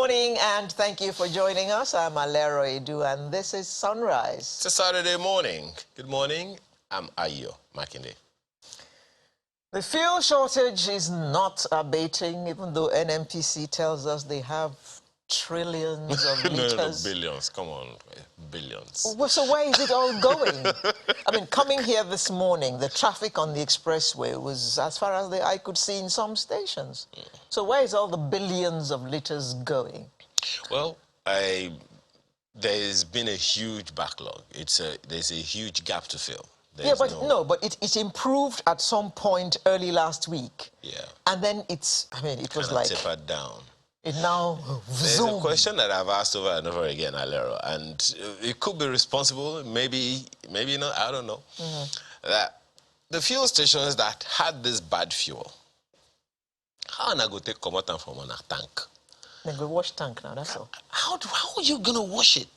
morning, and thank you for joining us. I'm Alero Edu, and this is Sunrise. It's a Saturday morning. Good morning. I'm Ayo Makinde. The fuel shortage is not abating, even though NMPC tells us they have trillions of liters. No, billions. Come on, billions. Well, so where is it all going? I mean, coming here this morning, the traffic on the expressway was as far as the eye could see in some stations. So where is all the billions of liters going? Well, there's been a huge backlog. There's a huge gap to fill. Yeah, but but it improved at some point early last week. Yeah. And then it was like tapered down. It now There's a question that I've asked over and over again, Alero, and it could be responsible, maybe not, I don't know. That the fuel stations that had this bad fuel, how am I going to take commodity from on a tank? Then go wash tank now, that's all. How are you going to wash it?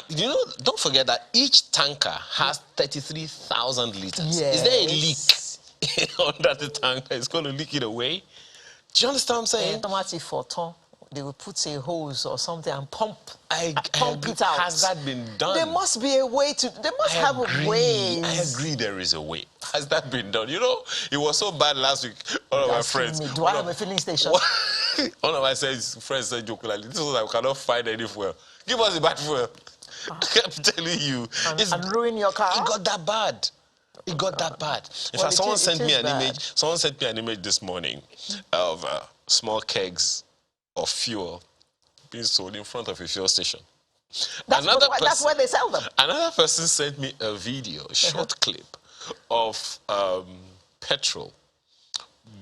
You know, don't forget that each tanker has 33,000 liters. Yes. Is there a leak under the tank that is going to leak it away? Do you understand what I'm saying? They will put a hose or something and pump it out. Has that been done? There must be a way to. They must have a way. I agree there is a way. Has that been done? You know, it was so bad last week. One of my friends. Do I have a filling station? One of my friends said jokingly, "This is why we cannot find any fuel. Give us a bad fuel." I'm telling you. And ruin your car? It got that bad. It got that bad. In fact, someone sent me an image. Someone sent me an image this morning of small kegs of fuel being sold in front of a fuel station. That's where they sell them. Another person sent me a video, a short clip of petrol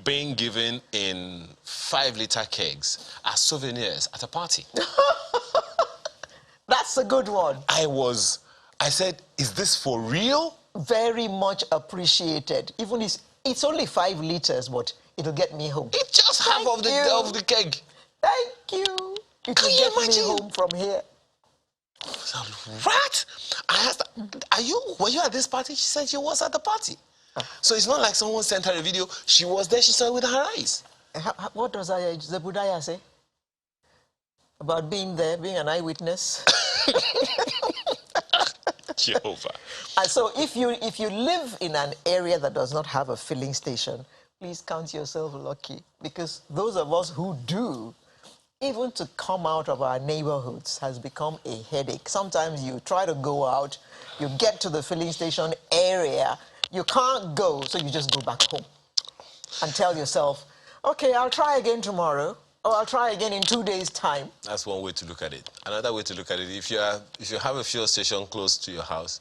being given in 5-liter kegs as souvenirs at a party. That's a good one. I said, is this for real? Very much appreciated. Even it's only 5 liters, but it'll get me home. It's just half of the keg. Thank you. It will get me home from here. What? I asked her, were you at this party? She said she was at the party. So it's not like someone sent her a video. She was there, she saw it with her eyes. What does Zebudaya say? About being there, being an eyewitness? Jehovah. And so if you live in an area that does not have a filling station, please count yourself lucky, because those of us who do, even to come out of our neighborhoods has become a headache. Sometimes you try to go out, you get to the filling station area, you can't go, so you just go back home and tell yourself, okay, I'll try again tomorrow, or I'll try again in 2 days' time. That's one way to look at it. Another way to look at it, if you have a fuel station close to your house,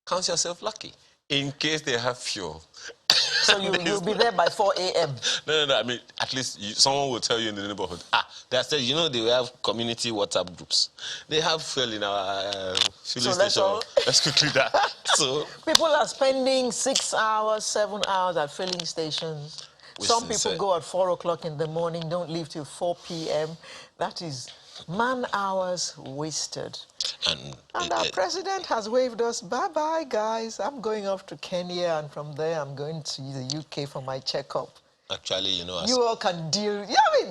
count yourself lucky in case they have fuel. So you'll be there by 4 a.m. No. I mean, at least someone will tell you in the neighborhood. They said, you know, they have community WhatsApp groups. They have fuel in our filling station. Let's quickly that. So people are spending 6 hours, 7 hours at filling stations. Some people go at 4 o'clock in the morning, don't leave till 4 p.m. That is man hours wasted. And our president has waved us, bye-bye, guys. I'm going off to Kenya, and from there I'm going to the UK for my checkup. Actually, you know, you all can deal.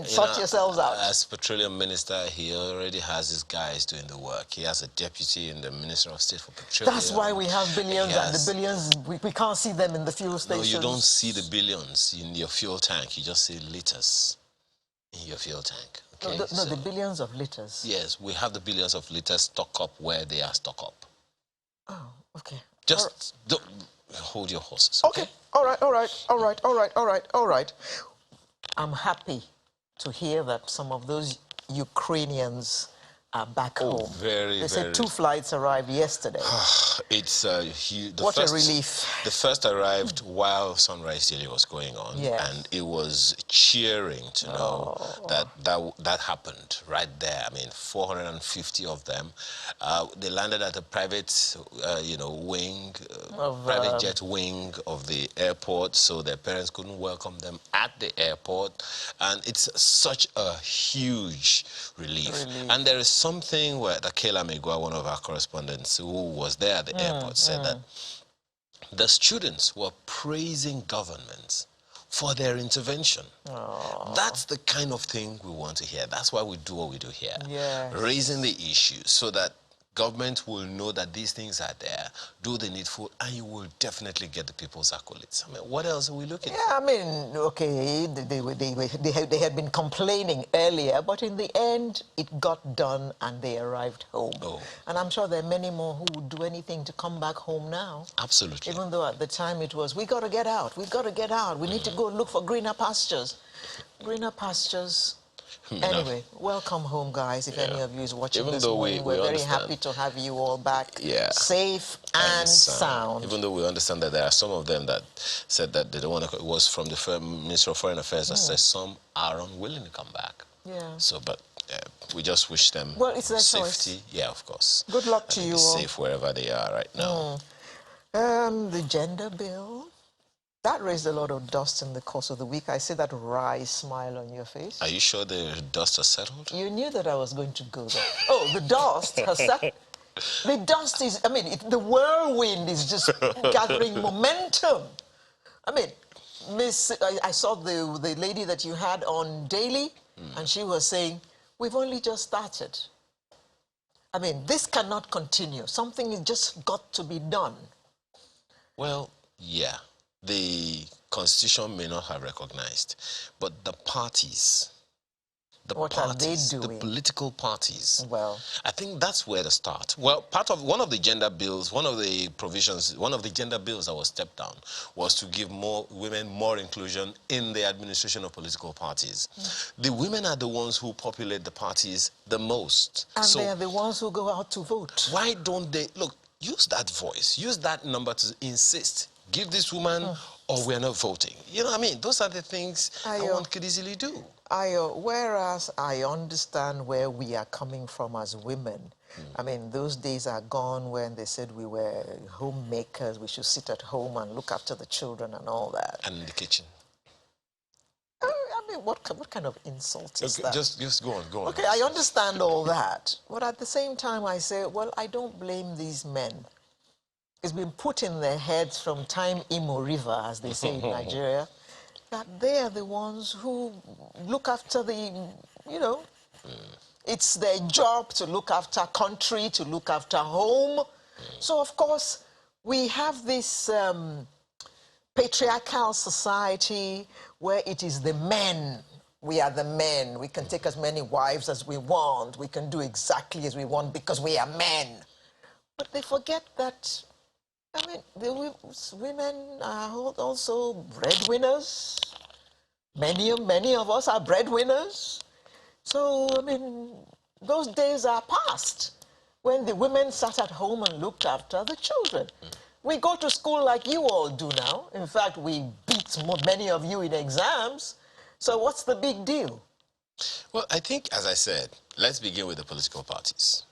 Sort yourselves out. As petroleum minister, he already has his guys doing the work. He has a deputy in the Minister of State for Petroleum. That's why we have billions, and the billions, we can't see them in the fuel stations. No, you don't see the billions in your fuel tank. You just see liters in your fuel tank. Okay? No, the billions of liters. Yes, we have the billions of liters stock up where they are stock up. Oh, okay. Just don't hold your horses. Okay. All right. I'm happy to hear that some of those Ukrainians are back home. They said 2 flights arrived yesterday. It's what a relief. The first arrived while Sunrise Daily was going on, and it was cheering to know that happened right there. I mean, 450 of them. They landed at a private, wing, private jet wing of the airport, so their parents couldn't welcome them at the airport, and it's such a huge relief. And there is something where Kayla Megua, one of our correspondents who was there at the airport, said that the students were praising governments for their intervention. Aww. That's the kind of thing we want to hear. That's why we do what we do here. Yes. Raising the issues so that government will know that these things are there, do the needful, and you will definitely get the people's accolades. I mean, what else are we looking for? Yeah, I mean, okay, they had been complaining earlier, but in the end, it got done and they arrived home. Oh. And I'm sure there are many more who would do anything to come back home now. Absolutely. Even though at the time it was, we got to get out, we got to get out, we need to go look for greener pastures. Greener pastures. Anyway, welcome home, guys. If any of you is watching Even this though morning, we we're very understand. happy to have you all back, safe and and sound. Even though we understand that there are some of them that said that they don't want to, it was from the Ministry of Foreign Affairs that says some are unwilling to come back. Yeah. So, but we just wish them it's their safety. choice. Yeah, of course. Good luck to you all. Safe wherever they are right now. The gender bill. That raised a lot of dust in the course of the week. I see that wry smile on your face. Are you sure the dust has settled? You knew that I was going to go there. Oh, the dust has settled. The dust is, I mean, the whirlwind is just gathering momentum. I mean, I saw the lady that you had on Daily, and she was saying, we've only just started. I mean, this cannot continue. Something has just got to be done. Well, yeah. The Constitution may not have recognized, but the parties, what are they doing? the political parties. Well, I think that's where to start. Well, one of the gender bills, one of the provisions, one of the gender bills that was stepped down was to give more women more inclusion in the administration of political parties. The women are the ones who populate the parties the most. And they are the ones who go out to vote. Why don't they, look, use that voice, use that number to insist. Give this woman or we're not voting. You know what I mean? Those are the things one could easily do. Whereas I understand where we are coming from as women. I mean, those days are gone when they said we were homemakers, we should sit at home and look after the children and all that. And in the kitchen. I mean, what kind of insult is that? Just go on, go on. Okay, I understand all that. But at the same time, I say, well, I don't blame these men. It's been put in their heads from time immemorial, as they say in Nigeria, that they are the ones who look after the, you know, it's their job to look after country, to look after home. So, of course, we have this patriarchal society where it is the men. We are the men. We can take as many wives as we want. We can do exactly as we want because we are men. But they forget that, I mean, the women are also breadwinners. Many of us are breadwinners. So, I mean, those days are past when the women sat at home and looked after the children. We go to school like you all do now. In fact, we beat many of you in exams. So what's the big deal? Well, I think, as I said, let's begin with the political parties.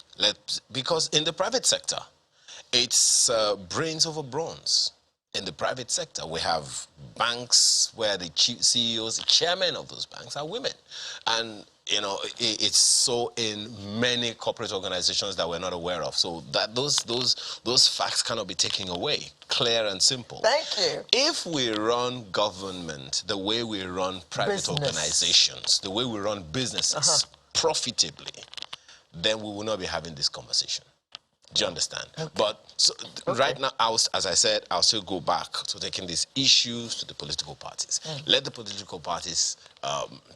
Because in the private sector, it's brains over bronze. In the private sector, we have banks where the chief CEOs, the chairmen of those banks are women. And, you know, it's so in many corporate organizations that we're not aware of. So that those facts cannot be taken away, clear and simple. Thank you. If we run government the way we run private organizations, the way we run businesses profitably, then we will not be having this conversation. Do you understand? Okay. But so, right now, as I said, I'll still go back to taking these issues to the political parties. Let the political parties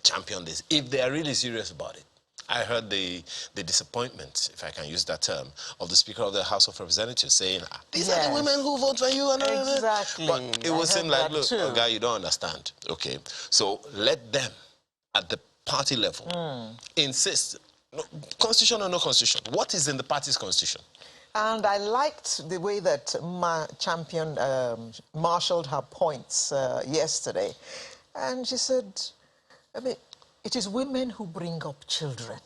champion this if they are really serious about it. I heard the disappointment, if I can use that term, of the Speaker of the House of Representatives saying, these are the women who vote for you. And exactly. But it would seem like, look, guy, you don't understand. Okay, so let them, at the party level, insist. No, constitution or no constitution, what is in the party's constitution? And I liked the way that Champion marshaled her points yesterday. And she said, I mean, it is women who bring up children.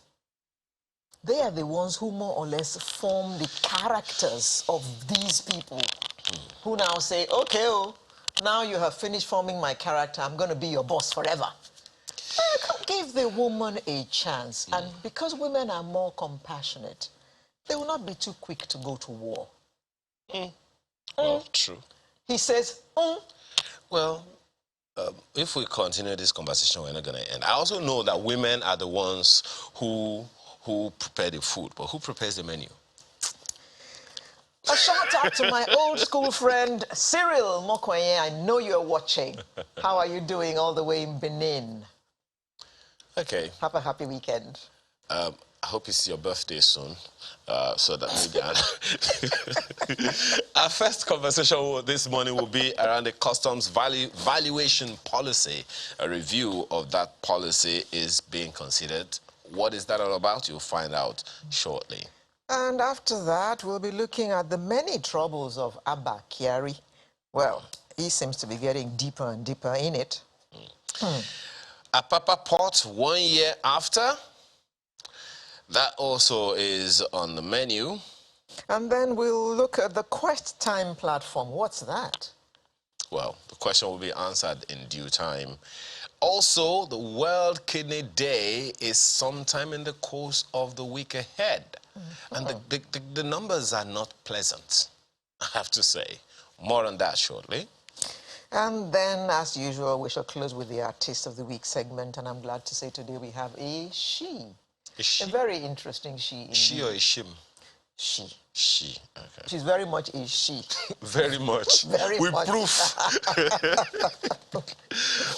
They are the ones who more or less form the characters of these people who now say, okay, now you have finished forming my character, I'm going to be your boss forever. Give the woman a chance. And because women are more compassionate, they will not be too quick to go to war. Well, true. He says, Well, if we continue this conversation, we're not going to end. I also know that women are the ones who prepare the food, but who prepares the menu? A shout out to my old school friend, Cyril Mokoye. I know you're watching. How are you doing all the way in Benin? Okay. Have a happy weekend. I hope it's your birthday soon, so that maybe our first conversation this morning will be around the customs valuation policy. A review of that policy is being considered. What is that all about? You'll find out shortly. And after that, we'll be looking at the many troubles of Abba Kiari. Well, he seems to be getting deeper and deeper in it. Apapa Port 1 year after. That also is on the menu. And then we'll look at the Quest Time platform. What's that? Well, the question will be answered in due time. Also, the World Kidney Day is sometime in the course of the week ahead. And the numbers are not pleasant, I have to say. More on that shortly. And then, as usual, we shall close with the Artist of the Week segment. And I'm glad to say today we have a she. A very interesting she. Indeed. She or a shim? She. She. Okay. She's very much a she. Very much. Very with much. Proof.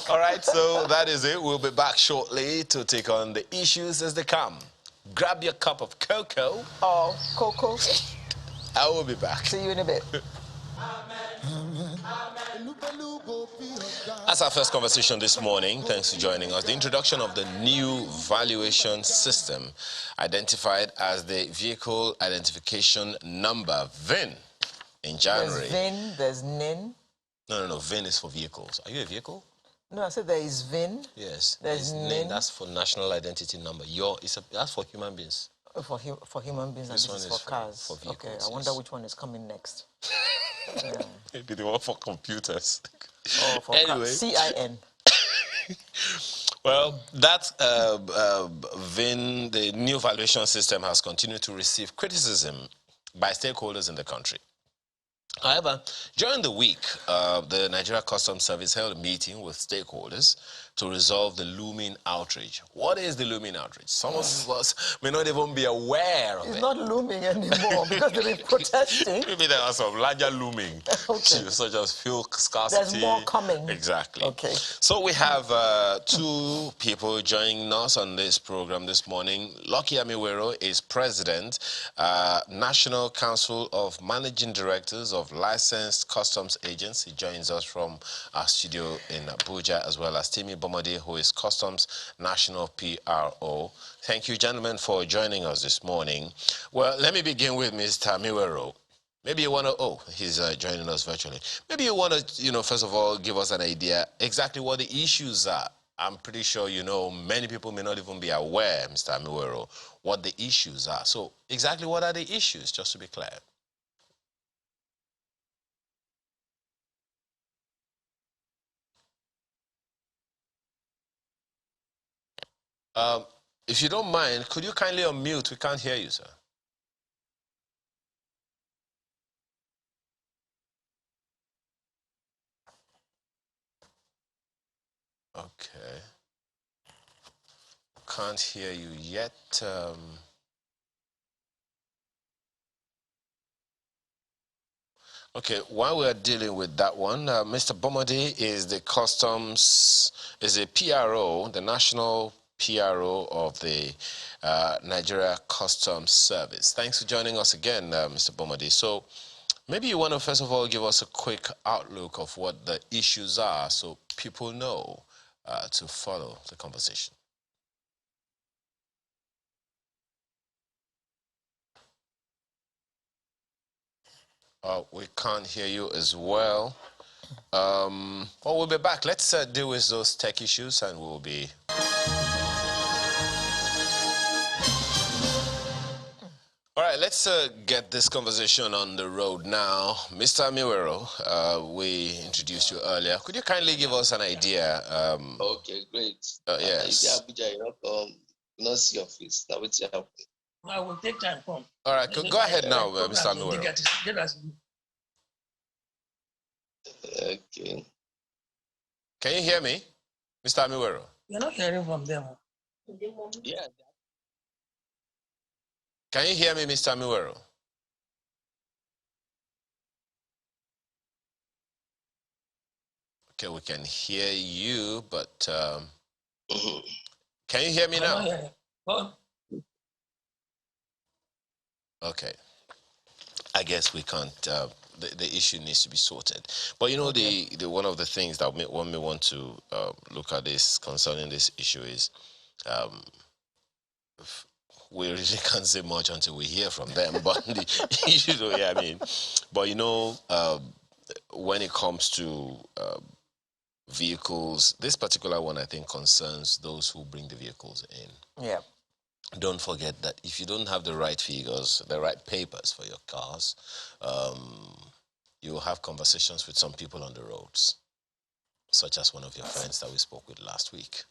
All right, so that is it. We'll be back shortly to take on the issues as they come. Grab your cup of cocoa. Oh, cocoa. I will be back. See you in a bit. That's our first conversation this morning. Thanks for joining us. The introduction of the new valuation system, identified as the Vehicle Identification Number, VIN, in January. There's VIN, there's NIN. No. VIN is for vehicles. Are you a vehicle? No, I said there is VIN. Yes. There's NIN. That's for National Identity Number. That's for human beings. Oh, for human beings, This and this one is for cars. For vehicles, okay, I wonder which one is coming next. Yeah. Maybe the one for computers. Oh, for anyway. CIN. Well, that VIN, the new valuation system, has continued to receive criticism by stakeholders in the country. However, during the week, the Nigeria Customs Service held a meeting with stakeholders to resolve the looming outrage. What is the looming outrage? Some of us may not even be aware of it. It's not looming anymore because they've been protesting. Maybe there are some larger looming, such as fuel scarcity. There's more coming. Exactly. Okay. So we have two people joining us on this program this morning. Lucky Amiwero is President, National Council of Managing Directors of Licensed Customs Agents. He joins us from our studio in Abuja, as well as Timmy Bomade, who is Customs National PRO. Thank you, gentlemen, for joining us this morning. Well, let me begin with Mr. Amiwero. Maybe you want to, he's joining us virtually. Maybe you want to, first of all, give us an idea exactly what the issues are. I'm pretty sure many people may not even be aware, Mr. Amiwero, what the issues are. So exactly what are the issues, just to be clear? If you don't mind, could you kindly unmute? We can't hear you, sir. Okay. Can't hear you yet. Okay, while we're dealing with that one, Mr. Bomadi is the PRO, the National PRO of the Nigeria Customs Service. Thanks for joining us again, Mr. Bomadi. So maybe you want to first of all give us a quick outlook of what the issues are so people know to follow the conversation. We can't hear you as well. Well, we'll be back. Let's deal with those tech issues and we'll be... All right, let's get this conversation on the road now. Mr. Amiwero, we introduced you earlier. Could you kindly give us an idea? Okay, great. Yes. Abuja, not see your face. Now, what's happening? I will take time. Come. All right, go ahead now, Mr. Amiwero. Okay. Can you hear me, Mr. Amiwero? You're not hearing from them. Yeah. Can you hear me, Mr. Amiwero? Okay, we can hear you, but can you hear me now? Oh. Okay. I guess we can't. The issue needs to be sorted. But you know, okay. the one of the things that one may want to look at this concerning this issue is we really can't say much until we hear from them. But the issue, yeah, I mean, but you know, when it comes to vehicles, this particular one I think concerns those who bring the vehicles in. Yeah. Don't forget that if you don't have the right figures, the right papers for your cars, you will have conversations with some people on the roads, such as one of your friends that we spoke with last week.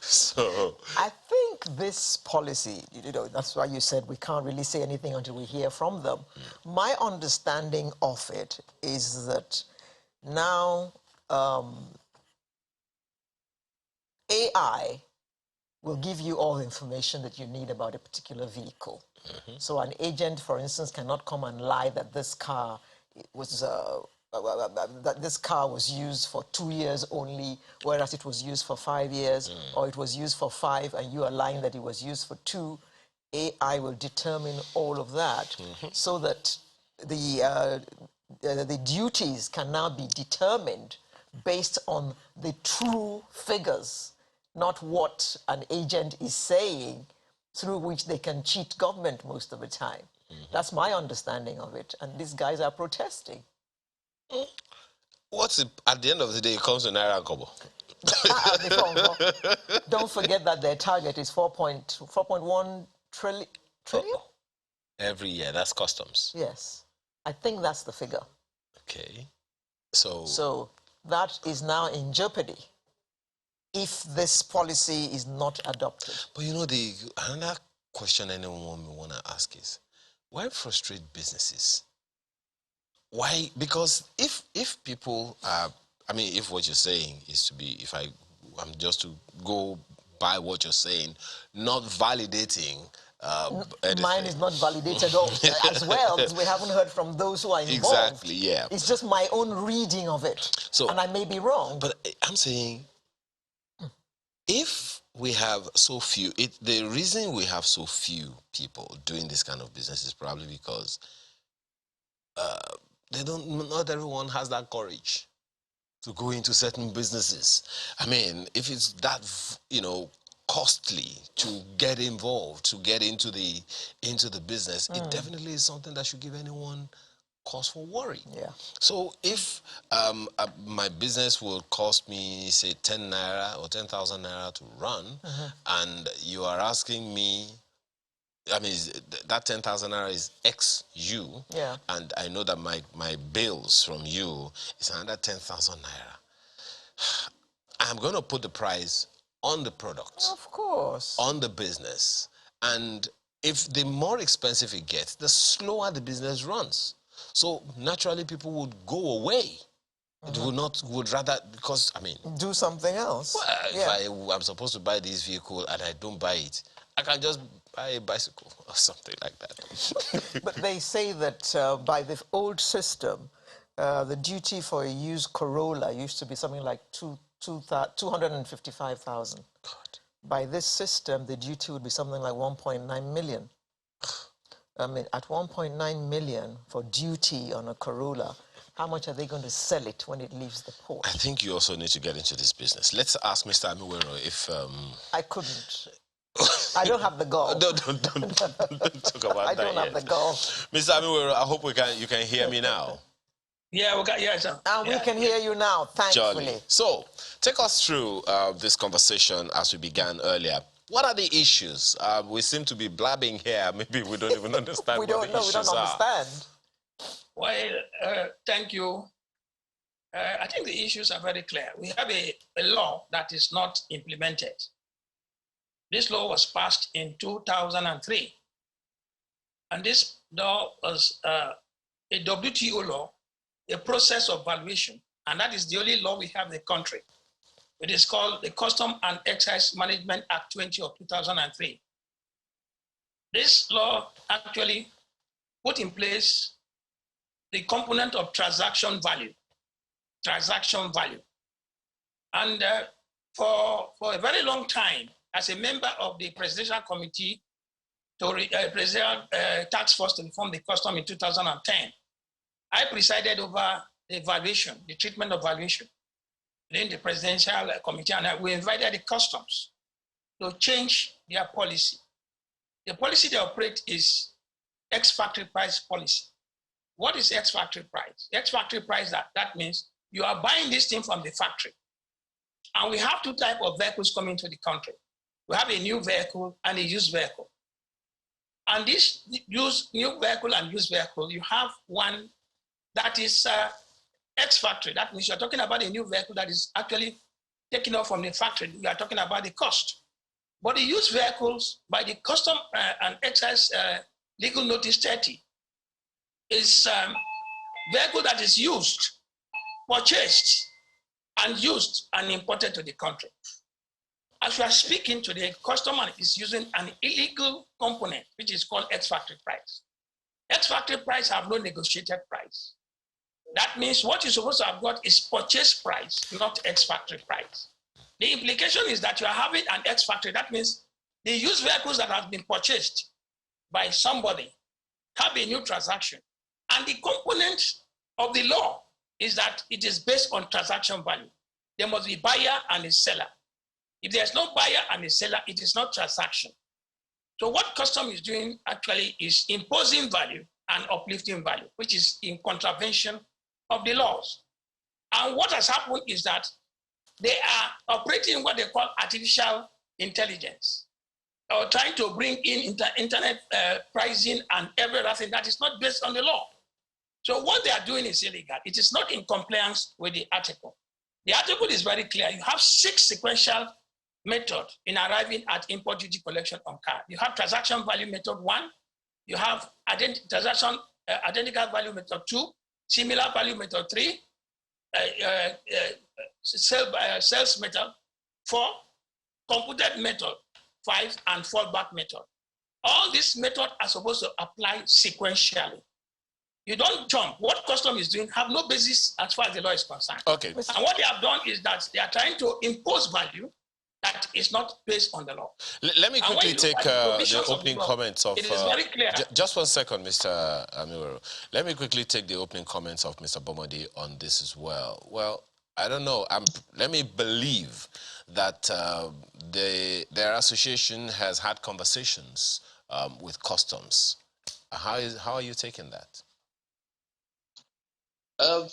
so I think this policy, you know, that's why you said we can't really say anything until we hear from them. My understanding of it is that now AI will give you all the information that you need about a particular vehicle. So an agent, for instance, cannot come and lie that this car was that this car was used for 2 years only, whereas it was used for 5 years, or it was used for 5, and you are lying that it was used for 2. AI will determine all of that, so that the duties can now be determined based on the true figures, not what an agent is saying, through which they can cheat government most of the time. That's my understanding of it, and these guys are protesting. What's it, at the end of the day, it comes to Naira and Kobo. Don't forget that their target is 4.1 trillion. Every year, that's customs. Yes, I think that's the figure. Okay, so that is now in jeopardy if this policy is not adopted. But you know, another question anyone may want to ask is, why frustrate businesses? Why? Because if people are, I mean, if what you're saying is to be, I'm just to go by what you're saying, not validating. Mine is not validated as well, because we haven't heard from those who are involved. Exactly, yeah. It's just my own reading of it, so, and I may be wrong. But I'm saying, if we have so few, the reason we have so few people doing this kind of business is probably because not everyone has that courage to go into certain businesses. I mean, if it's that, you know, costly to get involved, to get into the business, it definitely is something that should give anyone cause for worry. Yeah. So if my business will cost me, say, 10 naira or 10,000 naira to run, and you are asking me, I mean, that 10,000 naira is XU, and I know that my bills from you is another 10,000 naira. I'm going to put the price on the product. Of course. On the business. And if the more expensive it gets, the slower the business runs. So naturally people would go away. It would rather, because, I mean... do something else. Well, if I'm supposed to buy this vehicle and I don't buy it, I can just buy a bicycle or something like that. But they say that by the old system, the duty for a used Corolla used to be something like 255,000. By this system, the duty would be something like 1.9 million. I mean, at 1.9 million for duty on a Corolla, how much are they going to sell it when it leaves the port? I think you also need to get into this business. Let's ask Mr. Amiwero if... I couldn't. I don't have the gall. Don't talk about I that don't have the gall. Mr. Amiwero, I hope you can hear me now. Yeah, we can hear you. And we can hear you now, thankfully. Jolly. So, take us through this conversation as we began earlier. What are the issues? We seem to be blabbing here. Maybe we don't even understand we don't understand. Well, thank you. I think the issues are very clear. We have a law that is not implemented. This law was passed in 2003. And this law was a WTO law a process of valuation, and that is the only law we have in the country. It is called the Custom and Excise Management Act 20 of 2003. This law actually put in place the component of transaction value. And for a very long time, as a member of the Presidential Committee to Presidential Task Force to reform the custom in 2010, I presided over the valuation, the treatment of valuation within the Presidential Committee, and we invited the customs to change their policy. The policy they operate is ex-factory price policy. What is ex-factory price? Ex-factory price, that means you are buying this thing from the factory. And we have two types of vehicles coming to the country. We have a new vehicle and a used vehicle. And this new vehicle and used vehicle, you have one that is ex-factory. That means you're talking about a new vehicle that is actually taken off from the factory. You are talking about the cost. But the used vehicles, by the Custom and Excise Legal Notice 30, is vehicle that is used, purchased, and used and imported to the country. As we are speaking today, customer is using an illegal component, which is called ex-factory price. Ex-factory price have no negotiated price. That means what you're supposed to have got is purchase price, not ex-factory price. The implication is that you are having an ex-factory. That means the used vehicles that have been purchased by somebody have a new transaction. And the component of the law is that it is based on transaction value. There must be buyer and a seller. If there's no buyer and a seller, it is not transaction. So what custom is doing actually is imposing value and uplifting value, which is in contravention of the laws. And what has happened is that they are operating what they call artificial intelligence, or trying to bring in internet pricing and every other thing that is not based on the law. So what they are doing is illegal. It is not in compliance with the article. The article is very clear. You have 6 sequential methods in arriving at import duty collection on car. You have transaction value method 1. You have transaction identical value method 2, similar value method 3, sales method 4, computed method 5, and fallback method. All these methods are supposed to apply sequentially. You don't jump. What custom is doing have no basis as far as the law is concerned. Okay. And what they have done is that they are trying to impose value that is not based on the law. Let me quickly take the opening comments of... It is very clear. Just 1 second, Mr. Amiwero. Let me quickly take the opening comments of Mr. Bomodi on this as well. Well, I don't know. Let me believe that their association has had conversations with customs. How are you taking that?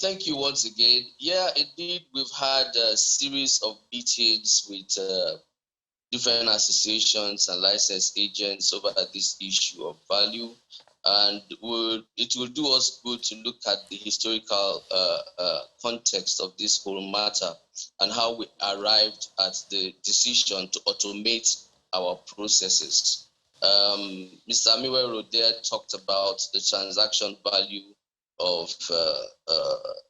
Thank you once again. Yeah, indeed, we've had a series of meetings with different associations and licensed agents over this issue of value, and it will do us good to look at the historical context of this whole matter and how we arrived at the decision to automate our processes. Mr. Amiwero there talked about the transaction value of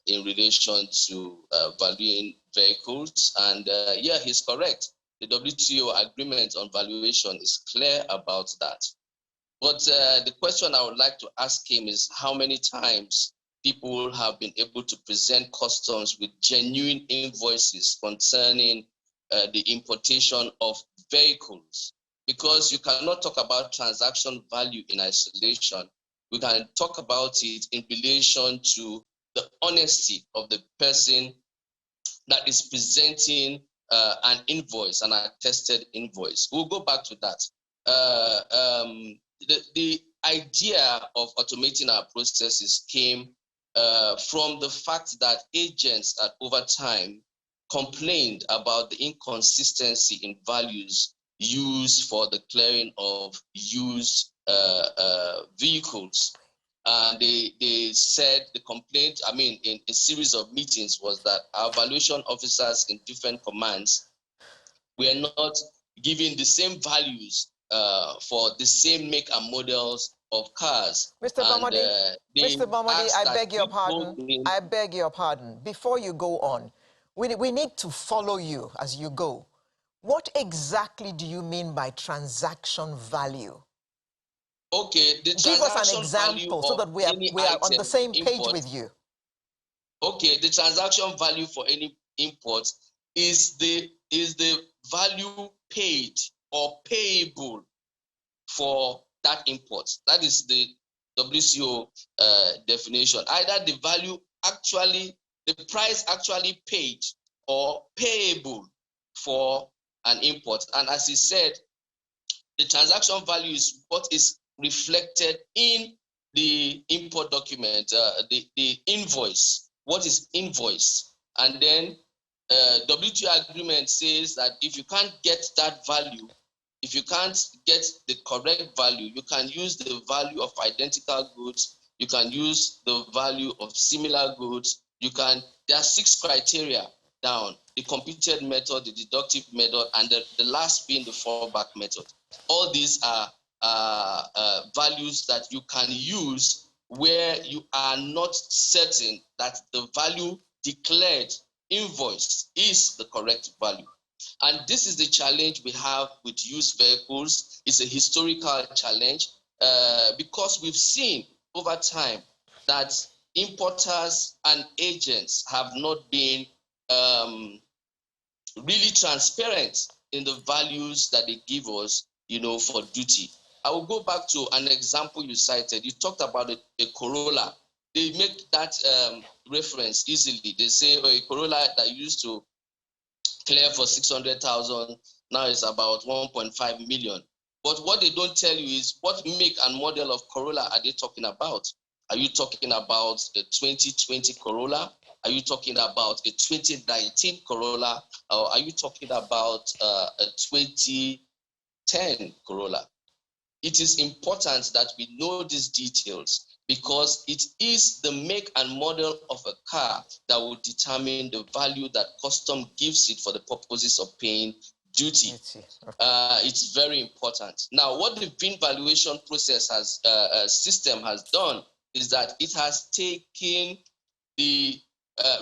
in relation to valuing vehicles, and yeah, he's correct. The WTO agreement on valuation is clear about that. But the question I would like to ask him is how many times people have been able to present customs with genuine invoices concerning the importation of vehicles, because you cannot talk about transaction value in isolation. We can talk about it in relation to the honesty of the person that is presenting an invoice, an attested invoice. We'll go back to that. The idea of automating our processes came from the fact that agents at over time complained about the inconsistency in values used for the clearing of used vehicles. They said the complaint, I mean, in a series of meetings, was that our valuation officers in different commands were not giving the same values for the same make and models of cars. Mr. Bomadi, They Mr. Bomadi, ask I that beg your people pardon. I beg your pardon. Before you go on, we need to follow you as you go. What exactly do you mean by transaction value? Okay, the Give us an transaction value example so of that we any are on the item same page import. with you. Okay, the transaction value for any import is the value paid or payable for that import. That is the WCO definition. Either the value actually, the price actually paid or payable for an import. And as he said, the transaction value is what is reflected in the import document, the invoice. What is invoice? And then WTO agreement says that if you can't get that value, if you can't get the correct value, you can use the value of identical goods, you can use the value of similar goods, there are 6 criteria down: the computed method, the deductive method, and the last being the fallback method. All these are values that you can use where you are not certain that the value declared invoice is the correct value. And this is the challenge we have with used vehicles. It's a historical challenge because we've seen over time that importers and agents have not been really transparent in the values that they give us, for duty. I will go back to an example you cited. You talked about a Corolla. They make that reference easily. They say a Corolla that used to clear for 600,000 now is about 1.5 million. But what they don't tell you is what make and model of Corolla are they talking about? Are you talking about a 2020 Corolla? Are you talking about a 2019 Corolla? Or are you talking about a 2010 Corolla? It is important that we know these details because it is the make and model of a car that will determine the value that custom gives it for the purposes of paying duty. Okay. It's very important. Now, what the VIN valuation process system has done is that it has taken the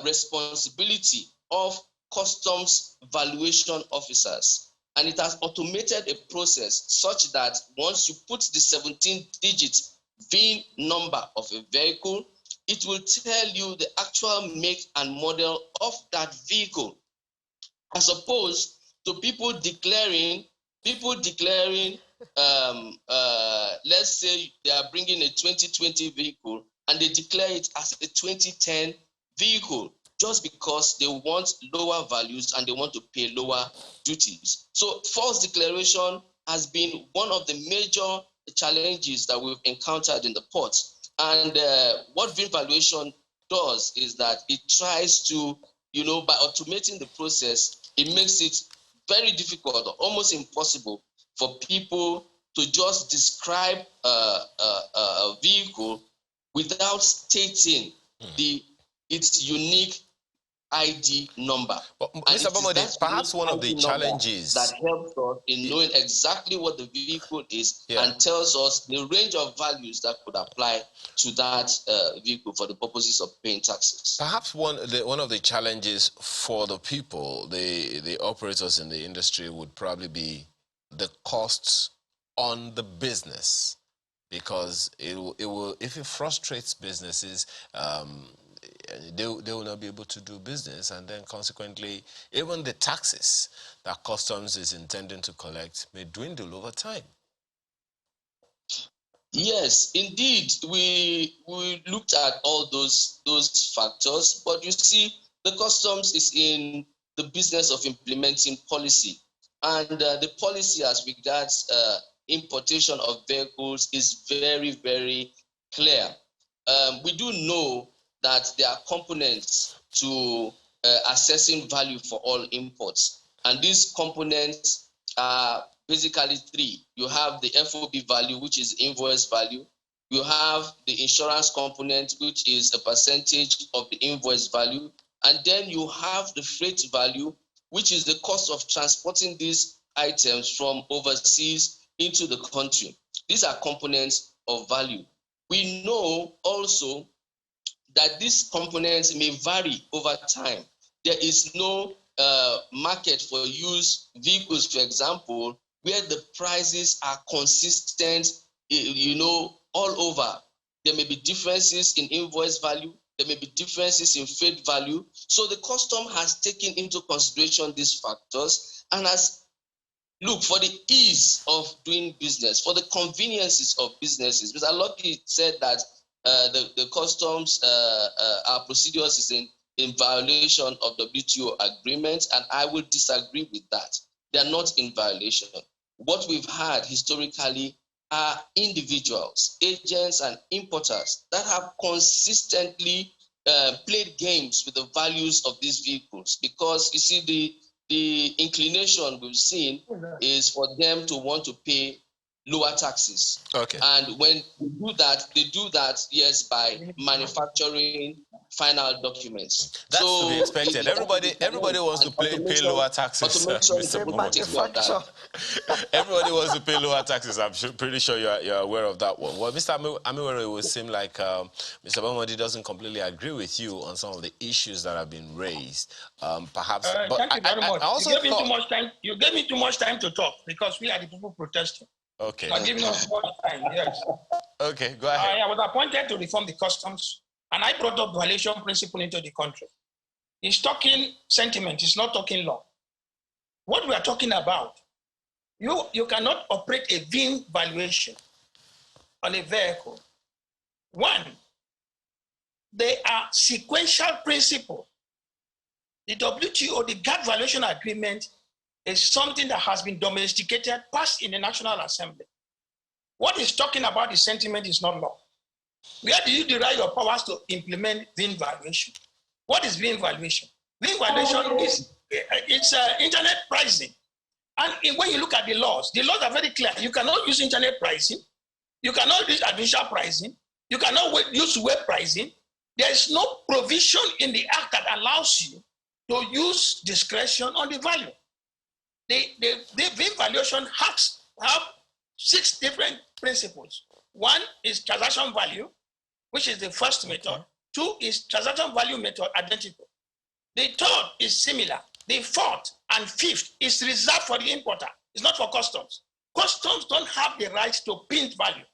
responsibility of customs valuation officers, and it has automated a process such that once you put the 17-digit VIN number of a vehicle, it will tell you the actual make and model of that vehicle, as opposed to people declaring, let's say they are bringing a 2020 vehicle and they declare it as a 2010 vehicle just because they want lower values and they want to pay lower duties. So false declaration has been one of the major challenges that we've encountered in the ports. And what VIN valuation does is that it tries to, by automating the process, it makes it very difficult or almost impossible for people to just describe a vehicle without stating its unique ID number. Well, And Mr. Bomodi, perhaps one of the challenges that helps us in knowing exactly what the vehicle is and tells us the range of values that could apply to that vehicle for the purposes of paying taxes. Perhaps one of the challenges for the people, the operators in the industry, would probably be the costs on the business, because it will if it frustrates businesses, they will not be able to do business, and then consequently even the taxes that customs is intending to collect may dwindle over time. Yes, indeed, we looked at all those factors, but you see, the customs is in the business of implementing policy, and the policy as regards importation of vehicles is very, very clear. We do know that there are components to assessing value for all imports, and these components are basically 3. You have the FOB value, which is invoice value. You have the insurance component, which is a percentage of the invoice value. And then you have the freight value, which is the cost of transporting these items from overseas into the country. These are components of value. We know also that these components may vary over time. There is no market for used vehicles, for example, where the prices are consistent, all over. There may be differences in invoice value. There may be differences in freight value. So the custom has taken into consideration these factors and has look for the ease of doing business, for the conveniences of businesses. Mr. Lucky said that the customs our procedures is in violation of WTO agreements, and I will disagree with that. They are not in violation. What we've had historically are individuals, agents, and importers that have consistently played games with the values of these vehicles, because you see the inclination we've seen is for them to want to pay lower taxes. Okay. And when they do that, yes, by manufacturing final documents. That's so to be expected. Everybody wants to pay lower taxes, Mr. Manufacture. Everybody wants to pay lower taxes. I'm pretty sure you're aware of that one. Well, Mr. Amiwere, it would seem like Mr. Bamodi doesn't completely agree with you on some of the issues that have been raised. Perhaps, but thank you very much. I also You gave me too much time to talk because we are the people protesting. Okay. Not giving us much time. Yes. Okay, go ahead. I was appointed to reform the customs, and I brought up violation principle into the country. It's talking sentiment, it's not talking law. What we are talking about, you cannot operate a VIN valuation on a vehicle. One, they are sequential principle. The WTO, the GATT valuation agreement, is something that has been domesticated, passed in the National Assembly. What is talking about the sentiment is not law. Where do you derive your powers to implement VIN valuation? What is VIN valuation? VIN valuation is internet pricing. And when you look at the laws are very clear. You cannot use internet pricing. You cannot use artificial pricing. You cannot use web pricing. There is no provision in the act that allows you to use discretion on the value. The VIN valuation have 6 different principles. One is transaction value, which is the first method. 2 is transaction value method identical. The 3rd is similar. The 4th and 5th is reserved for the importer. It's not for customs. Customs don't have the right to print value.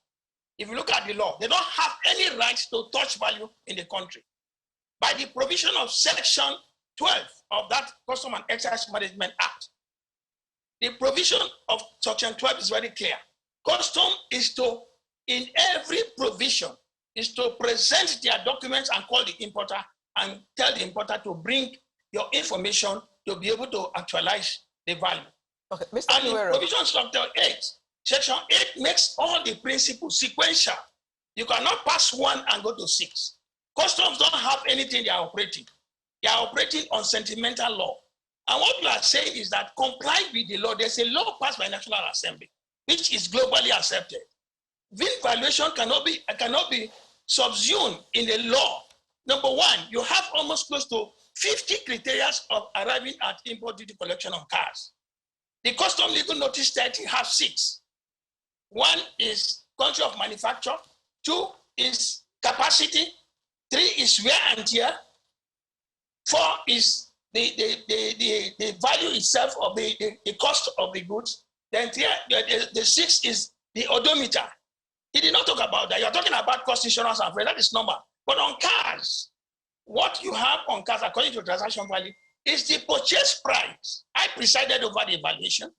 If you look at the law, they don't have any rights to touch value in the country. By the provision of Section 12 of that Custom and Excise Management Act, the provision of Section 12 is very clear. Custom is to, in every provision, is to present their documents and call the importer and tell the importer to bring your information to be able to actualize the value. Okay, Mr. And in provision Section 8, Section 8 makes all the principles sequential. You cannot pass 1 and go to 6. Customs don't have anything they are operating. They are operating on sentimental law. And what you are saying is that comply with the law. There's a law passed by National Assembly, which is globally accepted. VIN valuation cannot be subsumed in the law. Number 1, you have almost close to 50 criteria of arriving at import duty collection on cars. The custom legal notice 30 have 6. 1 is country of manufacture. 2 is capacity. 3 is wear and tear. 4 is the value itself of the cost of the goods. Then the 6 is the odometer. He did not talk about that. You're talking about cost insurance and freight. That is normal. But on cars, what you have on cars, according to transaction value, is the purchase price. I presided over the evaluation.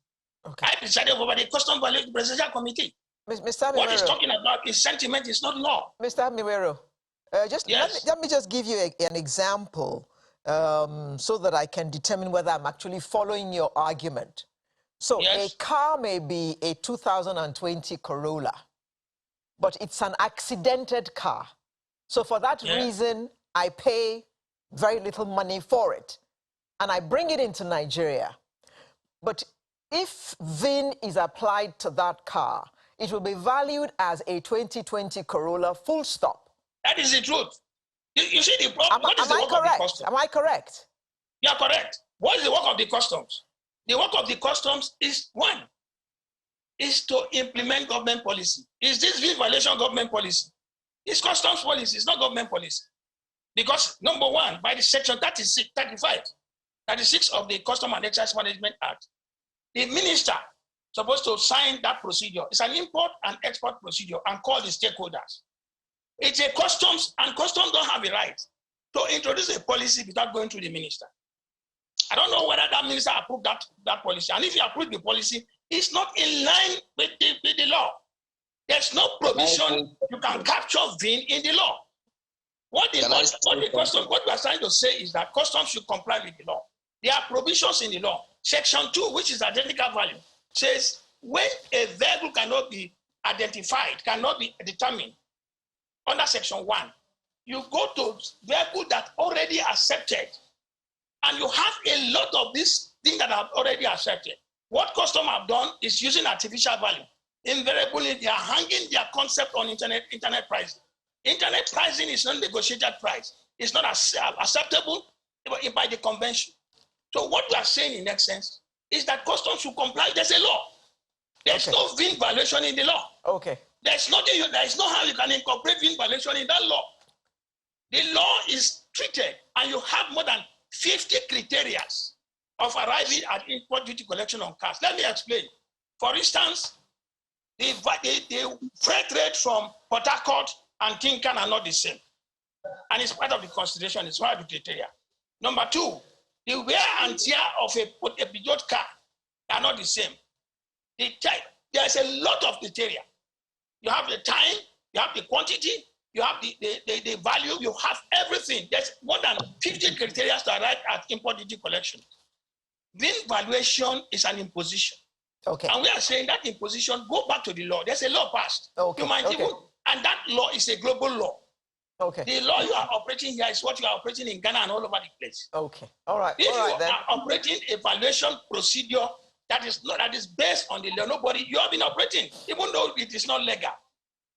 Okay. I presided over the custom value presidential committee. Mr. What he's talking about is sentiment, is not law. Mr. Miwero, let me just give you an example so that I can determine whether I'm actually following your argument. So a car may be a 2020 Corolla, but it's an accidented car. So for that reason, I pay very little money for it, and I bring it into Nigeria. But if VIN is applied to that car, it will be valued as a 2020 Corolla, full stop. That is the truth. You see the problem. Am I correct? You are correct. What is the work of the customs? The work of the customs is 1, is to implement government policy. Is this VIN violation government policy? It's customs policy, it's not government policy. Because number one, by the section 36 of the Custom and Excise Management Act, the minister supposed to sign that procedure. It's an import and export procedure and call the stakeholders. It's a customs, and customs don't have a right to introduce a policy without going to the minister. I don't know whether that minister approved that policy. And if he approved the policy, it's not in line with the law. There's no provision you can capture VIN in the law. What we are trying to say is that customs should comply with the law. There are provisions in the law. Section 2, which is identical value, says when a vehicle cannot be identified, cannot be determined under Section 1, you go to vehicle that already accepted, and you have a lot of these things that are already accepted. What customs have done is using artificial value. Invariably, they are hanging their concept on internet pricing. Internet pricing is not negotiated price. It's not acceptable by the convention. So what we are saying in essence is that customs should comply. There's a law. There's no VIN violation in the law. Okay. There is no how you can incorporate VIN violation in that law. The law is treated, and you have more than 50 criteria of arriving at import duty collection on cars. Let me explain. For instance, the freight rate from Port Harcourt and Tinkan are not the same. And it's part of the consideration, it's part of the criteria. Number two, the wear and tear of a Peugeot car are not the same. There's a lot of criteria. You have the time, you have the quantity, you have the value, you have everything. There's more than 50 criteria to arrive at import duty collection. VIN valuation is an imposition. Okay. And we are saying that imposition, go back to the law. There's a law passed. Okay. And that law is a global law. Okay. The law you are operating here is what you are operating in Ghana and all over the place. Okay. All right. If you are operating a valuation procedure that is based on the law, you have been operating, even though it is not legal.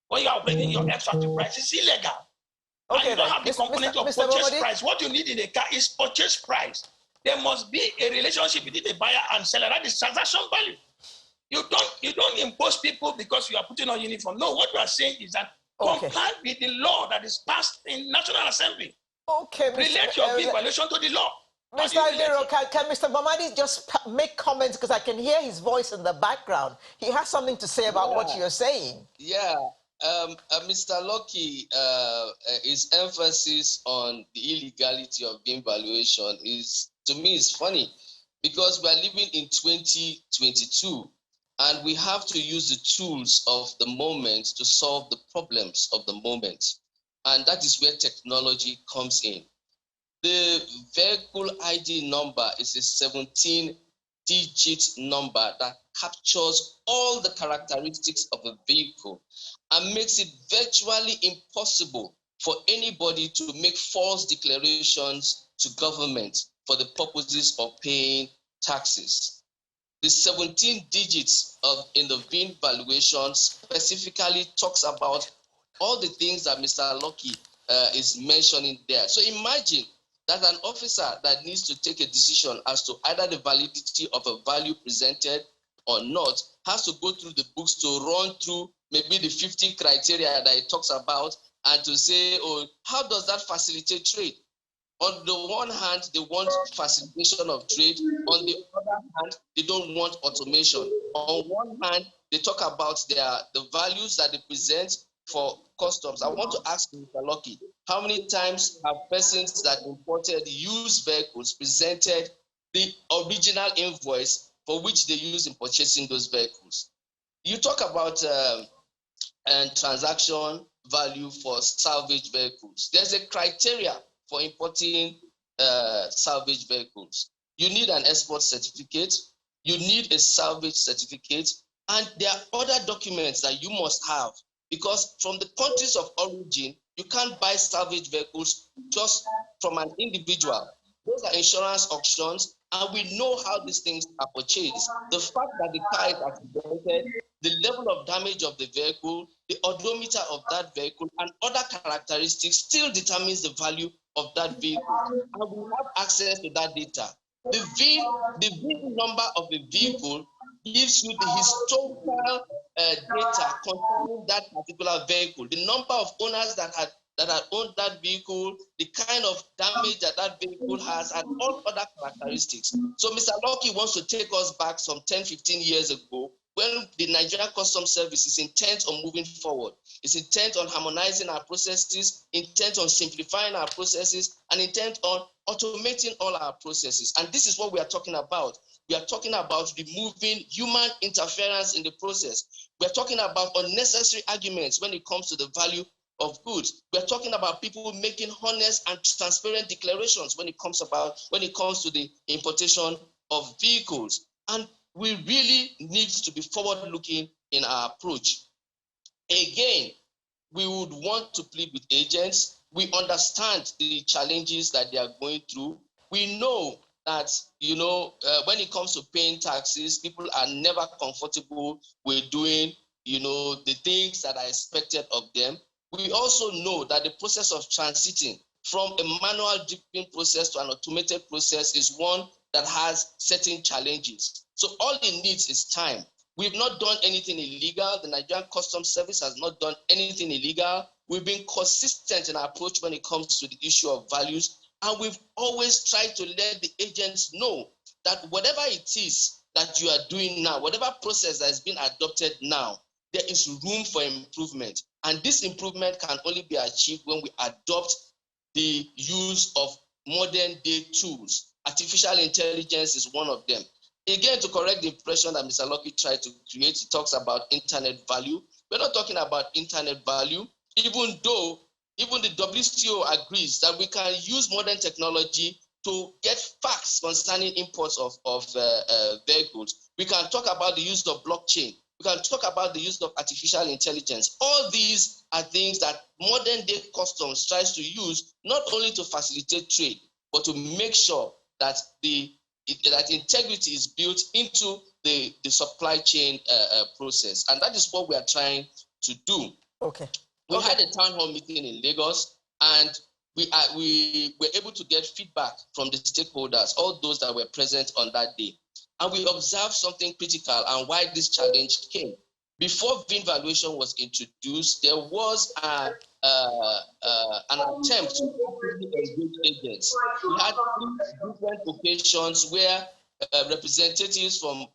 When you are operating your extractive price, it's illegal. Okay, and you don't have the component of purchase price. What you need in a car is purchase price. There must be a relationship between the buyer and seller. That is transaction value. You don't impose people because you are putting on uniform. No, what we are saying is that comply with the law that is passed in National Assembly. Okay, relate your violation to the law. Mr. Aguero, can Mr. Mamadi just make comments, because I can hear his voice in the background. He has something to say about what you're saying. Yeah, Mr. Lucky, his emphasis on the illegality of VIN valuation is, to me, is funny, because we are living in 2022. And we have to use the tools of the moment to solve the problems of the moment. And that is where technology comes in. The vehicle ID number is a 17-digit number that captures all the characteristics of a vehicle and makes it virtually impossible for anybody to make false declarations to government for the purposes of paying taxes. The 17 digits in the VIN valuation specifically talks about all the things that Mr. Lucky is mentioning there. So imagine that an officer that needs to take a decision as to either the validity of a value presented or not has to go through the books to run through maybe the 50 criteria that it talks about and to say, oh, how does that facilitate trade? On the one hand, they want facilitation of trade. On the other hand, they don't want automation. On one hand, they talk about the values that they present for customs. I want to ask Mr. Lucky, how many times have persons that imported used vehicles presented the original invoice for which they use in purchasing those vehicles? You talk about transaction value for salvage vehicles. There's a criteria for importing salvage vehicles. You need an export certificate, you need a salvage certificate, and there are other documents that you must have, because from the countries of origin, you can't buy salvage vehicles just from an individual. Those are insurance auctions, and we know how these things are purchased. The fact that the car is accidented, the level of damage of the vehicle, the odometer of that vehicle, and other characteristics still determines the value of that vehicle. And we have access to that data. The VIN number of the vehicle gives you the historical data concerning that particular vehicle, the number of owners that had owned that vehicle, the kind of damage that that vehicle has, and all other characteristics. So Mr. Lucky wants to take us back some 10, 15 years ago when the Nigerian Customs Service is intent on moving forward. It's intent on harmonizing our processes, intent on simplifying our processes, and intent on automating all our processes. And this is what we are talking about. We are talking about removing human interference in the process. We are talking about unnecessary arguments when it comes to the value of goods. We are talking about people making honest and transparent declarations when it comes to the importation of vehicles. And we really need to be forward-looking in our approach. Again, we would want to plead with agents. We understand the challenges that they are going through. We know that, when it comes to paying taxes, people are never comfortable with doing, the things that are expected of them. We also know that the process of transiting from a manual driven process to an automated process is one that has certain challenges. So all it needs is time. We've not done anything illegal. The Nigerian Customs Service has not done anything illegal. We've been consistent in our approach when it comes to the issue of values. And we've always tried to let the agents know that whatever it is that you are doing now, whatever process that has been adopted now, there is room for improvement. And this improvement can only be achieved when we adopt the use of modern day tools. Artificial intelligence is one of them. Again, to correct the impression that Mr. Lucky tried to create, he talks about internet value. We're not talking about internet value, even though even the WTO agrees that we can use modern technology to get facts concerning imports of vehicles. We can talk about the use of blockchain. We can talk about the use of artificial intelligence. All these are things that modern day customs tries to use, not only to facilitate trade, but to make sure that that integrity is built into the supply chain process. And that is what we are trying to do. Okay. We had a town hall meeting in Lagos, and we were able to get feedback from the stakeholders, all those that were present on that day. And we observed something critical and why this challenge came. Before VIN valuation was introduced, there was an attempt to engage agents. We had different occasions where representatives from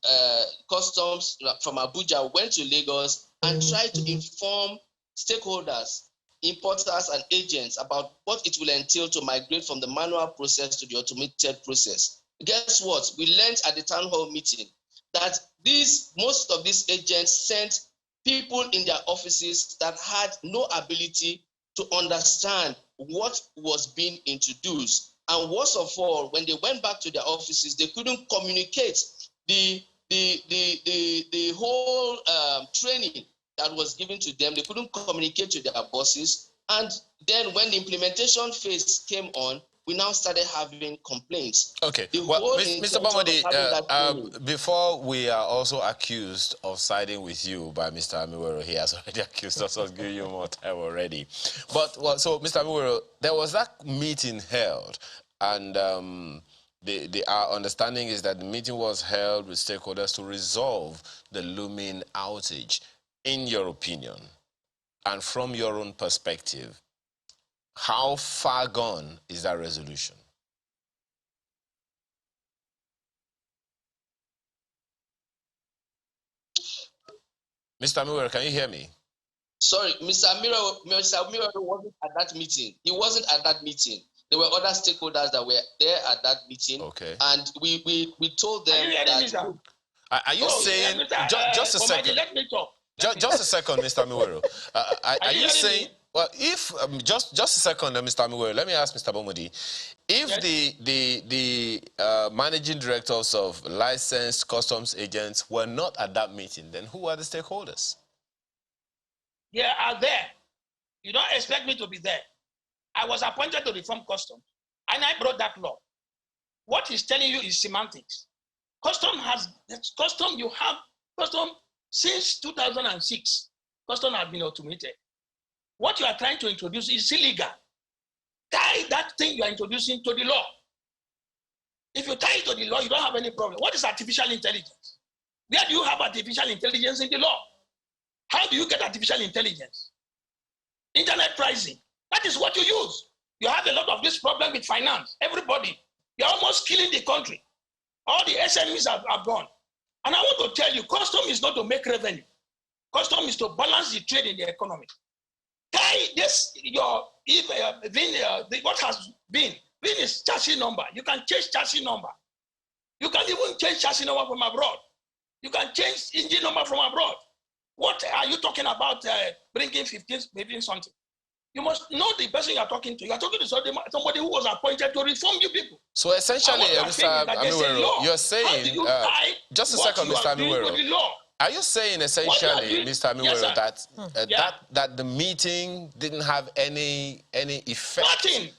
customs from Abuja went to Lagos and tried to inform stakeholders, importers, and agents about what it will entail to migrate from the manual process to the automated process. Guess what? We learned at the town hall meeting that most of these agents sent people in their offices that had no ability to understand what was being introduced. And worst of all, when they went back to their offices, they couldn't communicate the whole training that was given to them. They couldn't communicate to their bosses. And then when the implementation phase came on, we now started having complaints. Okay. Well, Mr. Bamodi, before we are also accused of siding with you by Mr. Amiwero, he has already accused us of giving you more time already. But, so, Mr. Amiwero, there was that meeting held, and our understanding is that the meeting was held with stakeholders to resolve the looming outage. In your opinion, and from your own perspective, how far gone is that resolution? Mr. Amiwero, can you hear me? Sorry, Mr. Amiwero wasn't at that meeting. He wasn't at that meeting. There were other stakeholders that were there at that meeting. Okay. And we told them that... Are you saying... just a second. Let me talk. Just a second, Mr. Amiwero. Are you saying... Well, if just a second, Mr. Amiwero, let me ask Mr. Bamodi, if the managing directors of licensed customs agents were not at that meeting, then who are the stakeholders? They are there. You don't expect me to be there. I was appointed to reform customs, and I brought that law. What he's telling you is semantics. Custom since 2006. Custom has been automated. What you are trying to introduce is illegal. Tie that thing you are introducing to the law. If you tie it to the law, you don't have any problem. What is artificial intelligence? Where do you have artificial intelligence in the law? How do you get artificial intelligence? Internet pricing. That is what you use. You have a lot of this problem with finance. Everybody, you're almost killing the country. All the SMEs are gone. And I want to tell you, custom is not to make revenue. Custom is to balance the trade in the economy. Tie this, what has been is chassis number. You can change chassis number. You can even change chassis number from abroad. You can change engine number from abroad. What are you talking about bringing 15, maybe something? You must know the person you are talking to. You are talking to somebody who was appointed to reform you people. So essentially, Mr. Amiwero, you're saying, just a second, Mr. Amiwero. Are you saying essentially, Mr. Amiwero, that the meeting didn't have any effect? Nothing.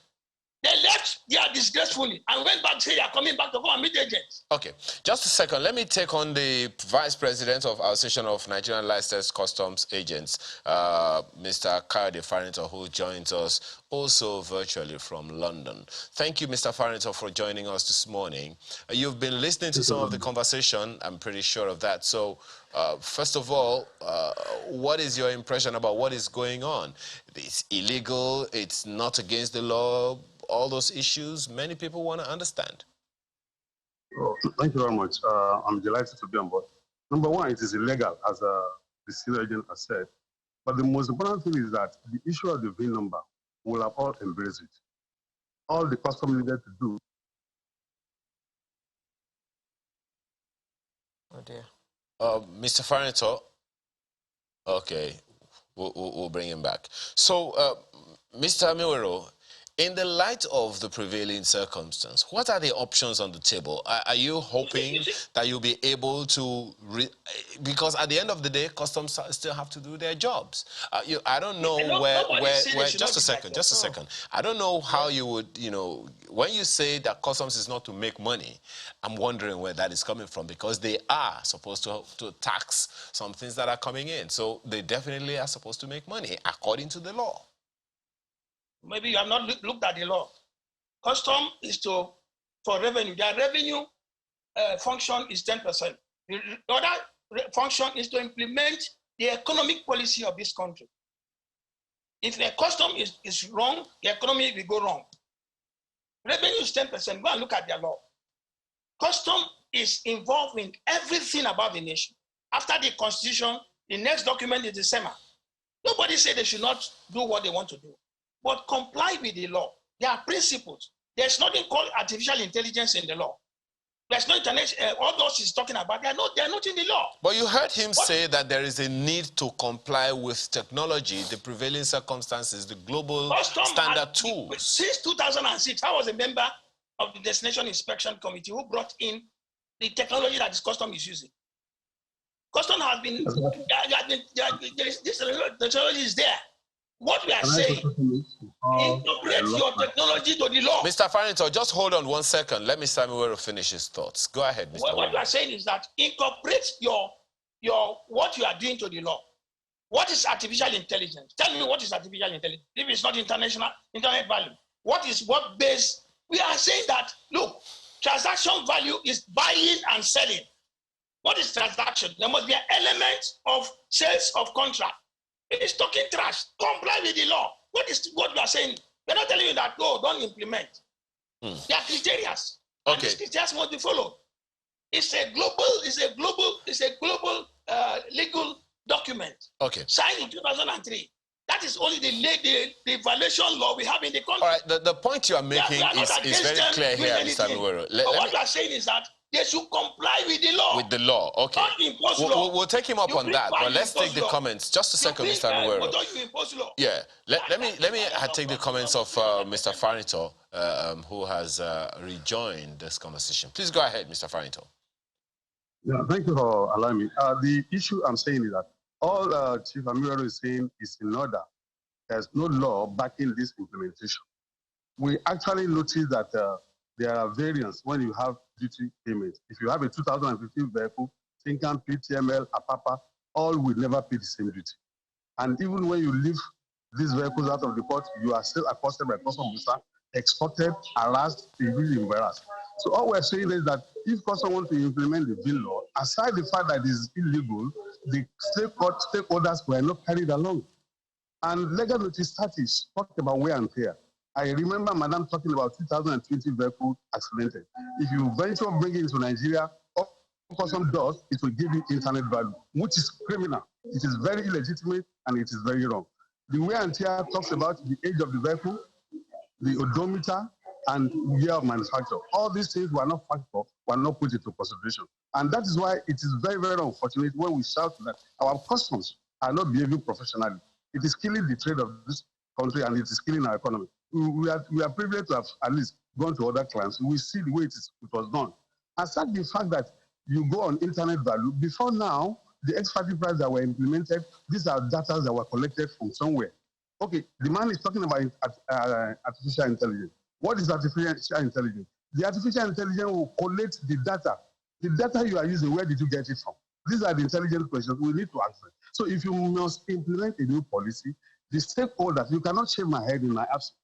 They left there disgracefully and went back to say they are coming back to come and meet agents. Okay, just a second. Let me take on the Vice President of our Association of Nigerian Licensed Customs Agents, Mr. Kiari, who joins us also virtually from London. Thank you, Mr. Farrington, for joining us this morning. You've been listening to some of the conversation, I'm pretty sure of that. So, first of all, what is your impression about what is going on? It's illegal, it's not against the law, all those issues many people want to understand. Oh, thank you very much. I'm delighted to be on board. Number one, it is illegal, as the senior agent has said. But the most important thing is that the issue of the VIN number will have all embraced it. All the custom needed to do. Oh dear. Mr. Farrington, okay, we'll bring him back. So, Mr. Amiwero, in the light of the prevailing circumstance, what are the options on the table? Are you hoping that you'll be able to... because at the end of the day, customs still have to do their jobs. I don't know where just a second. I don't know how you would, when you say that customs is not to make money, I'm wondering where that is coming from, because they are supposed to tax some things that are coming in. So they definitely are supposed to make money according to the law. Maybe you have not looked at the law. Custom is for revenue. Their revenue function is 10%. The other function is to implement the economic policy of this country. If the custom is wrong, the economy will go wrong. Revenue is 10%. Go and look at their law. Custom is involved in everything about the nation. After the Constitution, the next document is the SEMA. Nobody said they should not do what they want to do, but comply with the law. There are principles. There's nothing called artificial intelligence in the law. There's no internet. All those he's talking about, they're not in the law. But you heard him say that there is a need to comply with technology, the prevailing circumstances, the global standard tools. Since 2006, I was a member of the Destination Inspection Committee who brought in the technology that this custom is using. Custom has been, this technology is there. What we are saying, incorporate your technology to the law. Mr. Farrington, just hold on 1 second. Let Mr. Amiwero finish his thoughts. Go ahead, Mr. What we are saying is that incorporate what you are doing to the law. What is artificial intelligence? Tell me what is artificial intelligence. If it's not internet value, what base? We are saying that, look, transaction value is buying and selling. What is transaction? There must be an element of sales of contract. It is talking trash. Comply with the law. What we are saying? We're not telling you that, no, don't implement. There are criteria. And these criteria must be followed. It's a global legal document. Okay. Signed in 2003. That is only the evaluation law we have in the country. All right, the point you are making is very clear here, Mr. Amiwero. What we are saying is that they should comply with the law. With the law, okay. We'll take him up on that, but let's take the comments. Just a second, Mr. Amiwero. Yeah, let me take the comments of Mr. Farrington, who has rejoined this conversation. Please go ahead, Mr. Farrington. Yeah, thank you for allowing me. The issue I'm saying is that all Chief Amiwero is saying is in order. There's no law backing this implementation. We actually noticed that there are variants when you have duty payments. If you have a 2015 vehicle, Tinkan, PTML, Apapa, all will never pay the same duty. And even when you leave these vehicles out of the port, you are still accosted by customs officer, extorted, harassed, even embarrassed. So all we're saying is that if customs want to implement the bill law, aside the fact that it is illegal, the stakeholders were not carried along. And legal notice status talked about wear and tear. I remember Madam talking about 2020 vehicle accidented. If you venture bringing it into Nigeria, all custom does, it will give you internet value, which is criminal. It is very illegitimate and it is very wrong. The wear and tear talks about the age of the vehicle, the odometer, and year of manufacture. All these things were not factored, were not put into consideration. And that is why it is very, very unfortunate when we shout that our customs are not behaving professionally. It is killing the trade of this country and it is killing our economy. We are privileged to have at least gone to other clients. We see the way it was done. Aside the fact that you go on internet value, before now, the ex-factory price that were implemented, these are data that were collected from somewhere. Okay, the man is talking about artificial intelligence. What is artificial intelligence? The artificial intelligence will collect the data. The data you are using, where did you get it from? These are the intelligent questions we need to answer. So if you must implement a new policy, the stakeholders, you cannot shave my head in my absence.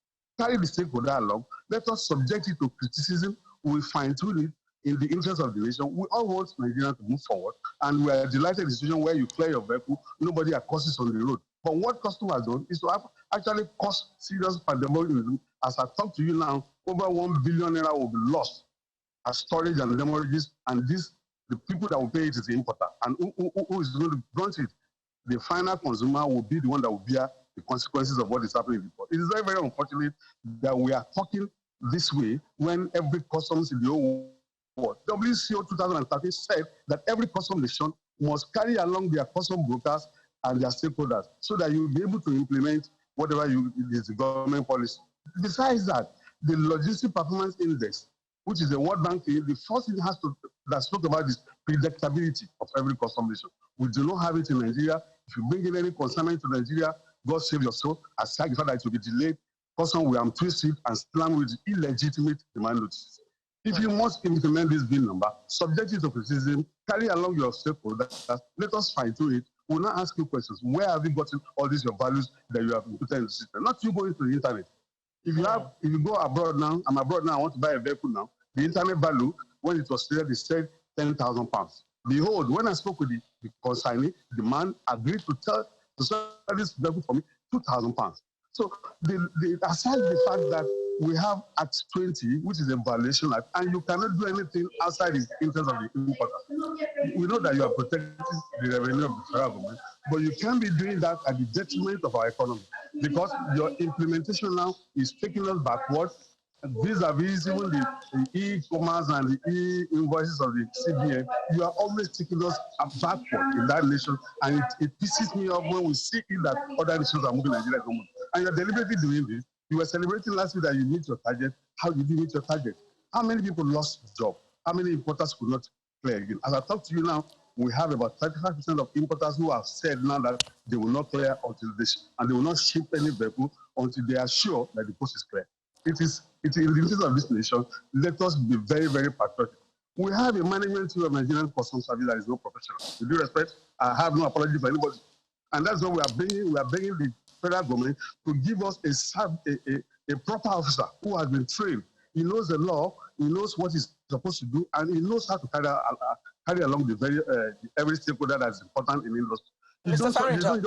Carry the stakeholder along. Let us subject it to criticism. We fine-tune it in the interest of the nation. We all want Nigeria to move forward, and we are delighted in a situation where you clear your vehicle, nobody accuses on the road. But what customs has done is to actually cause serious pandemonium. As I talk to you now, over 1 billion naira will be lost as storage and damages, and the people that will pay it is the importer. And who is going to grunt it? The final consumer will be the one that will bear the consequences of what is happening in the port. It is very, very unfortunate that we are talking this way when every customs in the whole world. WCO 2013 said that every custom nation must carry along their custom brokers and their stakeholders so that you will be able to implement whatever is the government policy. Besides that, the Logistic Performance Index, which is a World Bank thing, the first thing that spoke about is predictability of every custom nation. We do not have it in Nigeria. If you bring in any consignment to Nigeria, God save your soul, aside the fact that it will be delayed, custom will twist it and slam with illegitimate demand notices. If you must implement this bill number, subject it to criticism, carry along your stakeholders, let us fine-tune it. We'll not ask you questions. Where have you gotten all these your values that you have inputted in the system? Not you going to the internet. If you go abroad now, I'm abroad now, I want to buy a vehicle now, the internet value, when it was stated, it said 10,000 pounds. Behold, when I spoke with the consignee, the man agreed to sell this vehicle for me 2,000 pounds. So aside the fact that we have Act 20, which is a violation act, and you cannot do anything outside the interest of the importer. We know that you are protecting the revenue of the federal government, but you can't be doing that at the detriment of our economy, because your implementation now is taking us backwards. Vis-a-vis even the e-commerce and the e-invoices of the CBN, you are always taking us backward in that nation, and it pisses me off when we see that other nations are moving Nigeria to move. And you're deliberately doing this. You were celebrating last week that you meet your target. How did you meet your target? How many people lost job? How many importers could not clear again? As I talk to you now, we have about 35% of importers who have said now that they will not clear until and they will not ship any vehicle until they are sure that the coast is clear. It is in the interest of this nation. Let us be very, very patriotic. We have a management team of Nigerian Customs Service that is not professional. With due respect, I have no apology for anybody. And that's what we are bringing. We are bringing the federal government to give us a proper officer who has been trained. He knows the law, he knows what he's supposed to do, and he knows how to carry along every stakeholder that is important in industry. Mr. Farrington,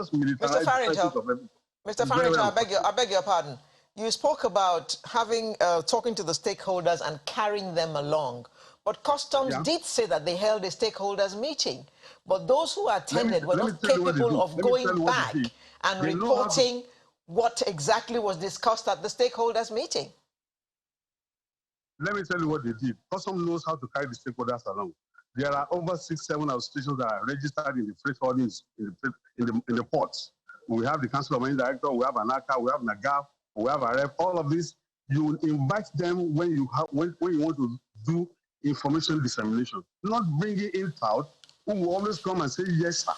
Mr. Farrington, I beg your pardon. You spoke about talking to the stakeholders and carrying them along. But Customs did say that they held a stakeholders meeting. But those who attended were not capable of going back and reporting what exactly was discussed at the stakeholders meeting. Let me tell you what they did. Customs knows how to carry the stakeholders along. There are over 6-7 associations that are registered in the freight holdings in the ports. We have the Council of Marine Directors, we have ANACA, we have NAGAF, we have AREF. All of this, you invite them when you want to do information dissemination, not bringing in tout who will always come and say yes, sir,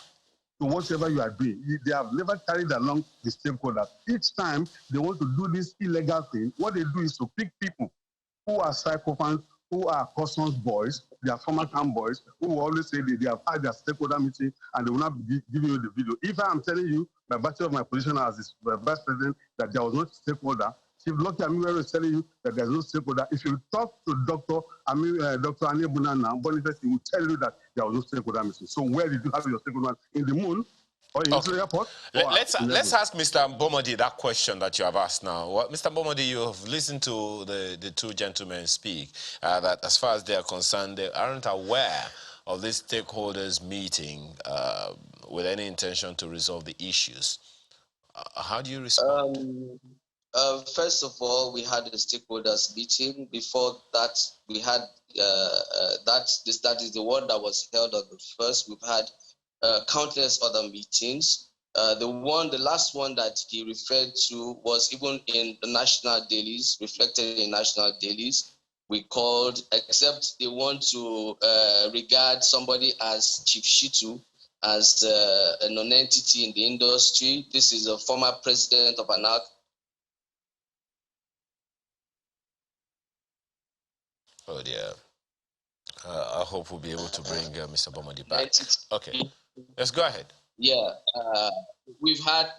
to whatever you are doing. They have never carried along the stakeholders. Each time they want to do this illegal thing, what they do is to pick people who are psychopaths, who are customs boys, they are former camp boys, who will always say they have had their stakeholder meeting and they will not be giving you the video. If I am telling you, by virtue of my position as vice president, that there was no stakeholder, Chief Lucky Amiwero is telling you that there's no stakeholder. If you talk to Dr. Anebuna now, Boniface, he will tell you that there was no stakeholder missing. So where did you have your stakeholder? In the moon? Or in the airport? Let's ask Mr. Bomodi that question that you have asked now. Well, Mr. Bomodi, you have listened to the two gentlemen speak, that as far as they are concerned, they aren't aware of this stakeholders meeting with any intention to resolve the issues. How do you respond? First of all, we had a stakeholders meeting. Before that, we had that is the one that was held on the first. We've had countless other meetings. The last one that he referred to was even in the national dailies, reflected in national dailies. We called, except they want to regard somebody as Chief Shitu, as a non-entity in the industry. This is a former president of ANAC. Oh dear. I hope we'll be able to bring Mr. Bomodi back. Okay, let's go ahead. Yeah, we've had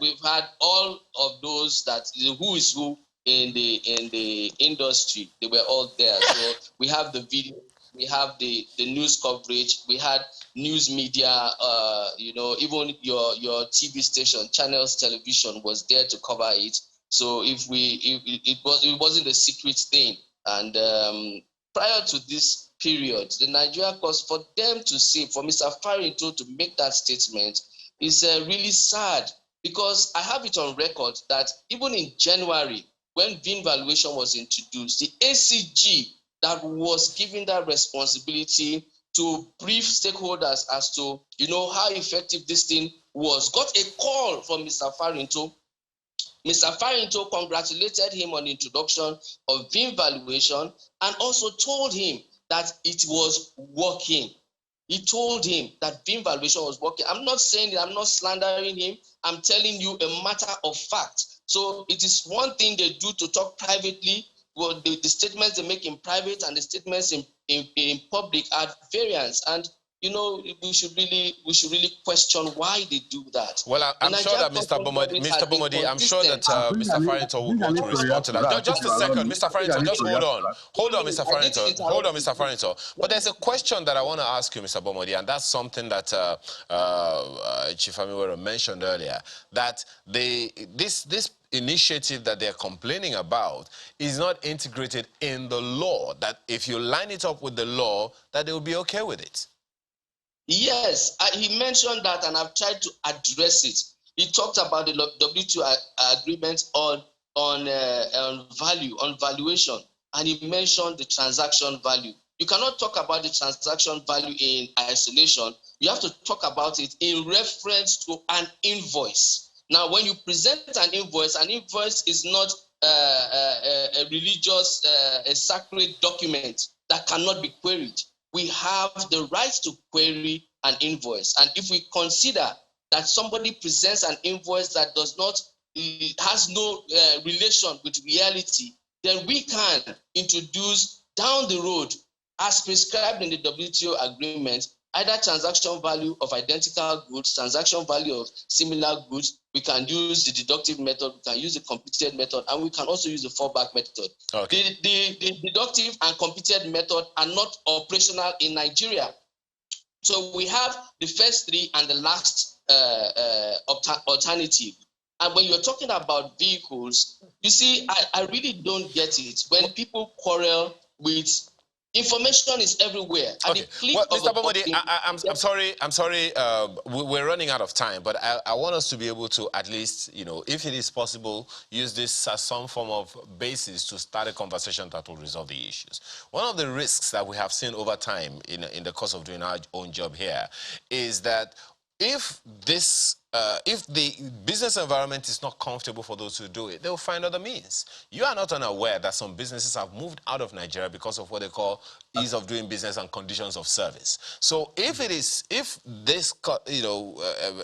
all of those that who is who in the industry. They were all there. So we have the video, we have the news coverage, we had news media. Even your TV station, Channels Television, was there to cover it. So it wasn't a secret thing. And prior to this period, the Nigeria cause for them to say, for Mr. Farrington to make that statement is really sad, because I have it on record that even in January, when VIN valuation was introduced, the ACG that was given that responsibility to brief stakeholders as to how effective this thing was, got a call from Mr. Farrington. Mr. Farrington congratulated him on the introduction of VIN valuation and also told him that it was working. He told him that VIN valuation was working. I'm not saying that, I'm not slandering him. I'm telling you a matter of fact. So it is one thing they do to talk privately. Well, the statements they make in private and the statements in public are variants. And we should really question why they do that. Well, I'm sure that Mr. Bomodi, I'm sure that Mr. Farrington would want to respond to that. Just a second, Mr. Farrington, just hold on. Hold on, Mr. Farrington. Hold on, Mr. Farrington. But there's a question that I want to ask you, Mr. Bomodi, and that's something that Chief Amiwero mentioned earlier, that this initiative that they're complaining about is not integrated in the law, that if you line it up with the law, that they will be okay with it. Yes, he mentioned that, and I've tried to address it. He talked about the WTO agreement on value, on valuation, and he mentioned the transaction value. You cannot talk about the transaction value in isolation. You have to talk about it in reference to an invoice. Now, when you present an invoice is not a religious, a sacred document that cannot be queried. We have the right to query an invoice. And if we consider that somebody presents an invoice that has no relation with reality, then we can introduce down the road, as prescribed in the WTO agreement, either transaction value of identical goods, transaction value of similar goods. We can use the deductive method, we can use the computed method, and we can also use the fallback method. Okay. The deductive and computed method are not operational in Nigeria. So we have the first three and the last alternative. And when you're talking about vehicles, you see, I really don't get it. When people quarrel with information is everywhere. Okay. Well, Mr. Bomodi, I'm sorry. We're running out of time, but I want us to be able to at least, if it is possible, use this as some form of basis to start a conversation that will resolve the issues. One of the risks that we have seen over time in the course of doing our own job here is that if the business environment is not comfortable for those who do it, they will find other means. You are not unaware that some businesses have moved out of Nigeria because of what they call ease of doing business and conditions of service. So if this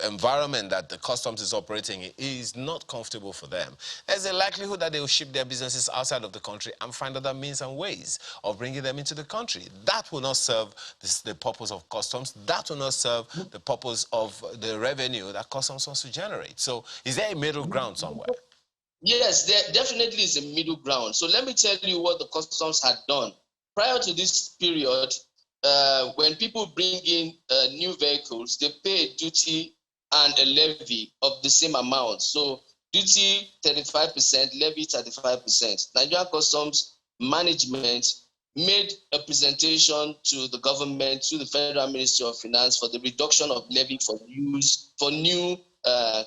environment that the customs is operating in is not comfortable for them, there's a likelihood that they will ship their businesses outside of the country and find other means and ways of bringing them into the country. That will not serve the purpose of customs. That will not serve the purpose of the revenue that customs wants to generate. So is there a middle ground somewhere? Yes, there definitely is a middle ground. So let me tell you what the customs had done. Prior to this period, when people bring in new vehicles, they pay a duty and a levy of the same amount. So duty 35%, levy 35%. Nigerian Customs Management made a presentation to the government, to the Federal Ministry of Finance, for the reduction of levy for new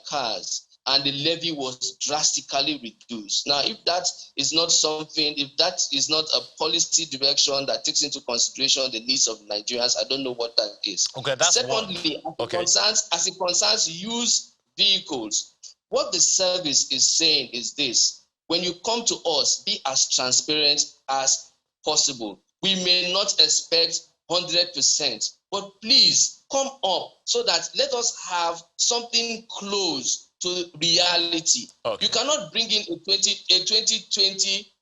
cars. And the levy was drastically reduced. Now, if that is not something, if that is not a policy direction that takes into consideration the needs of Nigerians, I don't know what that is. Okay, that's Secondly, one. Okay. as it concerns used vehicles, what the service is saying is this: when you come to us, be as transparent as possible. We may not expect 100%, but please come up so that let us have something close to reality. Okay. You cannot bring in a 2020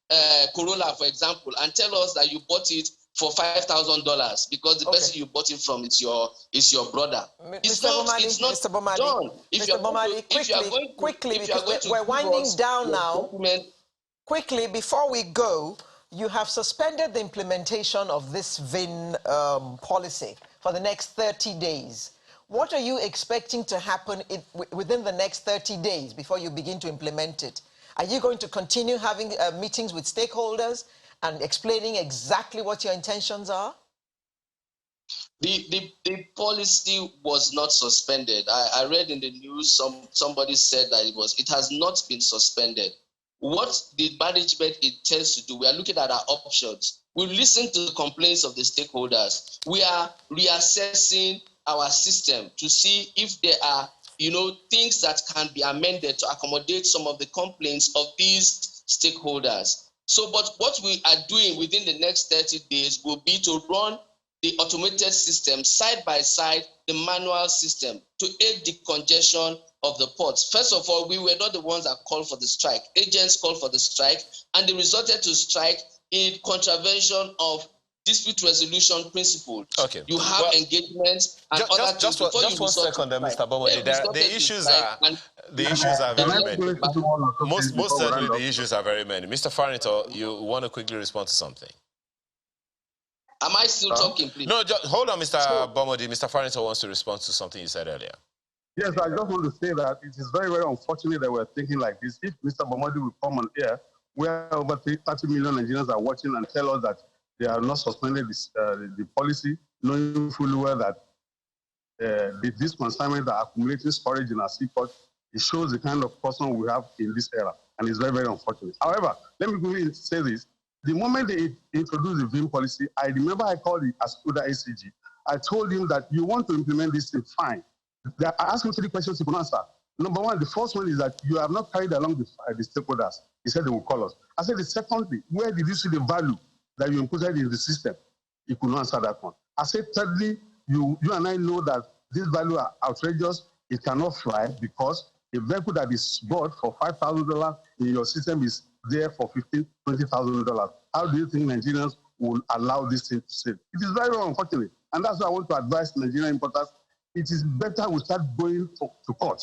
Corolla, for example, and tell us that you bought it for $5,000 because the person you bought it from is your brother. It's not done. If you are going to we're winding down now. document, quickly, before we go, you have suspended the implementation of this VIN policy for the next 30 days. What are you expecting to happen within the next 30 days before you begin to implement it? Are you going to continue having meetings with stakeholders and explaining exactly what your intentions are? The policy was not suspended. I read in the news somebody said that it has not been suspended. What the management intends to do, we are looking at our options. We listen to the complaints of the stakeholders. We are reassessing our system to see if there are things that can be amended to accommodate some of the complaints of these stakeholders. So, but what we are doing within the next 30 days will be to run the automated system side by side the manual system to aid the congestion of the ports. First of all, we were not the ones that called for the strike. Agents called for the strike, and they resorted to strike in contravention of dispute resolution principle. Okay. You have engagements and other things. Just one second there, Mr. Bomodi. The issues are very many. Most certainly the issues are very many. Mr. Farrington, you want to quickly respond to something? Am I still talking, please? No, hold on, Mr. Bomodi. Mr. Farrington wants to respond to something you said earlier. Yes, I just want to say that it is very, very unfortunate that we're thinking like this. If Mr. Bomodi will come on air, where over 30 million Nigerians are watching and tell us that they are not suspended the policy, knowing fully well that these consignments are accumulating storage in our seaport, it shows the kind of person we have in this era, and it's very, very unfortunate. However, let me quickly say this. The moment they introduced the VIN policy, I remember I called the Askuda ACG. I told him that you want to implement this thing, fine. I asked him 3 questions he could answer. Number one, the first one is that you have not carried along the stakeholders. He said they will call us. I said, the secondly, where did you see the value that you imposed in the system? He could not answer that one. I said, thirdly, you and I know that this value are outrageous. It cannot fly because a vehicle that is bought for $5,000 in your system is there for $15,000, $20,000. How do you think Nigerians will allow this thing to save? It is very, very unfortunate. And that's why I want to advise Nigerian importers. It is better we start going to court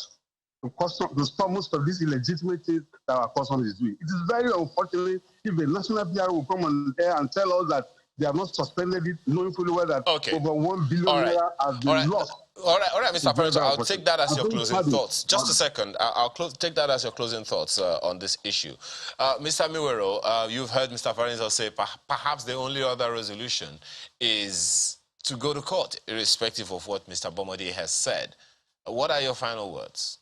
to stop most of these illegitimate things that our customs is doing. It is very unfortunate if a national PR will come on air and tell us that they have not suspended it, knowing fully well that over $1 billion has been lost. All right, Mr. Farrington, I'll take that as your closing thoughts. Just a second. I'll take that as your closing thoughts on this issue. Mr. Miwero, you've heard Mr. Farrington say perhaps the only other resolution is to go to court, irrespective of what Mr. Bomodi has said. What are your final words?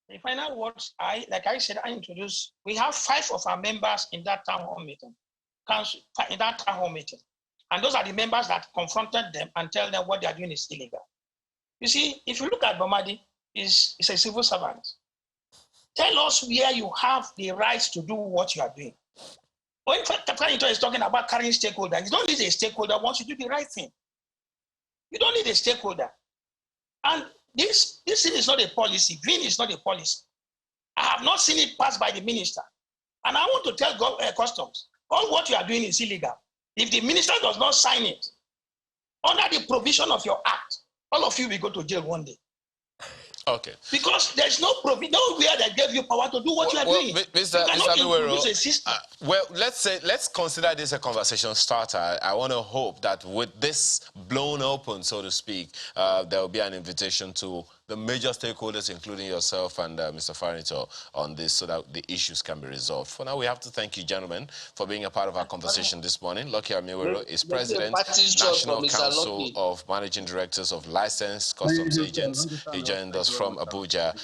The final words, like I said, I introduced, we have 5 of our members in that town hall meeting, And those are the members that confronted them and tell them what they are doing is illegal. You see, if you look at Bomadi, he's a civil servant. Tell us where you have the rights to do what you are doing. When Farrington is talking about carrying stakeholders, you don't need a stakeholder once you do the right thing. You don't need a stakeholder. And this thing is not a policy. VIN is not a policy. I have not seen it passed by the minister. And I want to tell customs, all what you are doing is illegal. If the minister does not sign it, under the provision of your act, all of you will go to jail one day. Okay. Because there's nowhere that gave you power to do what you are doing. Mr. You cannot introduce Abiwero, a system. well, let's consider this a conversation starter. I want to hope that with this blown open, so to speak, there will be an invitation to the major stakeholders, including yourself and Mr. Farnito, on this so that the issues can be resolved. For now, we have to thank you, gentlemen, for being a part of our conversation this morning. Lucky Amiwero is President, National Council of Managing Directors of Licensed Customs Agents. He joined us from Abuja.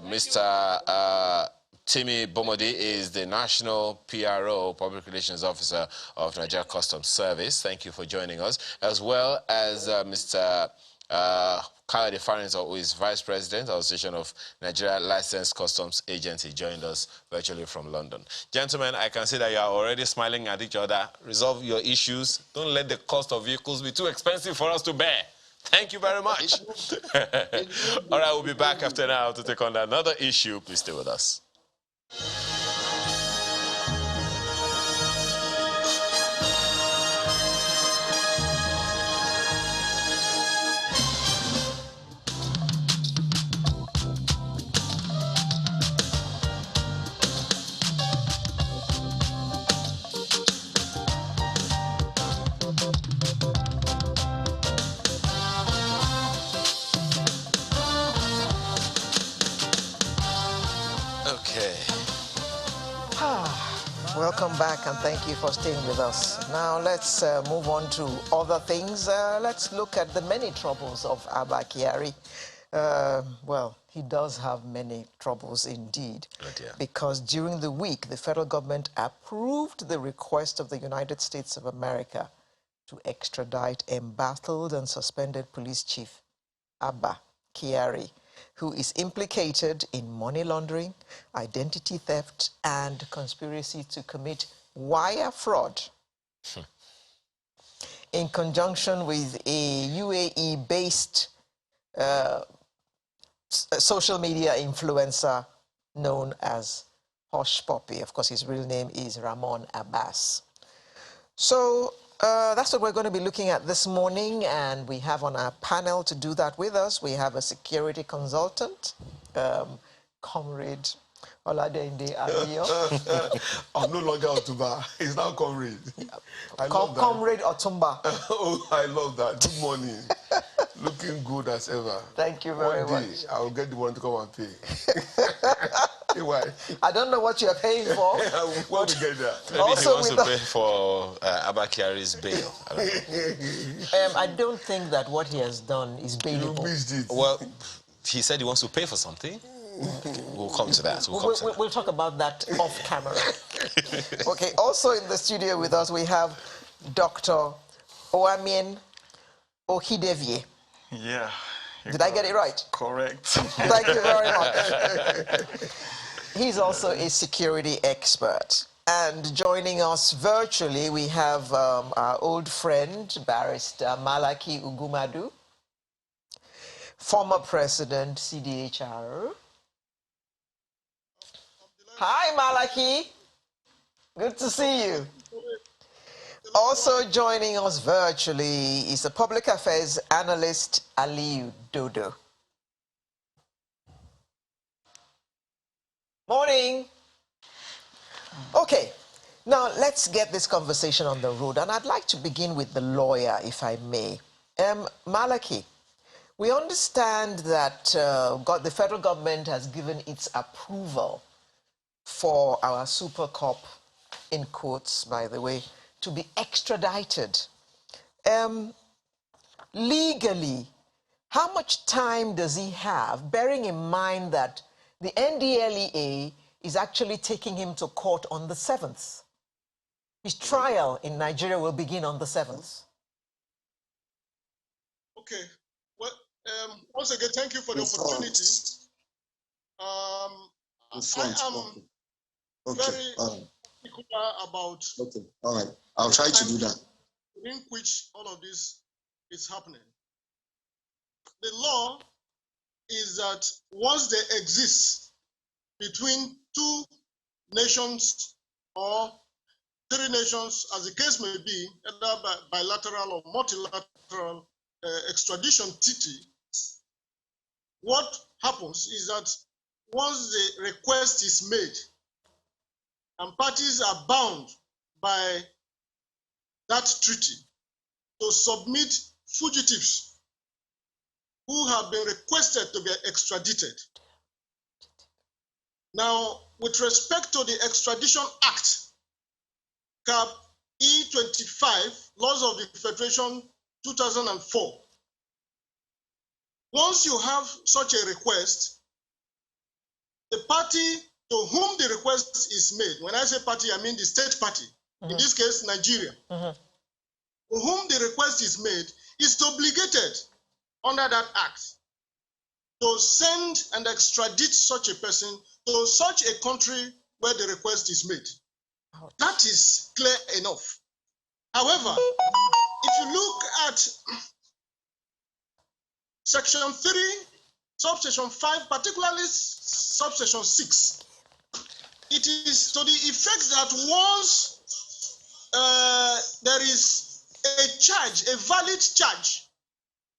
Mr. Timmy Bomodi is the National PRO, Public Relations Officer of Nigeria Customs Service. Thank you for joining us, as well as Mr. Kiari Farnito, who is Vice President, Association of Nigeria Licensed Customs Agents. He joined us virtually from London. Gentlemen, I can see that you are already smiling at each other. Resolve your issues. Don't let the cost of vehicles be too expensive for us to bear. Thank you very much. All right, we'll be back after now to take on another issue. Please stay with us. Okay. Welcome back and thank you for staying with us. Now let's move on to other things. Let's look at the many troubles of Abba Kiari. Well, he does have many troubles indeed, because during the week, the federal government approved the request of the United States of America to extradite embattled and suspended police chief Abba Kiari, who is implicated in money laundering, identity theft, and conspiracy to commit wire fraud. In conjunction with a UAE-based social media influencer known as Hush Puppy. Of course, his real name is Ramon Abbas. So that's what we're going to be looking at this morning, and we have on our panel to do that with us. We have a security consultant, Comrade Oladende Abiyo. I'm no longer Otumba. He's now Comrade. Comrade Otumba. Oh, I love that. Good morning. Looking good as ever. Thank you very much. One day, I'll get the one to come and pay. Hey, why? I don't know what you're paying for. When we get there. Maybe also he wants to pay for Abba Kiari's bail. I don't think that what he has done is bailable. You missed it. Well, he said he wants to pay for something. We'll come to that. We'll talk about that off camera. Okay, also in the studio with us, we have Dr. Oamien Ohidevie. Yeah. Did I get it right? Correct. Thank you very much. He's also a security expert. And joining us virtually, we have our old friend, Barrister Malaki Ugumadu, former president, CDHR. Hi, Malaki. Good to see you. Also joining us virtually is the public affairs analyst, Aliu Dodo. Morning. Okay, now let's get this conversation on the road. And I'd like to begin with the lawyer, if I may. Malaki, we understand that the federal government has given its approval for our super cop, in quotes, by the way, to be extradited. Legally, how much time does he have, bearing in mind that the NDLEA is actually taking him to court on the 7th? His trial in Nigeria will begin on the 7th. Okay. Well, once again, thank you for the opportunity. I am very particular about. Okay, all right. I'll try to do that. In which all of this is happening. The law is that once there exists between two nations or three nations, as the case may be, either bilateral or multilateral extradition treaty, what happens is that once the request is made and parties are bound by that treaty to submit fugitives who have been requested to be extradited. Now, with respect to the Extradition Act, Cap E25, Laws of the Federation 2004, once you have such a request, the party to whom the request is made, when I say party, I mean the state party, in this case, Nigeria, to whom the request is made, is obligated under that act to send and extradite such a person to such a country where the request is made. That is clear enough. However, if you look at Section 3, Subsection 5, particularly Subsection 6, it is to the effect that once there is a charge, a valid charge,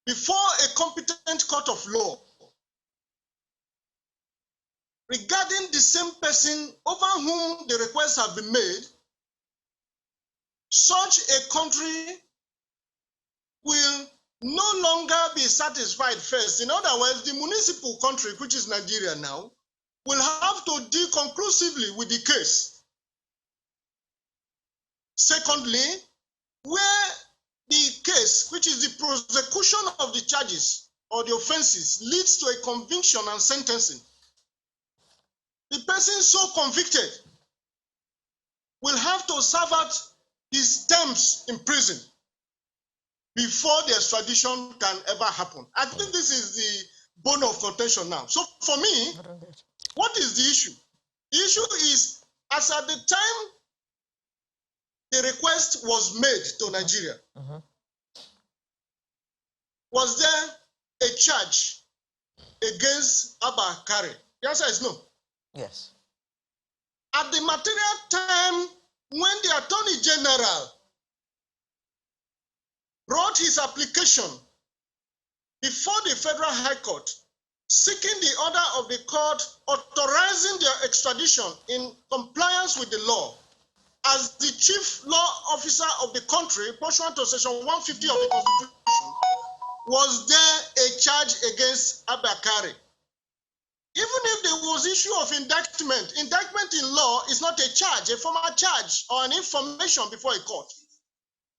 before a competent court of law regarding the same person over whom the requests have been made, such a country will no longer be satisfied first. In other words, the municipal country, which is Nigeria now, will have to deal conclusively with the case. Secondly, where the case, which is the prosecution of the charges or the offenses, leads to a conviction and sentencing, the person so convicted will have to serve out his terms in prison before the extradition can ever happen. I think this is the bone of contention now. So for me, what is the issue? The issue is, as at the time the request was made to Nigeria, was there a charge against Abba Kiari? The answer is no. Yes. At the material time when the Attorney General wrote his application before the Federal High Court, seeking the order of the court authorizing their extradition in compliance with the law, as the chief law officer of the country, pursuant to Section 150 of the Constitution, was there a charge against Abba Kiari? Even if there was issue of indictment in law is not a charge, a formal charge or an information before a court.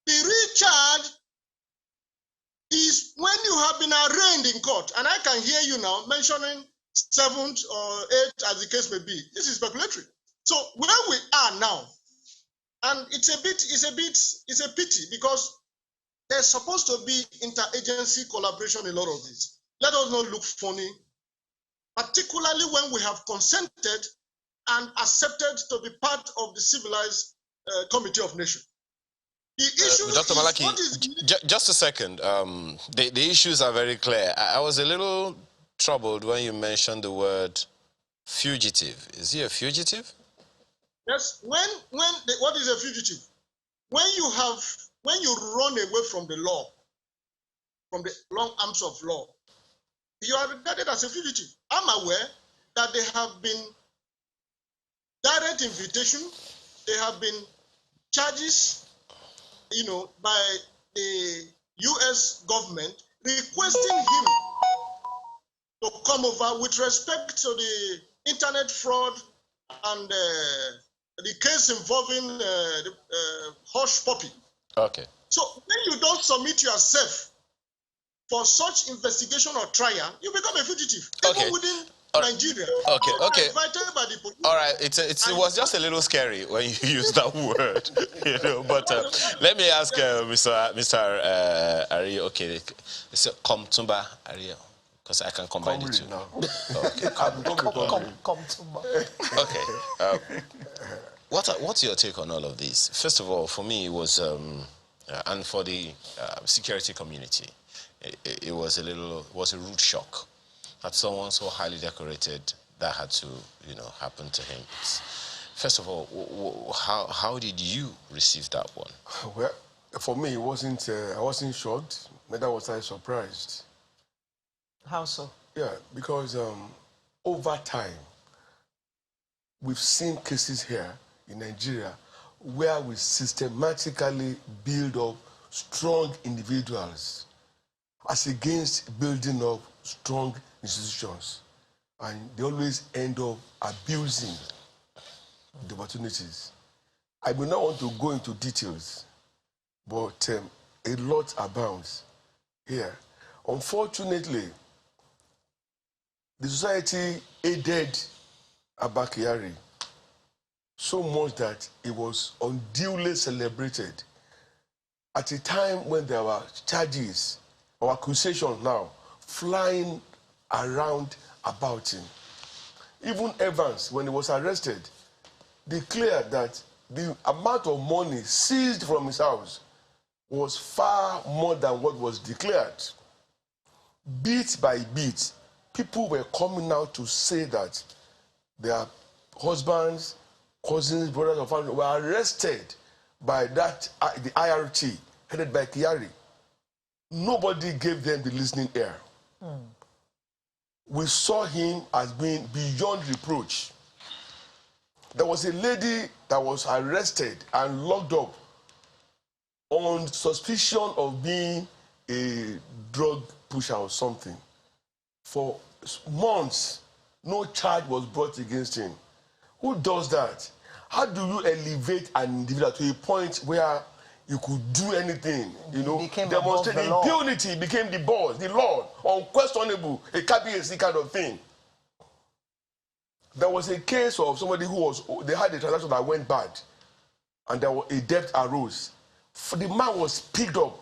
The real charge is when you have been arraigned in court, and I can hear you now mentioning 7th or 8th as the case may be. This is speculatory. So where we are now, and it's a pity because there's supposed to be interagency collaboration in a lot of this. Let us not look funny, particularly when we have consented and accepted to be part of the civilized Committee of Nations. The issue Dr. Malaki, just a second. The issues are very clear. I was a little troubled when you mentioned the word fugitive. Is he a fugitive? Yes. What is a fugitive? When you run away from the law, from the long arms of law, you are regarded as a fugitive. I'm aware that there have been direct invitation, there have been charges, by the U.S. government requesting him to come over with respect to the internet fraud and the case involving the hush puppy. Okay. So when you don't submit yourself for such investigation or trial, you become a fugitive, even within Nigeria. Okay. Invited by the police. All right. It was just a little scary when you used that word, But let me ask Mr. Ari. Okay, it's Komtumba Ari, because I can combine the two. Now. Okay. Komtumba. Okay. What's your take on all of these? First of all, for me, it was, and for the security community, it was a rude shock that someone so highly decorated that had to, happen to him. First of all, how did you receive that one? Well, for me, it wasn't. I wasn't shocked. Neither was I surprised. How so? Yeah, because over time, we've seen cases here in Nigeria where we systematically build up strong individuals as against building up strong institutions. And they always end up abusing the opportunities. I may not want to go into details, but a lot abounds here. Unfortunately, the society aided Abba Kiari so much that it was unduly celebrated at a time when there were charges or accusations now flying around about him. Even Evans, when he was arrested, declared that the amount of money seized from his house was far more than what was declared. Bit by bit, people were coming out to say that their husbands, cousins, brothers, or family were arrested by the IRT headed by Kiari. Nobody gave them the listening ear. We saw him as being beyond reproach. There was a lady that was arrested and locked up on suspicion of being a drug pusher or something. For months, no charge was brought against him. Who does that? How do you elevate an individual to a point where you could do anything, demonstrating impunity became the boss, the law, unquestionable, a KBC kind of thing. There was a case of somebody they had a transaction that went bad, and a debt arose. The man was picked up,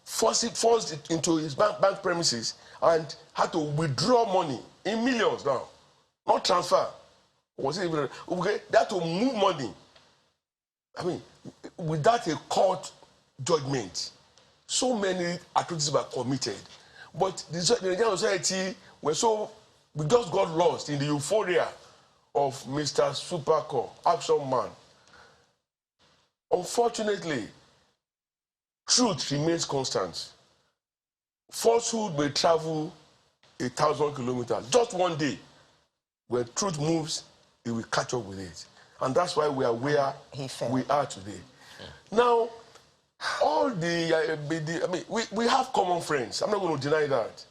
forced into his bank premises, and had to withdraw money in millions now, not transfer. Was it even okay? They had to move money. I mean, without a court judgment, so many atrocities were committed. But the Nigerian society we just got lost in the euphoria of Mr. Supercore, action man. Unfortunately, truth remains constant. Falsehood may travel 1,000 kilometers. Just one day, when truth moves, it will catch up with it. And that's why we are where we are today. Now, all we have common friends. I'm not going to deny that.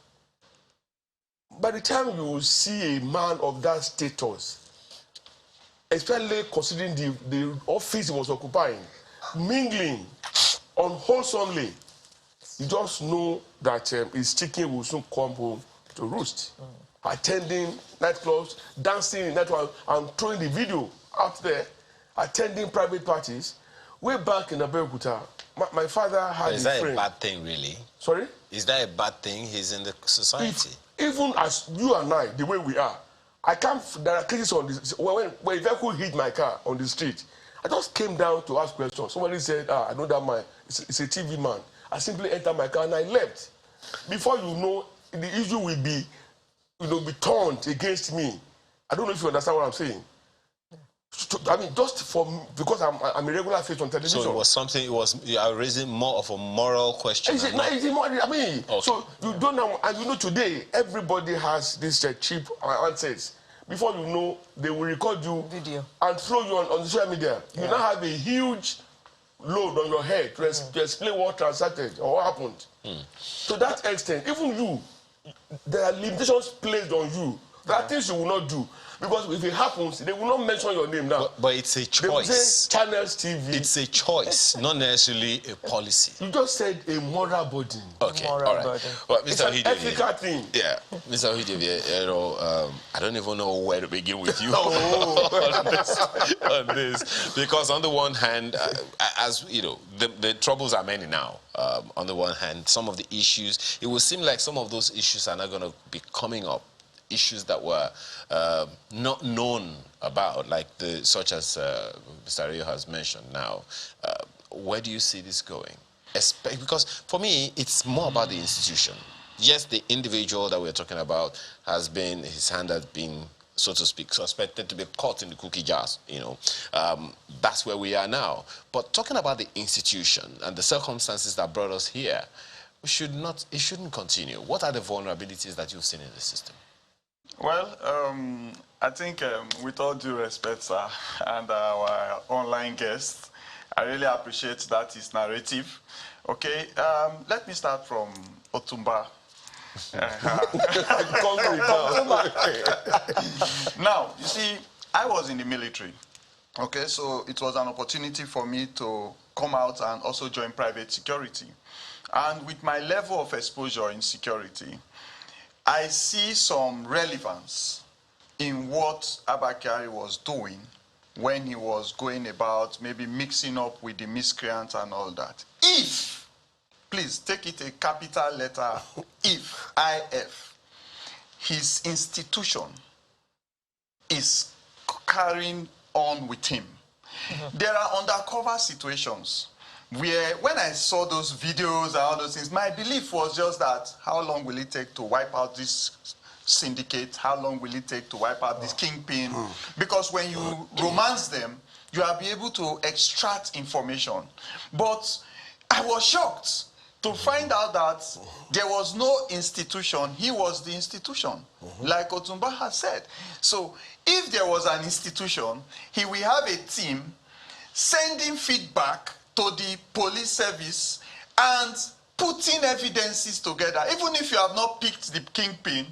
By the time you see a man of that status, especially considering the office he was occupying, mingling unwholesomely, you just know that his chicken will soon come home to roost. Attending nightclubs, dancing in nightclubs, and throwing the video out there, attending private parties. Way back in Abeokuta, my father had a friend. Is that a bad thing, really? Sorry? Is that a bad thing? He's in the society. Even as you and I, the way we are, I can't. There are cases on this when a vehicle hit my car on the street. I just came down to ask questions. Somebody said, I know that man. It's a TV man. I simply entered my car and I left. Before you know, the issue will be, be turned against me. I don't know if you understand what I'm saying. I mean, because I'm a regular face on television. So it was something. You are raising more of a moral question. Okay. So you don't know, and today everybody has this cheap answers. Before you know, they will record you video and throw you on social media. You now have a huge load on your head to explain what transacted or what happened. To that extent, even you, there are limitations placed on you. There are things you will not do. Because if it happens, they will not mention your name now. But it's a choice. They will say Channels TV. It's a choice, not necessarily a policy. You just said a moral burden. Okay, all right. Well, Mr. It's an ethical thing. Yeah, Mr. Hidevie, I don't even know where to begin with you on this. Because on the one hand, as you know, the troubles are many now. On the one hand, some of the issues, it will seem like some of those issues are not going to be coming up. Issues that were not known about, like such as Mr. Rio has mentioned now. Where do you see this going? Because for me, it's more about the institution. Yes, the individual that we're talking about his hand has been, so to speak, suspected to be caught in the cookie jars. That's where we are now. But talking about the institution and the circumstances that brought us here, it shouldn't continue. What are the vulnerabilities that you've seen in the system? Well, I think with all due respect, sir, and our online guests, I really appreciate that his narrative. Okay, let me start from Otumba. Now, you see, I was in the military. Okay, so it was an opportunity for me to come out and also join private security. And with my level of exposure in security, I see some relevance in what Abba Kiari was doing when he was going about maybe mixing up with the miscreants and all that. If, please take it a capital letter, if, his institution is carrying on with him. There are undercover situations where when I saw those videos and all those things, my belief was just that how long will it take to wipe out this syndicate? How long will it take to wipe out this kingpin? Because when you romance them, you will be able to extract information. But I was shocked to find out that there was no institution. He was the institution, like Otumba has said. So if there was an institution, he will have a team sending feedback to the police service and putting evidences together. Even if you have not picked the kingpin,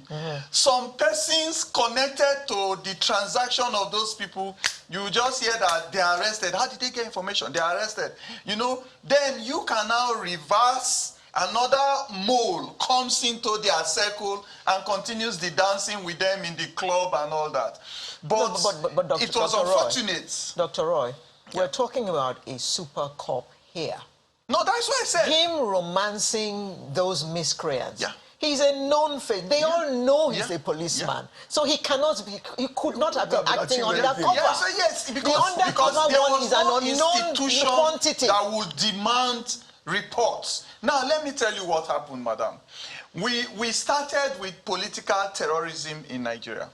some persons connected to the transaction of those people, you just hear that they are arrested. How did they get information? They are arrested. You know, then you can now reverse. Another mole comes into their circle and continues the dancing with them in the club and all that. But it was unfortunate. Dr. Roy, we're talking about a super cop here. No, that's what I said. Him romancing those miscreants. Yeah. He's a known face. They all know he's a policeman. So he cannot be, he could not have been acting undercover. Yes, because there was no institution that would demand reports. Now, let me tell you what happened, madam. We started with political terrorism in Nigeria.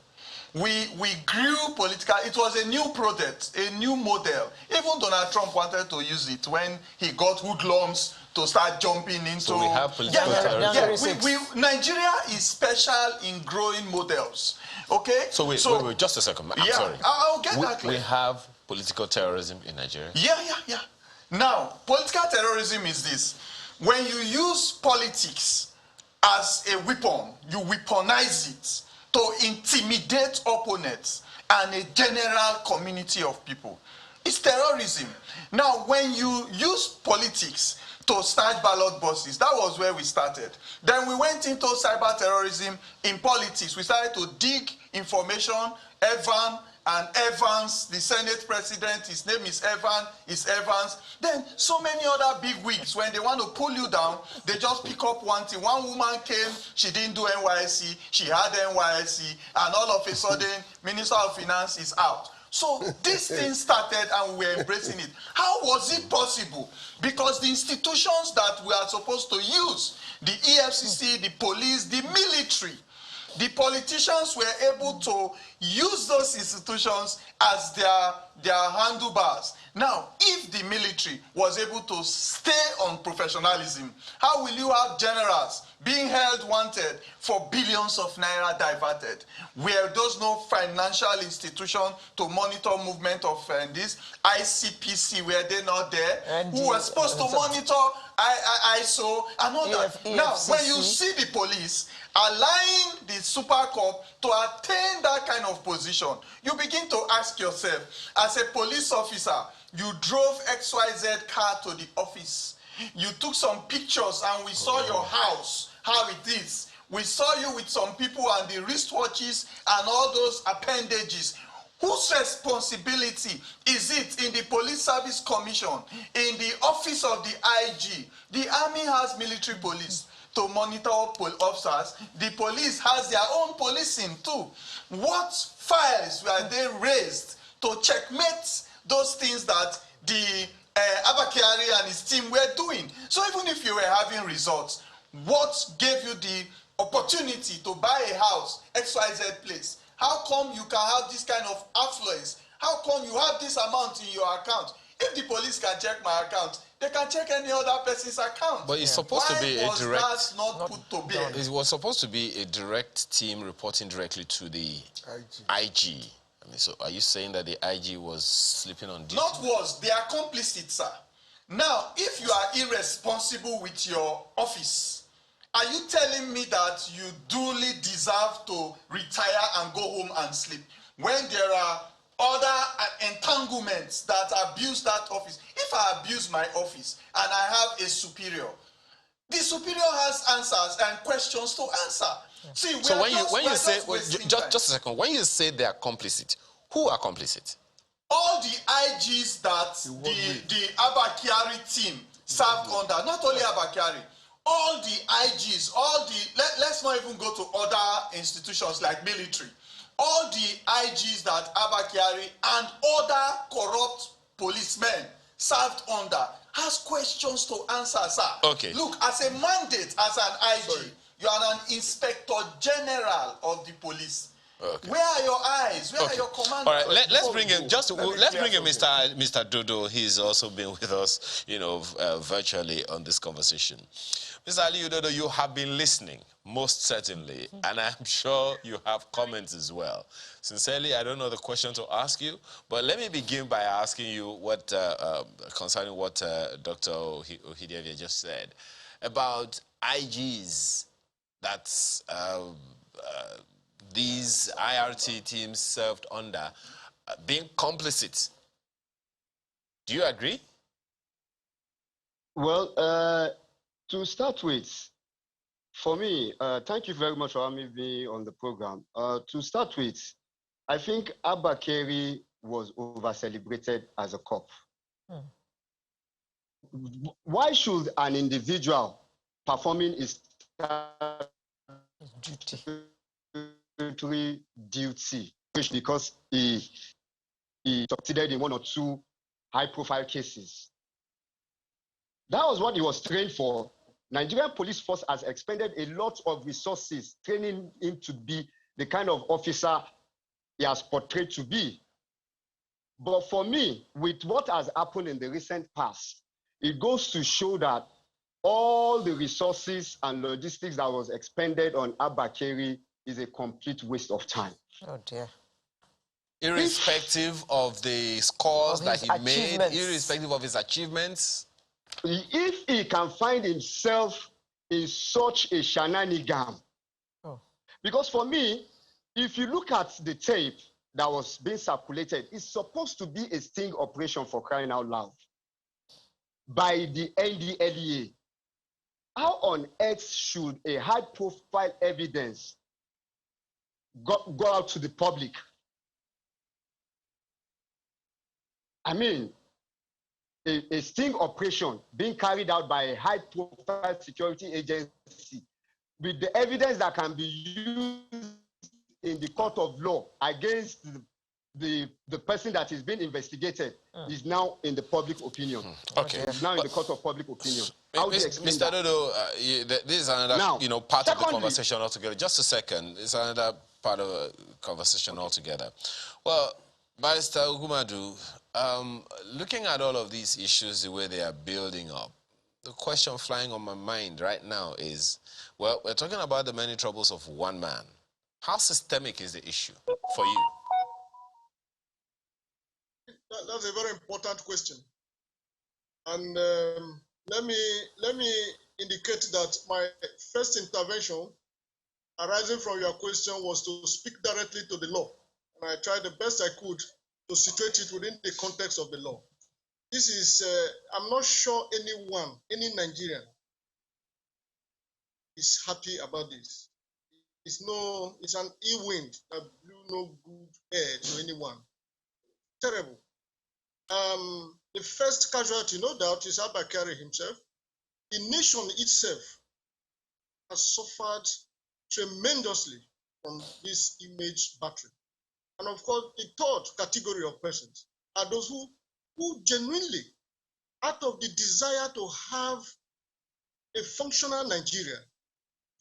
We grew political. It was a new project, a new model. Even Donald Trump wanted to use it when he got hoodlums to start jumping into. So we have political terrorism. Nigeria is special in growing models. Okay. So wait, just a second. I'm sorry. I'll get that. We have political terrorism in Nigeria. Yeah. Now, political terrorism is this: when you use politics as a weapon, you weaponize it to intimidate opponents and a general community of people. It's terrorism. Now, when you use politics to start ballot boxes, that was where we started. Then we went into cyber terrorism in politics. We started to dig information. Evan and Evans, the Senate president, his name is Evans. Then so many other big wigs, when they want to pull you down, they just pick up one thing. One woman came, she didn't do NYSC, she had NYSC, and all of a sudden, Minister of Finance is out. So this thing started and we were embracing it. How was it possible? Because the institutions that we are supposed to use, the EFCC, the police, the military, the politicians were able to use those institutions as their handlebars. Now, if the military was able to stay on professionalism, how will you have generals being held wanted for billions of naira diverted? Were those no financial institution to monitor movement of this? ICPC, were they not there? And who were supposed to monitor ISO and all that? Now, when you see the police allowing the super cop to attain that kind of position, you begin to ask yourself, as a police officer, you drove XYZ car to the office. You took some pictures and we saw your house, how it is. We saw you with some people and the wristwatches and all those appendages. Whose responsibility is it in the Police Service Commission, in the office of the IG? The army has military police to monitor officers. The police has their own policing too. What files were they raised to checkmate those things that the Abba Kiari and his team were doing? So even if you were having results, what gave you the opportunity to buy a house, XYZ place? How come you can have this kind of affluence? How come you have this amount in your account? If the police can check my account, they can check any other person's account. But it's supposed to be a direct. Why was that not put to bear? It was supposed to be a direct team reporting directly to the IG. I mean, so are you saying that the IG was sleeping on duty? Not was, they are complicit, sir. Now, if you are irresponsible with your office, are you telling me that you duly deserve to retire and go home and sleep when there are other entanglements that abuse that office? If I abuse my office and I have a superior, the superior has answers and questions to answer. See, so when you say, just a second, when you say they are complicit, who are complicit? All the IGs that the Abba Kiari team served under, not only Abba Kiari, all the IGs, let's not even go to other institutions like military, all the IGs that Abba Kiari and other corrupt policemen served under has questions to answer, sir. Okay. Look, as a mandate, as an IG, you are an inspector general of the police. Okay. Where are your eyes? Where are your commanders? All right, let's bring him. Let's bring him, Mr. Dodo. He's also been with us, virtually on this conversation. Mr. Ali Dodo, you have been listening, most certainly, and I'm sure you have comments as well. Sincerely, I don't know the question to ask you, but let me begin by asking you what concerning what Dr. Ohidevia just said about IGs that these IRT teams served under being complicit. Do you agree? Well, to start with, for me, thank you very much for having me on the program. To start with, I think Abba Kiari was over-celebrated as a cop. Why should an individual performing his duty because he succeeded in one or two high-profile cases? That was what he was trained for. Nigerian police force has expended a lot of resources training him to be the kind of officer he has portrayed to be. But for me, with what has happened in the recent past, it goes to show that all the resources and logistics that was expended on Abba Kiari is a complete waste of time. Oh dear. Irrespective of the scores that he made, irrespective of his achievements. If he can find himself in such a shenanigan, because for me, if you look at the tape that was being circulated, it's supposed to be a sting operation, for crying out loud, by the NDLEA. How on earth should a high-profile evidence go out to the public? I mean, a sting operation being carried out by a high-profile security agency with the evidence that can be used in the court of law against the person that is being investigated is now in the public opinion. Okay. It's now in the court of public opinion. How do you explain Mr. that? Dodo, this is another part of the conversation altogether. Just a second. It's another part of the conversation altogether. Well, Barrister Ugumadu, looking at all of these issues, the way they are building up, the question flying on my mind right now is, well, we're talking about the many troubles of one man. How systemic is the issue for you? That's a very important question. And let me indicate that my first intervention arising from your question was to speak directly to the law. And I tried the best I could to situate it within the context of the law. This is, I'm not sure anyone, any Nigerian is happy about this. It's an ill wind that blew no good air to anyone. Terrible. The first casualty, no doubt, is Abba Kiari himself. The nation itself has suffered tremendously from this image battery. And of course, the third category of persons are those who genuinely, out of the desire to have a functional Nigeria,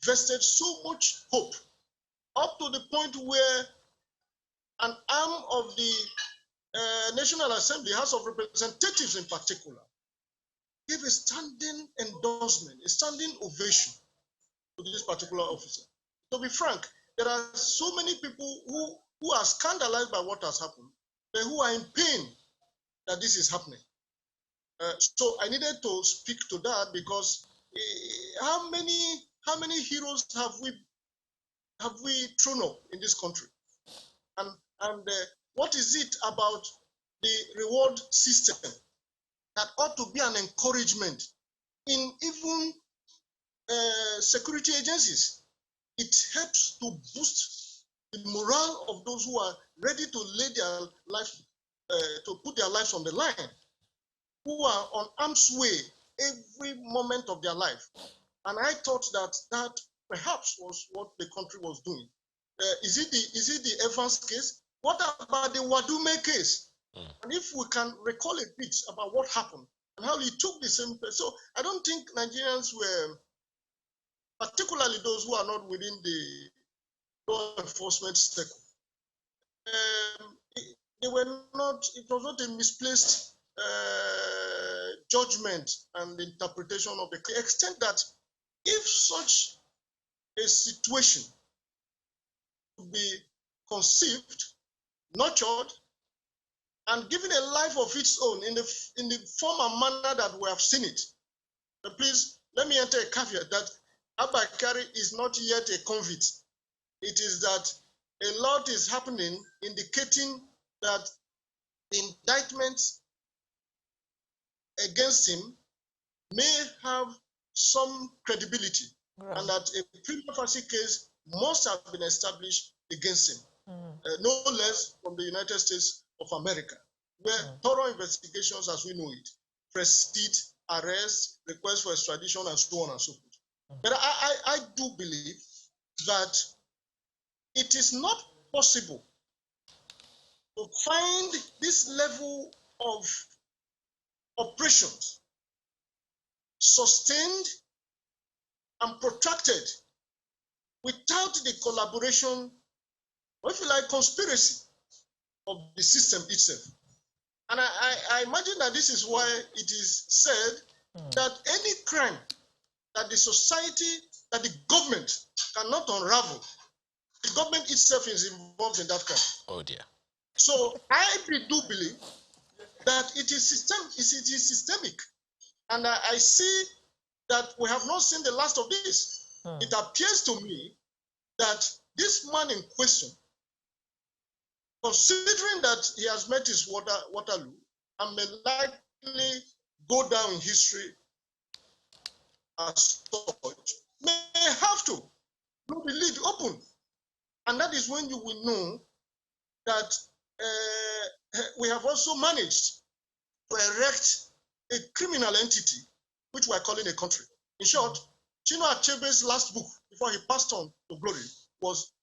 vested so much hope, up to the point where an arm of the National Assembly, House of Representatives in particular, gave a standing endorsement, a standing ovation to this particular officer. To be frank, there are so many people who are scandalized by what has happened, but who are in pain that this is happening. So I needed to speak to that because how many heroes have we thrown up in this country? And what is it about the reward system that ought to be an encouragement in even security agencies? It helps to boost the morale of those who are ready to lay their life, to put their lives on the line, who are on arm's way every moment of their life. And I thought that perhaps was what the country was doing. Is it the Evans case? What about the Wadume case? And if we can recall a bit about what happened and how he took the same place. So I don't think Nigerians were, particularly those who are not within the law enforcement circle, they were not, it was not a misplaced judgment and interpretation of the extent that if such a situation could be conceived, nurtured, and given a life of its own in the form and manner that we have seen it. But please, let me enter a caveat that Abba Kiari is not yet a convict. It is that a lot is happening indicating that the indictments against him may have some credibility, and that a prima facie case must have been established against him, no less from the United States of America, where thorough investigations, as we know it, precede arrest, request for extradition, and so on and so forth. But I do believe that it is not possible to find this level of operations sustained and protracted without the collaboration, or if you like, conspiracy of the system itself. And I imagine that this is why it is said that any crime that the society, that the government cannot unravel, the government itself is involved in that crime. Oh dear. So I do believe that it is systemic. And I see that we have not seen the last of this. It appears to me that this man in question, considering that he has met his Waterloo and may likely go down in history as such, may have to leave the lid open. And that is when you will know that we have also managed to erect a criminal entity, which we are calling a country. In short, Chinua Achebe's last book, before he passed on to glory, was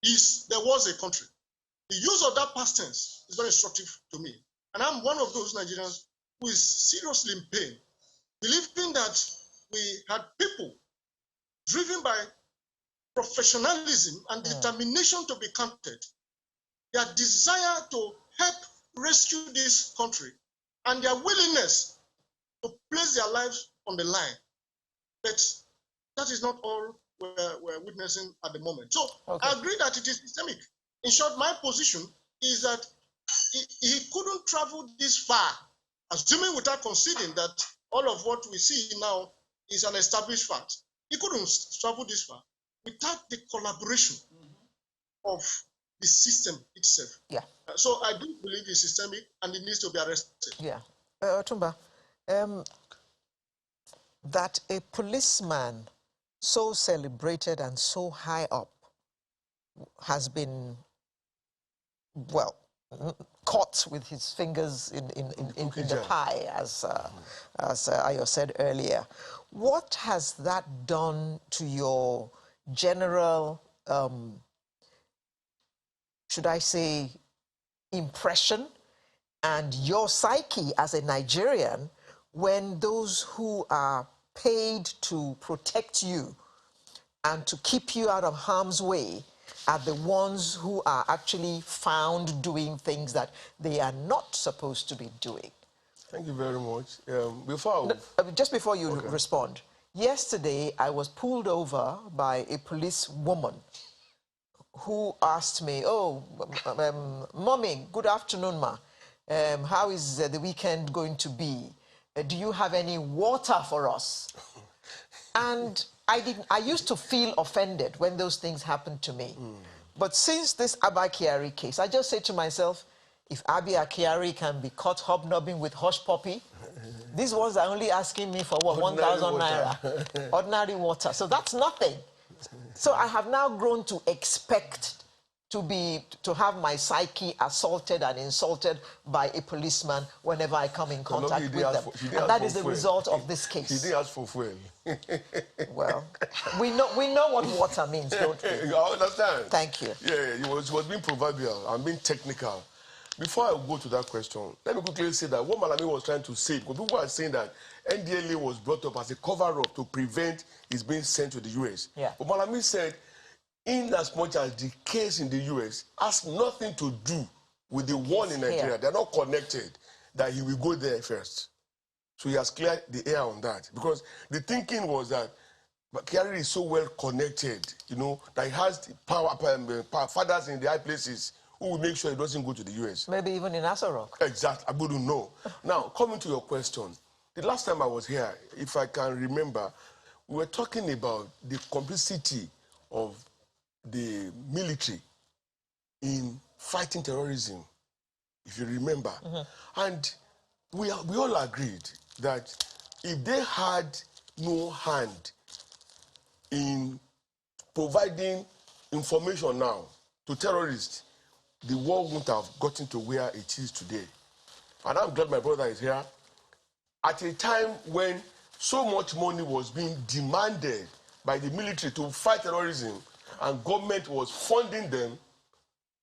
There Was a Country. The use of that past tense is very instructive to me. And I'm one of those Nigerians who is seriously in pain, believing that we had people driven by professionalism and determination to be counted, their desire to help rescue this country, and their willingness to place their lives on the line. But that is not all we're witnessing at the moment. So I agree that it is systemic. In short, my position is that he couldn't travel this far, assuming without conceding that all of what we see now is an established fact. He couldn't travel this far without the collaboration of the system itself. Yeah. So I do believe it's systemic and it needs to be arrested. Yeah. Otumba, that a policeman so celebrated and so high up has been, well, caught with his fingers in the pie, as Ayo said earlier. What has that done to your general, should I say, impression and your psyche as a Nigerian when those who are paid to protect you and to keep you out of harm's way are the ones who are actually found doing things that they are not supposed to be doing? Thank you very much. Before Just before you respond, yesterday I was pulled over by a police woman who asked me, "Oh, mommy, good afternoon, ma. How is the weekend going to be? Do you have any water for us?" And I used to feel offended when those things happened to me. But since this Abba Kiari case, I just say to myself, if Abba Kiari can be caught hobnobbing with hush puppy, these ones are only asking me for what, 1,000 naira? Ordinary water. So that's nothing. So I have now grown to expect to have my psyche assaulted and insulted by a policeman whenever I come in contact with them. And that is the result of this case. He didn't ask for fuel. Well, we know what water means, don't we? I understand. Thank you. Yeah, it was being proverbial and being technical. Before I go to that question, let me quickly say that what Malami was trying to say, because people are saying that NDLA was brought up as a cover-up to prevent his being sent to the US. Yeah. But Malami said, in as much as the case in the US has nothing to do with the one in Nigeria, they're not connected, that he will go there first. So he has cleared the air on that. Because the thinking was that Kiari is so well connected, you know, that he has the power fathers in the high places who will make sure he doesn't go to the US. Maybe even in Asarok. Exactly, I wouldn't know. Now, coming to your question, the last time I was here, if I can remember, we were talking about the complicity of the military in fighting terrorism, if you remember. And we all agreed that if they had no hand in providing information now to terrorists, the war wouldn't have gotten to where it is today. And I'm glad my brother is here. At a time when so much money was being demanded by the military to fight terrorism, and government was funding them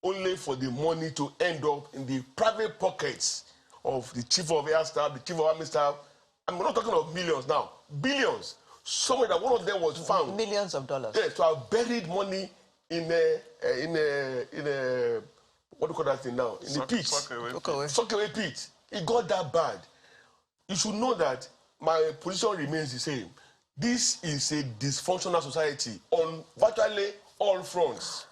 only for the money to end up in the private pockets of the chief of air staff, the chief of army staff. I'm not talking of millions now, billions. Somewhere that one of them was found. Millions of dollars. Yes, to have buried money in a what do you call that thing now? In the pit. Sockaway pit. It got that bad. You should know that my position remains the same. This is a dysfunctional society on virtually all fronts.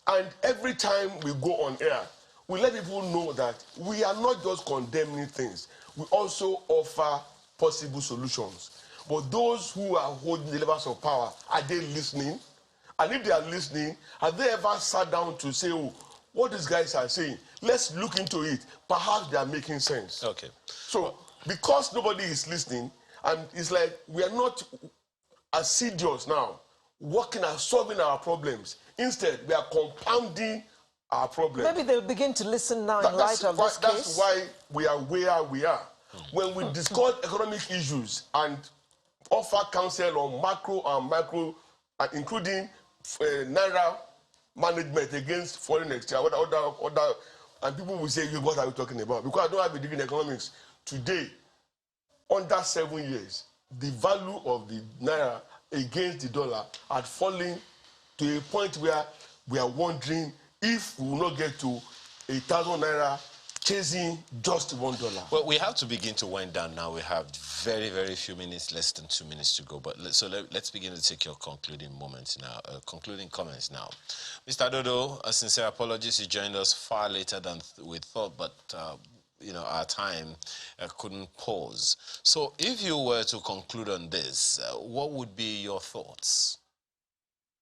And every time we go on air, we let people know that we are not just condemning things. We also offer possible solutions. But those who are holding the levers of power, are they listening? And if they are listening, have they ever sat down to say, oh, what these guys are saying, let's look into it. Perhaps they are making sense. Okay. So, because nobody is listening, and it's like we are not assiduous now, working and solving our problems. Instead, we are compounding our problems. Maybe they'll begin to listen now in light of this case. That's why we are where we are. When we discuss economic issues and offer counsel on macro and micro, and including Naira management against foreign exchange, other, and people will say, what are you talking about? Because I don't have a degree in economics. Today, under 7 years, the value of the Naira against the dollar had fallen to a point where we are wondering if we will not get to 1,000 Naira chasing just $1. Well, we have to begin to wind down now. We have very, very few minutes, less than 2 minutes to go. But let's begin to take your concluding moments now, concluding comments now. Mr. Dodo, a sincere apologies. You joined us far later than we thought, but you know, our time couldn't pause. So if you were to conclude on this, what would be your thoughts?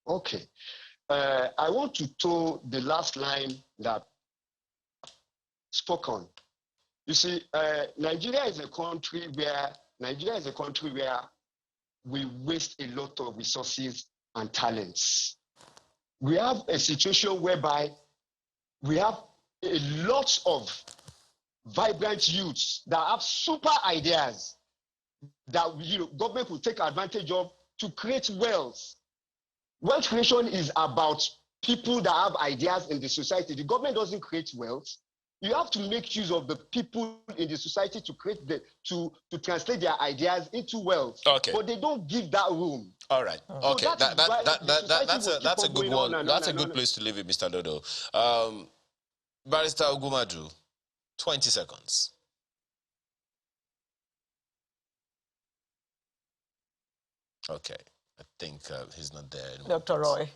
Okay. I want to toe the last line that spoke on. You see, Nigeria is a country where we waste a lot of resources and talents. We have a situation whereby we have a lot of vibrant youths that have super ideas that government will take advantage of to create wealth. Wealth creation is about people that have ideas in the society. The government doesn't create wealth. You have to make use of the people in the society to create to translate their ideas into wealth. Okay. But they don't give that room. All right. Okay. So That's a good one. That's a good place to leave it, Mr. Dodo. Barrister Ogumadu, 20 seconds. Okay, I think he's not there anymore. Dr. Roy.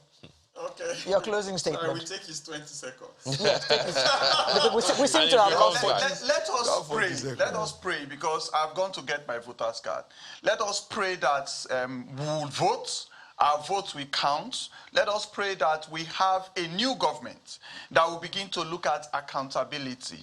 Okay. Your closing statement. Sorry, we take his 20 seconds. Yes, take his. We seem to have lost Let us pray. Let us pray, because I've gone to get my voter's card. Let us pray that we will vote. Our votes will count. Let us pray that we have a new government that will begin to look at accountability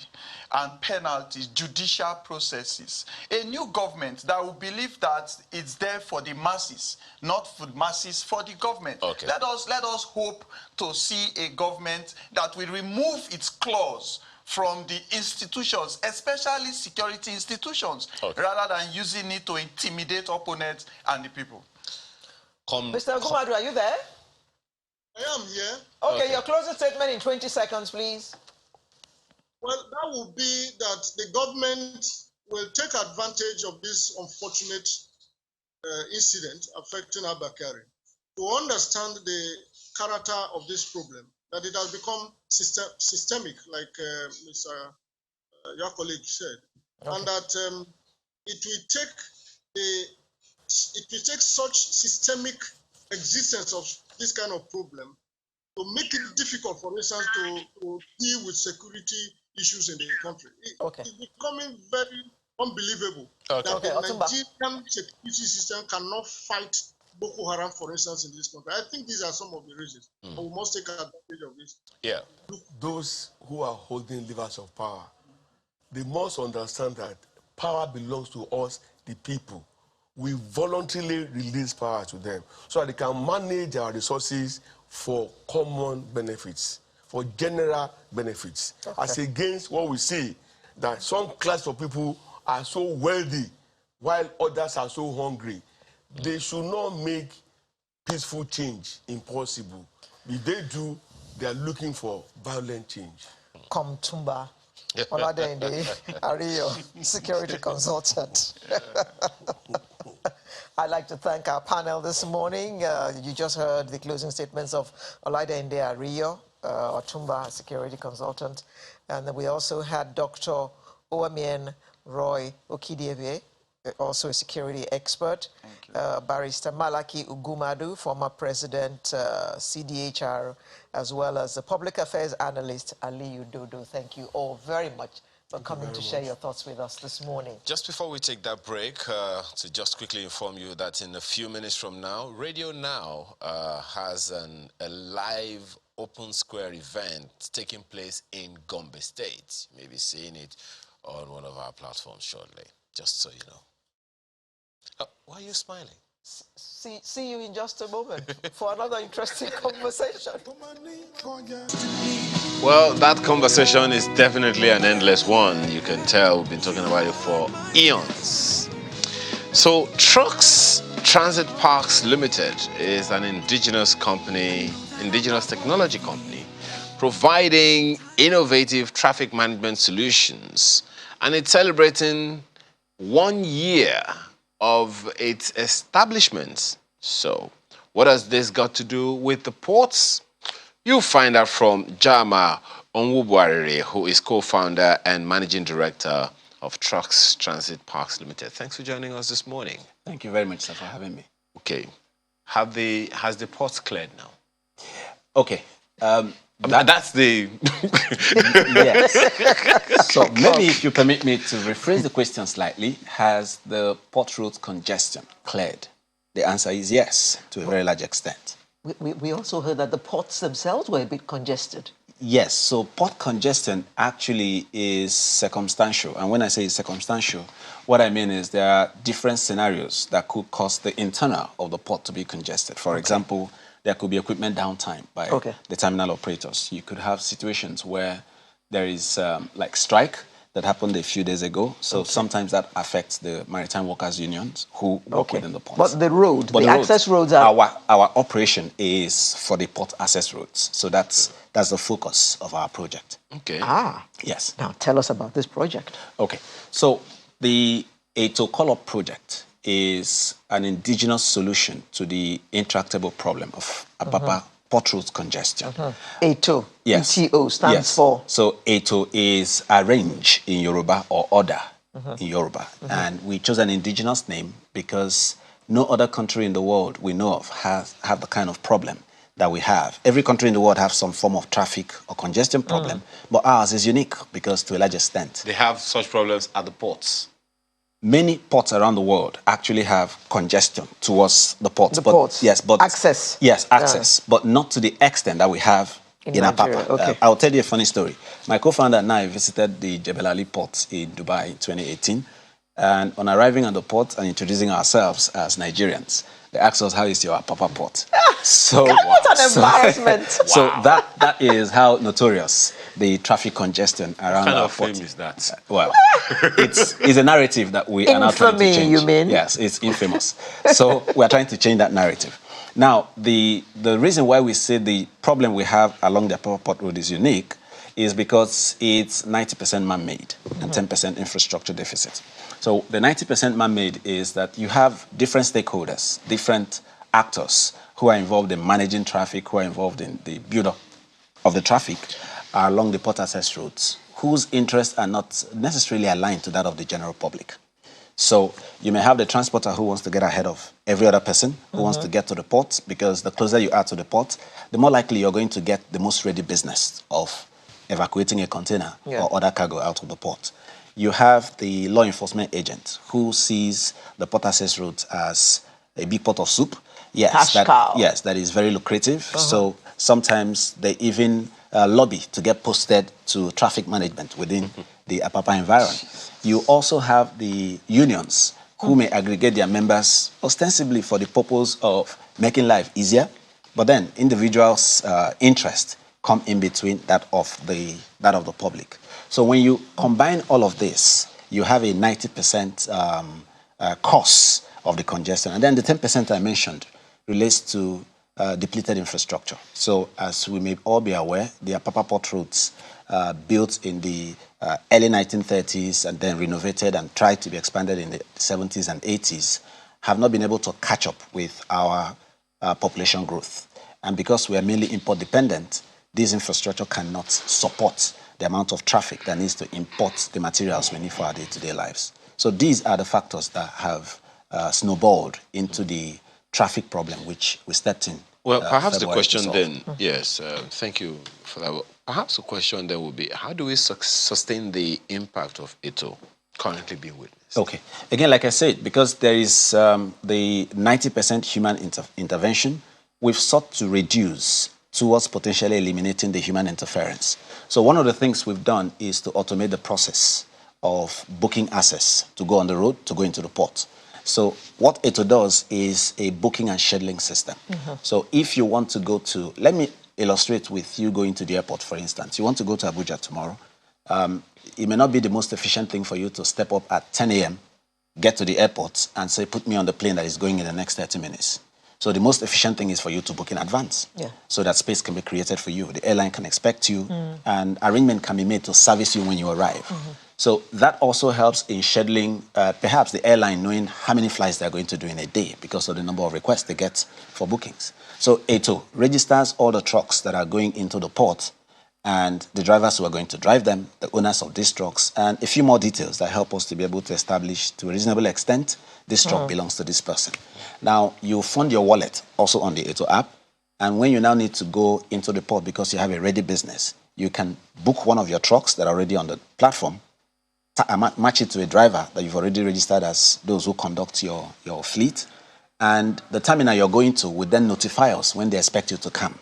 and penalties, judicial processes. A new government that will believe that it's there for the masses, not for the masses, for the government. Okay. Let us hope to see a government that will remove its claws from the institutions, especially security institutions, rather than using it to intimidate opponents and the people. Mr. Gumadu, are you there? I am here. Okay, your closing statement in 20 seconds, please. Well, that would be that the government will take advantage of this unfortunate incident affecting Abba Kiari to understand the character of this problem, that it has become systemic, like your colleague said, and that it will take such systemic existence of this kind of problem to make it difficult, for instance, to deal with security issues in the country. It's becoming very unbelievable that the Nigerian security system cannot fight Boko Haram, for instance, in this country. I think these are some of the reasons. And we must take advantage of this. Yeah. Those who are holding levers of power, they must understand that power belongs to us, the people. We voluntarily release power to them so that they can manage our resources for common benefits, for general benefits. As against what we see, that some class of people are so wealthy while others are so hungry. They should not make peaceful change impossible. If they do, they are looking for violent change. Come Tumba. Oladende Ario, security consultant. I'd like to thank our panel this morning. You just heard the closing statements of Oladende Ario, Otumba, security consultant. And then we also had Dr. Owamien Roy Okidiebe, also a security expert. Barrister Malaki Ugumadu, former president, CDHR, as well as the public affairs analyst Aliyu Dodo. Thank you all very much for coming to share your thoughts with us this morning. Just before we take that break, to just quickly inform you that in a few minutes from now, Radio Now has a live open square event taking place in Gombe State. You may be seeing it on one of our platforms shortly, just so you know. Why are you smiling? See you in just a moment for another interesting conversation. Well, that conversation is definitely an endless one. You can tell we've been talking about it for eons. So, Trucks Transit Parks Limited is an indigenous technology company, providing innovative traffic management solutions, and it's celebrating 1 year of its establishment. So, what has this got to do with the ports? You'll find out from Jama Onwubuarire, who is co-founder and managing director of Trucks Transit Parks Limited. Thanks for joining us this morning. Thank you very much, sir, for having me. Okay. Has the ports cleared now? Okay. That's the... Yes. So maybe if you permit me to rephrase the question slightly, has the port road congestion cleared? The answer is yes, to a very large extent. We also heard that the ports themselves were a bit congested. Yes, so port congestion actually is circumstantial. And when I say it's circumstantial, what I mean is there are different scenarios that could cause the internal of the port to be congested. For example, there could be equipment downtime by the terminal operators. You could have situations where there is like strike that happened a few days ago. So sometimes that affects the maritime workers unions who work within the ports. But the road, the access roads are... Our operation is for the port access roads. So that's the focus of our project. Okay. Yes. Now tell us about this project. Okay. So the Eto Call-Up project is an indigenous solution to the intractable problem of Apapa port road congestion. Eto, yes. ETO stands for? So Eto is arrange in Yoruba or order in Yoruba. And we chose an indigenous name because No other country in the world we know of have the kind of problem that we have. Every country in the world has some form of traffic or congestion problem, but ours is unique because to a large extent. They have such problems at the ports. Many ports around the world actually have congestion towards the ports. Ports. Yes, but access. Yes, access, but not to the extent that we have in Apapa. Okay. I'll tell you a funny story. My co-founder and I visited the Jebel Ali port in Dubai in 2018. And on arriving at the port and introducing ourselves as Nigerians, they asked us, how is your Apapa port? What an embarrassment. So that is how notorious the traffic congestion around our port. What kind of fame is that? Well, it's a narrative that we are now trying to change. You mean? Yes, it's infamous. So we're trying to change that narrative. Now, the reason why we say the problem we have along the Apapa Port Road is unique is because it's 90% man-made and 10% infrastructure deficit. So the 90% man-made is that you have different stakeholders, different actors who are involved in managing traffic, who are involved in the build-up of the traffic along the port access routes, whose interests are not necessarily aligned to that of the general public. So you may have the transporter who wants to get ahead of every other person who wants to get to the port, because the closer you are to the port, the more likely you're going to get the most ready business of evacuating a container or other cargo out of the port. You have the law enforcement agent who sees the port access route as a big pot of soup. Yes, that is very lucrative. So sometimes they even lobby to get posted to traffic management within the Apapa environment. You also have the unions who may aggregate their members ostensibly for the purpose of making life easier, but then individuals' interest come in between that of the public. So when you combine all of this, you have a 90% cost of the congestion. And then the 10% I mentioned relates to depleted infrastructure. So as we may all be aware, the Apapa Port routes built in the early 1930s and then renovated and tried to be expanded in the 70s and 80s have not been able to catch up with our population growth. And because we are mainly import dependent, this infrastructure cannot support the amount of traffic that needs to import the materials we need for our day-to-day lives. So these are the factors that have snowballed into the traffic problem which we stepped in. Well, perhaps the question then, yes, thank you for that. Perhaps the question then would be, how do we sustain the impact of ITO currently being witnessed? Okay. Again, like I said, because there is the 90% human intervention, we've sought to reduce towards potentially eliminating the human interference. So one of the things we've done is to automate the process of booking access to go on the road, to go into the port. So what ITO does is a booking and scheduling system. So if you want to go to, let me illustrate with you going to the airport, for instance. You want to go to Abuja tomorrow. It may not be the most efficient thing for you to step up at 10 a.m., get to the airport and say, put me on the plane that is going in the next 30 minutes. So the most efficient thing is for you to book in advance, so that space can be created for you. The airline can expect you, and arrangement can be made to service you when you arrive. So that also helps in scheduling, perhaps the airline knowing how many flights they're going to do in a day because of the number of requests they get for bookings. So ATO registers all the trucks that are going into the port and the drivers who are going to drive them, the owners of these trucks, and a few more details that help us to be able to establish to a reasonable extent this truck belongs to this person. Now, you fund your wallet also on the ATO app, and when you now need to go into the port because you have a ready business, you can book one of your trucks that are already on the platform, match it to a driver that you've already registered as those who conduct your fleet, and the terminal you're going to would then notify us when they expect you to come.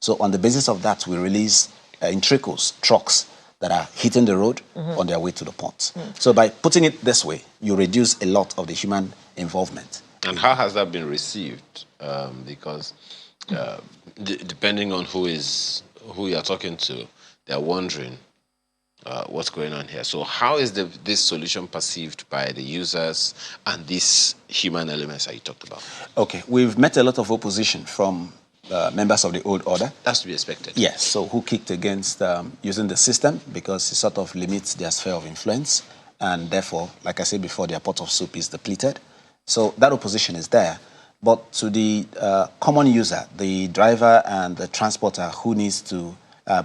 So on the basis of that, we release in trickles trucks that are hitting the road on their way to the port. So by putting it this way, you reduce a lot of the human involvement. And how has that been received? Because depending on who you're talking to, they're wondering what's going on here. So how is this solution perceived by the users and these human elements that you talked about? Okay, we've met a lot of opposition from members of the old order. That's to be expected. Yes, so who kicked against using the system because it sort of limits their sphere of influence, and therefore, like I said before, their pot of soup is depleted. So that opposition is there. But to the common user, the driver and the transporter who needs to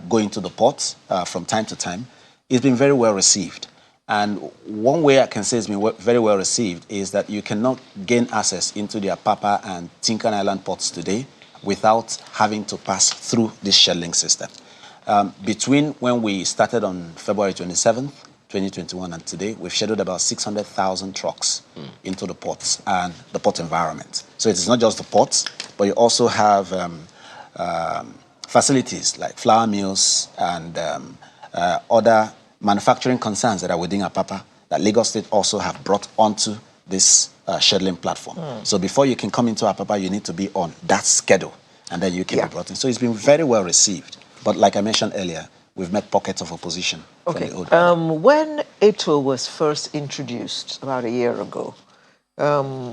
go into the port from time to time, it's been very well received. And one way I can say it's been very well received is that you cannot gain access into the Apapa and Tinkan Island ports today without having to pass through this shuttling system. Between when we started on February 27th, 2021 and today, we've scheduled about 600,000 trucks into the ports and the port environment. So it's not just the ports, but you also have facilities like flour mills and other manufacturing concerns that are within Apapa that Lagos State also have brought onto this scheduling platform. So before you can come into Apapa, you need to be on that schedule, and then you can be brought in. So it's been very well received. But like I mentioned earlier, we've met pockets of opposition. Okay. From the old When ETO was first introduced about a year ago,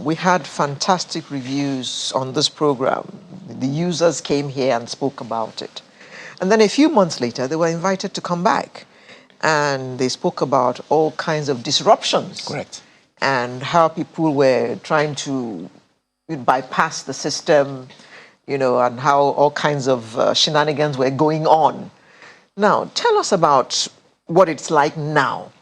we had fantastic reviews on this program. The users came here and spoke about it. And then a few months later, they were invited to come back. And they spoke about all kinds of disruptions. Correct. And how people were trying to bypass the system, and how all kinds of shenanigans were going on. Now, tell us about what it's like now.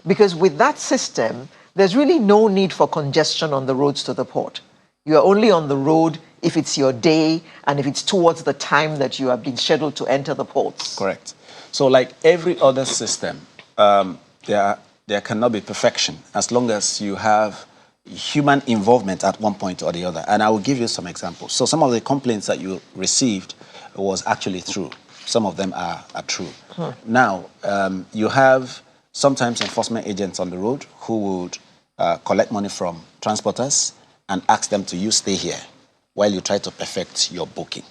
Because with that system, there's really no need for congestion on the roads to the port. You are only on the road if it's your day and if it's towards the time that you have been scheduled to enter the ports. Correct. So like every other system, there cannot be perfection as long as you have human involvement at one point or the other. And I will give you some examples. So some of the complaints that you received was actually true. Some of them are true. Now, you have sometimes enforcement agents on the road who would collect money from transporters and ask them to stay here while you try to perfect your booking.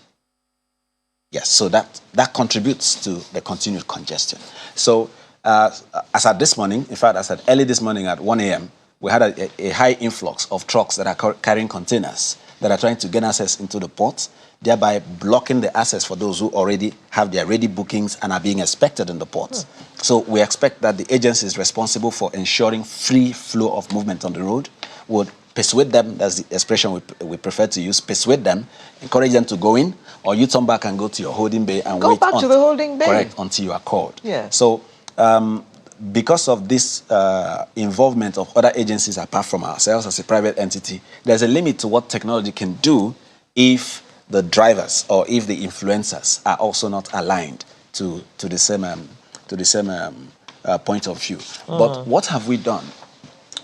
Yes, so that contributes to the continued congestion. So as at this morning, in fact, as at early this morning at 1 a.m., we had a high influx of trucks that are carrying containers that are trying to gain access into the port, thereby blocking the access for those who already have their ready bookings and are being expected in the port. So we expect that the agencies responsible for ensuring free flow of movement on the road would persuade them, that's the expression we prefer to use, persuade them, encourage them to go in, or you turn back and go to your holding bay and wait. Go back to the holding bay. Correct, until you are called. Yeah. So because of this involvement of other agencies apart from ourselves as a private entity, there's a limit to what technology can do if the drivers or if the influencers are also not aligned to the same point of view. But what have we done?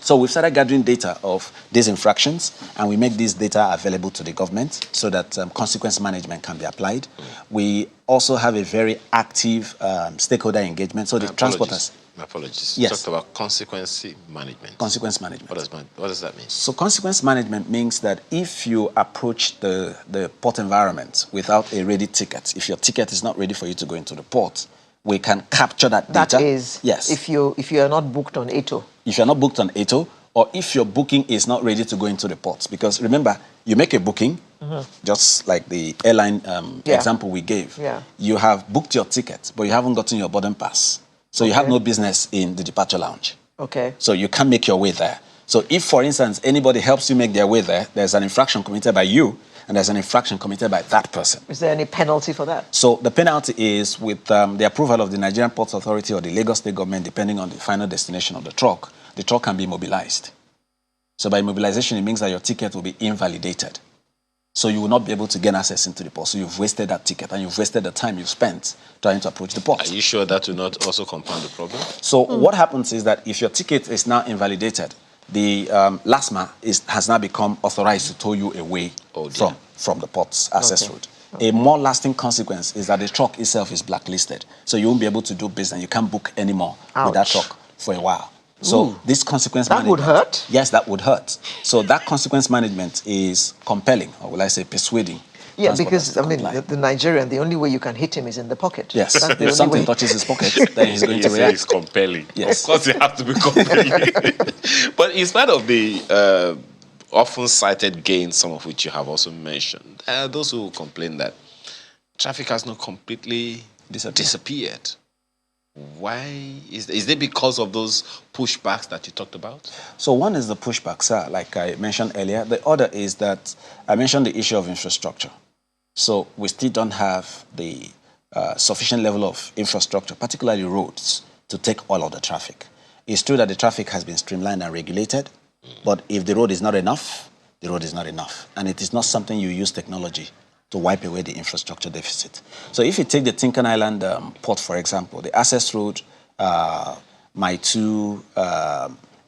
So we've started gathering data of these infractions, and we make this data available to the government so that consequence management can be applied. We also have a very active stakeholder engagement. So the transporters. My apologies. Yes. You talked about consequence management. Consequence management. What does that mean? So consequence management means that if you approach the port environment without a ready ticket, if your ticket is not ready for you to go into the port, we can capture that data. That is, yes, if you are not booked on ETO. If you're not booked on ETO, or if your booking is not ready to go into the ports. Because remember, you make a booking, just like the airline example we gave. Yeah. You have booked your ticket, but you haven't gotten your boarding pass. So you have no business in the departure lounge. Okay. So you can't make your way there. So if, for instance, anybody helps you make their way there, there's an infraction committed by you, and there's an infraction committed by that person. Is there any penalty for that? So the penalty is with the approval of the Nigerian Ports Authority or the Lagos State government, depending on the final destination of the truck can be mobilized. So by mobilization, it means that your ticket will be invalidated. So you will not be able to gain access into the port. So you've wasted that ticket and you've wasted the time you've spent trying to approach the port. Are you sure that will not also compound the problem? So what happens is that if your ticket is now invalidated, the LASMA has now become authorized to tow you away from the port's access road. A more lasting consequence is that the truck itself is blacklisted. So you won't be able to do business. You can't book anymore with that truck for a while. So this consequence management... That would hurt? Yes, that would hurt. So that consequence management is compelling, or will I say persuading. Yeah, because, I mean, the Nigerian, the only way you can hit him is in the pocket. Yes, if something touches his pocket, then he's going to react. It's compelling. Yes. Of course, it has to be compelling. But in spite of the often cited gains, some of which you have also mentioned, there are those who complain that traffic has not completely disappeared. Why is it because of those pushbacks that you talked about? So one is the pushback, sir, like I mentioned earlier. The other is that I mentioned the issue of infrastructure. So we still don't have the sufficient level of infrastructure, particularly roads, to take all of the traffic. It's true that the traffic has been streamlined and regulated, but if the road is not enough, the road is not enough. And it is not something you use technology to wipe away the infrastructure deficit. So if you take the Tinkan Island port, for example, the access road, My2,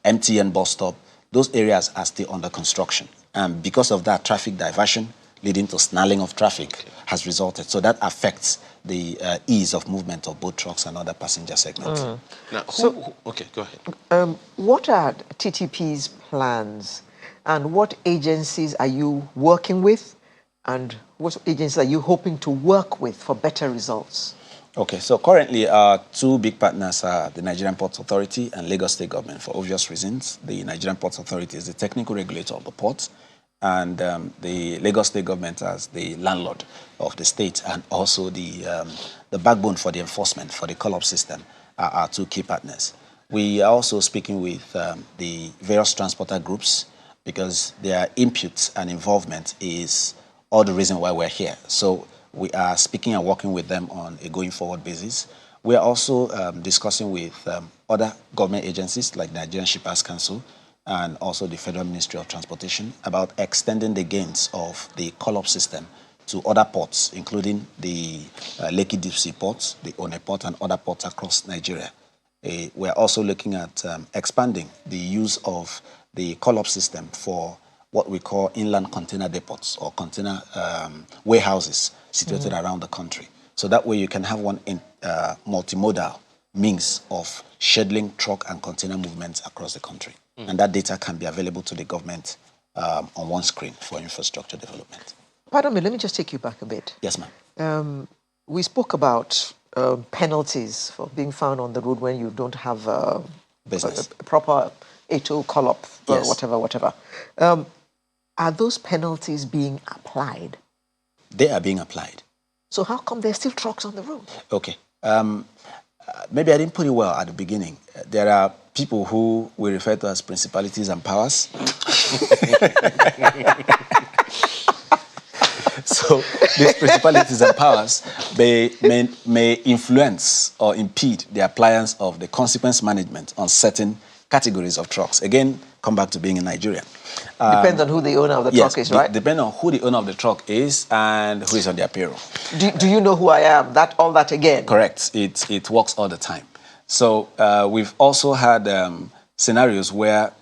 MTN bus stop, those areas are still under construction. And because of that, traffic diversion leading to snarling of traffic has resulted. So that affects the ease of movement of both trucks and other passenger segments. Now, okay, go ahead. What are TTP's plans and what agencies are you working with and what agencies are you hoping to work with for better results? Okay, so currently our two big partners are the Nigerian Ports Authority and Lagos State Government for obvious reasons. The Nigerian Ports Authority is the technical regulator of the ports, and the Lagos State Government as the landlord of the state and also the backbone for the enforcement for the call-up system are our two key partners. We are also speaking with the various transporter groups because their input and involvement is all the reason why we're here. So we are speaking and working with them on a going forward basis. We are also discussing with other government agencies like the Nigerian Shippers Council and also the Federal Ministry of Transportation about extending the gains of the call-up system to other ports, including the Lekki Deep Sea ports, the One port, and other ports across Nigeria. We are also looking at expanding the use of the call-up system for what we call inland container depots or container warehouses situated around the country. So that way you can have one multimodal means of scheduling truck and container movements across the country. And that data can be available to the government on one screen for infrastructure development. Pardon me, let me just take you back a bit. Yes, ma'am. We spoke about penalties for being found on the road when you don't have a proper ATO call-up, Yes. whatever. Are those penalties being applied? They are being applied. So how come there's still trucks on the road? Okay. Maybe I didn't put it well at the beginning. There are people who we refer to as principalities and powers. So these principalities and powers may influence or impede the appliance of the consequence management on certain categories of trucks. Again, come back to being in Nigeria. Depends on who the owner of the truck is, right? Depending on who the owner of the truck is and who is on their payroll. Do you know who I am? All that again? Correct. It works all the time. So we've also had scenarios where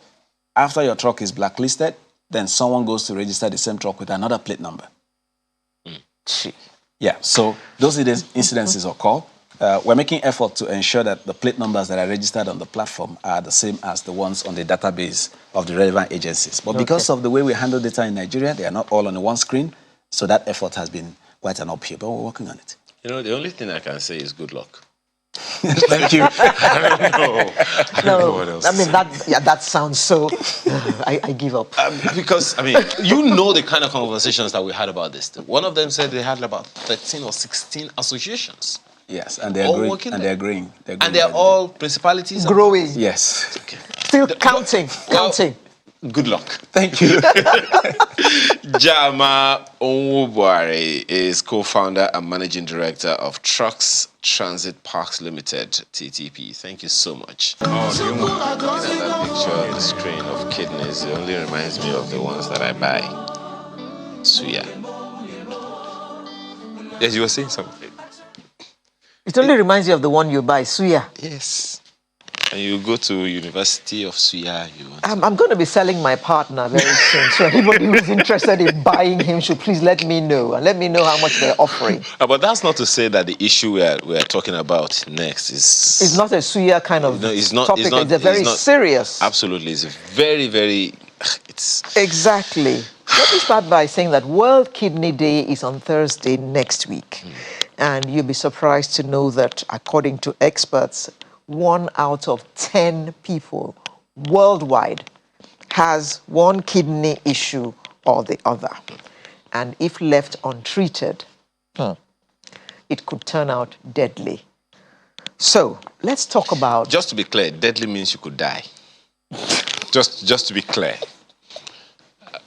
after your truck is blacklisted, then someone goes to register the same truck with another plate number. Yeah, so those incidences occur. We're making effort to ensure that the plate numbers that are registered on the platform are the same as the ones on the database of the relevant agencies. But because of the way we handle data in Nigeria, they are not all on the one screen, so that effort has been quite an uphill, but we're working on it. You know, the only thing I can say is good luck. Thank you. I don't know what else. I mean, that sounds so... I give up. Because, I mean, you know the kind of conversations that we had about this. One of them said they had about 13 or 16 associations. Yes, and they're growing. And they're growing. And they're all principalities? Growing. Yes. Okay. Still counting. Good luck. Thank you. Jama Onwubuari is co-founder and managing director of Trucks Transit Parks Limited, TTP. Thank you so much. Looking at that picture on the screen of kidneys, it only reminds me of the ones that I buy. Suya. Yes, you were saying something. It only reminds you of the one you buy, Suya. Yes. And you go to University of Suya. I'm going to be selling my partner very soon. So anybody who's interested in buying him should please let me know. And let me know how much they're offering. But that's not to say that the issue we're talking about next is... It's not a Suya kind of topic. It's a very serious... Absolutely. It's very, very... Exactly. Let me start by saying that World Kidney Day is on Thursday next week. And you'll be surprised to know that, according to experts, 1 out of 10 people worldwide has one kidney issue or the other. And if left untreated, it could turn out deadly. So let's talk about... Just to be clear, deadly means you could die. Just to be clear.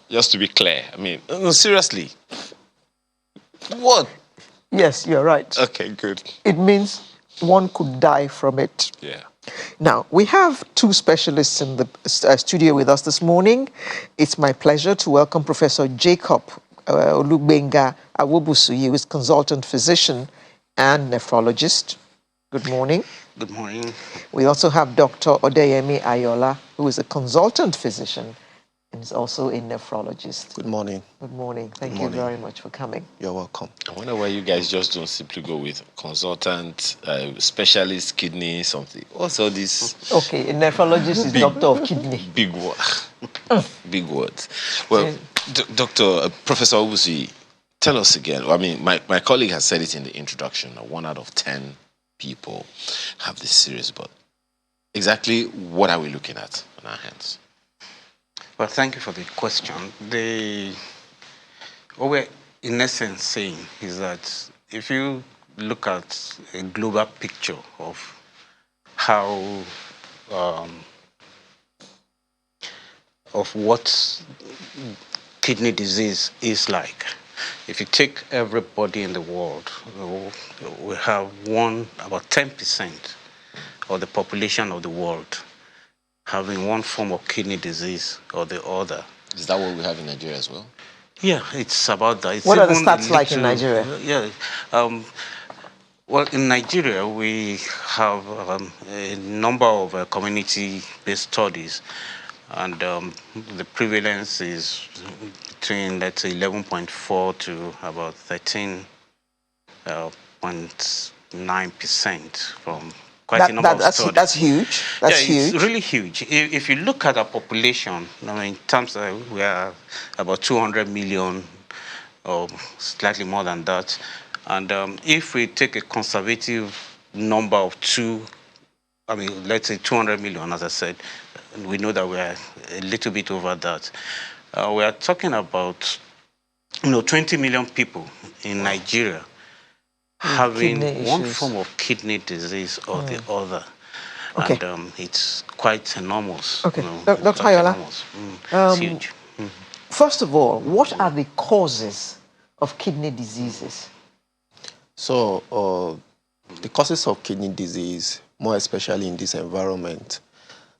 Just to be clear. I mean, no, seriously. What? Yes, you're right. Okay, good. It means one could die from it. Yeah. Now, we have two specialists in the studio with us this morning. It's my pleasure to welcome Professor Jacob Olugbenga Awobusuyi, who is consultant physician and nephrologist. Good morning. Good morning. We also have Dr. Odeyemi Ayola, who is a consultant physician and is also a nephrologist. Good morning. Good morning. Thank you very much for coming. You're welcome. I wonder why you guys just don't simply go with consultant, specialist, kidney, something. What's all this? Okay, a nephrologist is doctor of kidney. Big word. Big words. Well, Professor Obusi, tell us again. I mean, my colleague has said it in the introduction. 1 out of 10 people have this series, but exactly what are we looking at on our hands? Well, thank you for the question. What we're in essence saying is that if you look at a global picture of how of what kidney disease is like, if you take everybody in the world, we have about 10% of the population of the world having one form of kidney disease or the other. Is that what we have in Nigeria as well? Yeah, it's about that. It's what are the stats like in Nigeria? Yeah. Well, in Nigeria, we have a number of community-based studies, and the prevalence is between, let's say, 11.4 to about 13.9% from quite a number of studies. That's huge. That's huge. It's really huge. If you look at our population, I mean, in terms of we are about 200 million or slightly more than that. And if we take a conservative number of let's say 200 million, as I said, we know that we are a little bit over that. We are talking about 20 million people in Nigeria having one form of kidney disease or the other. Okay. And it's quite enormous. Okay. Dr. Ayola, it's huge. First of all, what are the causes of kidney diseases? So, the causes of kidney disease, more especially in this environment,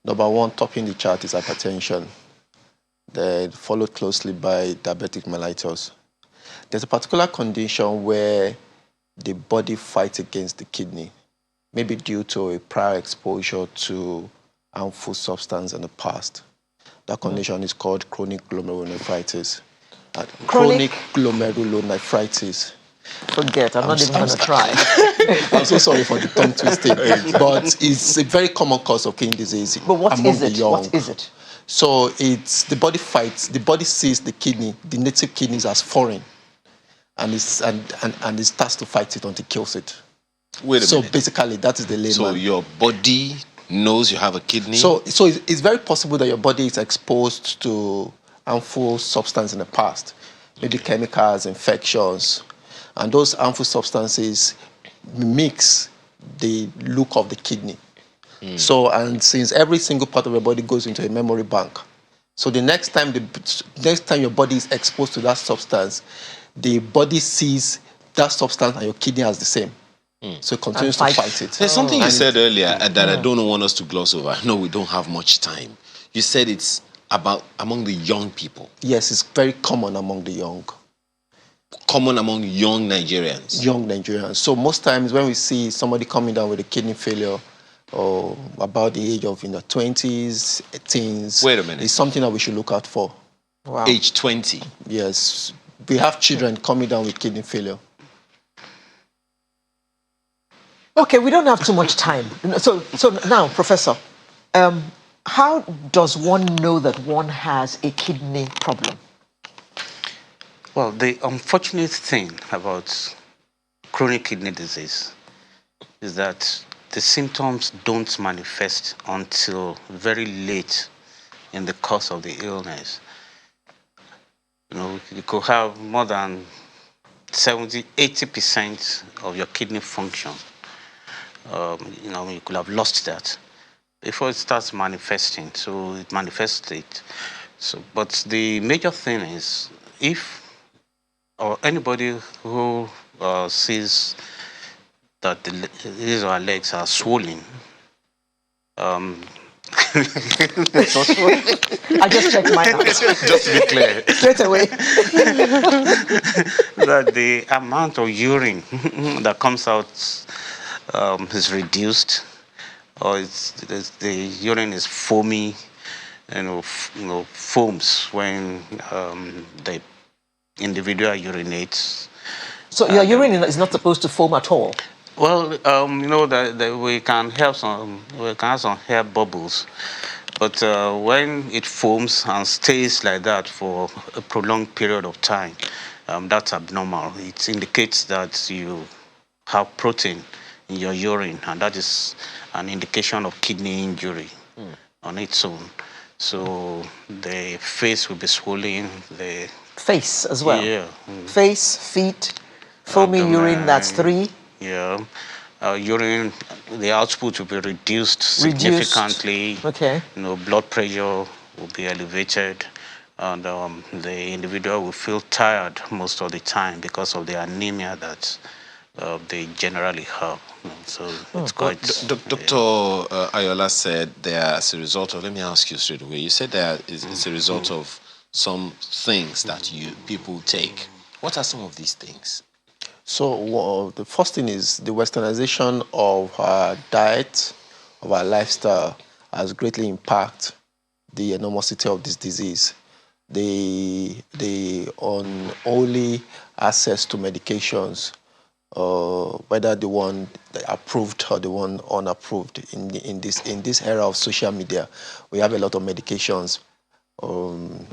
number one, topping the chart is hypertension, then followed closely by diabetic mellitus. There's a particular condition where the body fights against the kidney, maybe due to a prior exposure to harmful substance in the past. That condition is called chronic glomerulonephritis. Chronic glomerulonephritis. Forget, I'm not even going to try. I'm so sorry for the tongue twisting, but it's a very common cause of kidney disease. But what among is the it? young. What is it? So it's the body fights, the body sees the kidney, the native kidneys as foreign, and it starts to fight it until it kills it. Wait a minute. So basically, that is the layman. So your body knows you have a kidney? So it's very possible that your body is exposed to harmful substance in the past, maybe chemicals, infections, and those harmful substances mix the look of the kidney. So, and since every single part of your body goes into a memory bank, so the next time your body is exposed to that substance, the body sees that substance and your kidney as the same. So it continues to fight it. There's something you said earlier that I don't want us to gloss over. No, we don't have much time. You said it's about among the young people. Yes, it's very common among the young. Common among young Nigerians? Young Nigerians. So most times when we see somebody coming down with a kidney failure, or about the age of 20s, teens. Wait a minute. It's something that we should look out for. Wow. Age 20? Yes. We have children coming down with kidney failure. Okay, we don't have too much time. So now, Professor, how does one know that one has a kidney problem? Well, the unfortunate thing about chronic kidney disease is that the symptoms don't manifest until very late in the course of the illness. You could have more than 70-80% of your kidney function. You could have lost that before it starts manifesting. So it manifests it. But the major thing is, or anybody who sees that his or her legs are swollen, I just checked mine out. Just to be clear. Straight away. That the amount of urine that comes out is reduced, or the urine is foamy, foams when the individual urinates. So your urine is not supposed to foam at all? Well, that we can have some hair bubbles, but when it foams and stays like that for a prolonged period of time, that's abnormal. It indicates that you have protein in your urine, and that is an indication of kidney injury on its own. So the face will be swollen. The face as well? Yeah. Face, feet, foamy urine, that's 3. Yeah. Urine, the output will be reduced significantly. Okay. Blood pressure will be elevated, and the individual will feel tired most of the time because of the anemia that they generally have. So it's quite. Dr. Ayola said there, as a result of, let me ask you straight away, you said that it's a result of some things that people take. What are some of these things? So the first thing is the westernization of our diet, of our lifestyle, has greatly impacted the enormity of this disease. The only access to medications, whether the one approved or the one unapproved, in this era of social media, we have a lot of medications on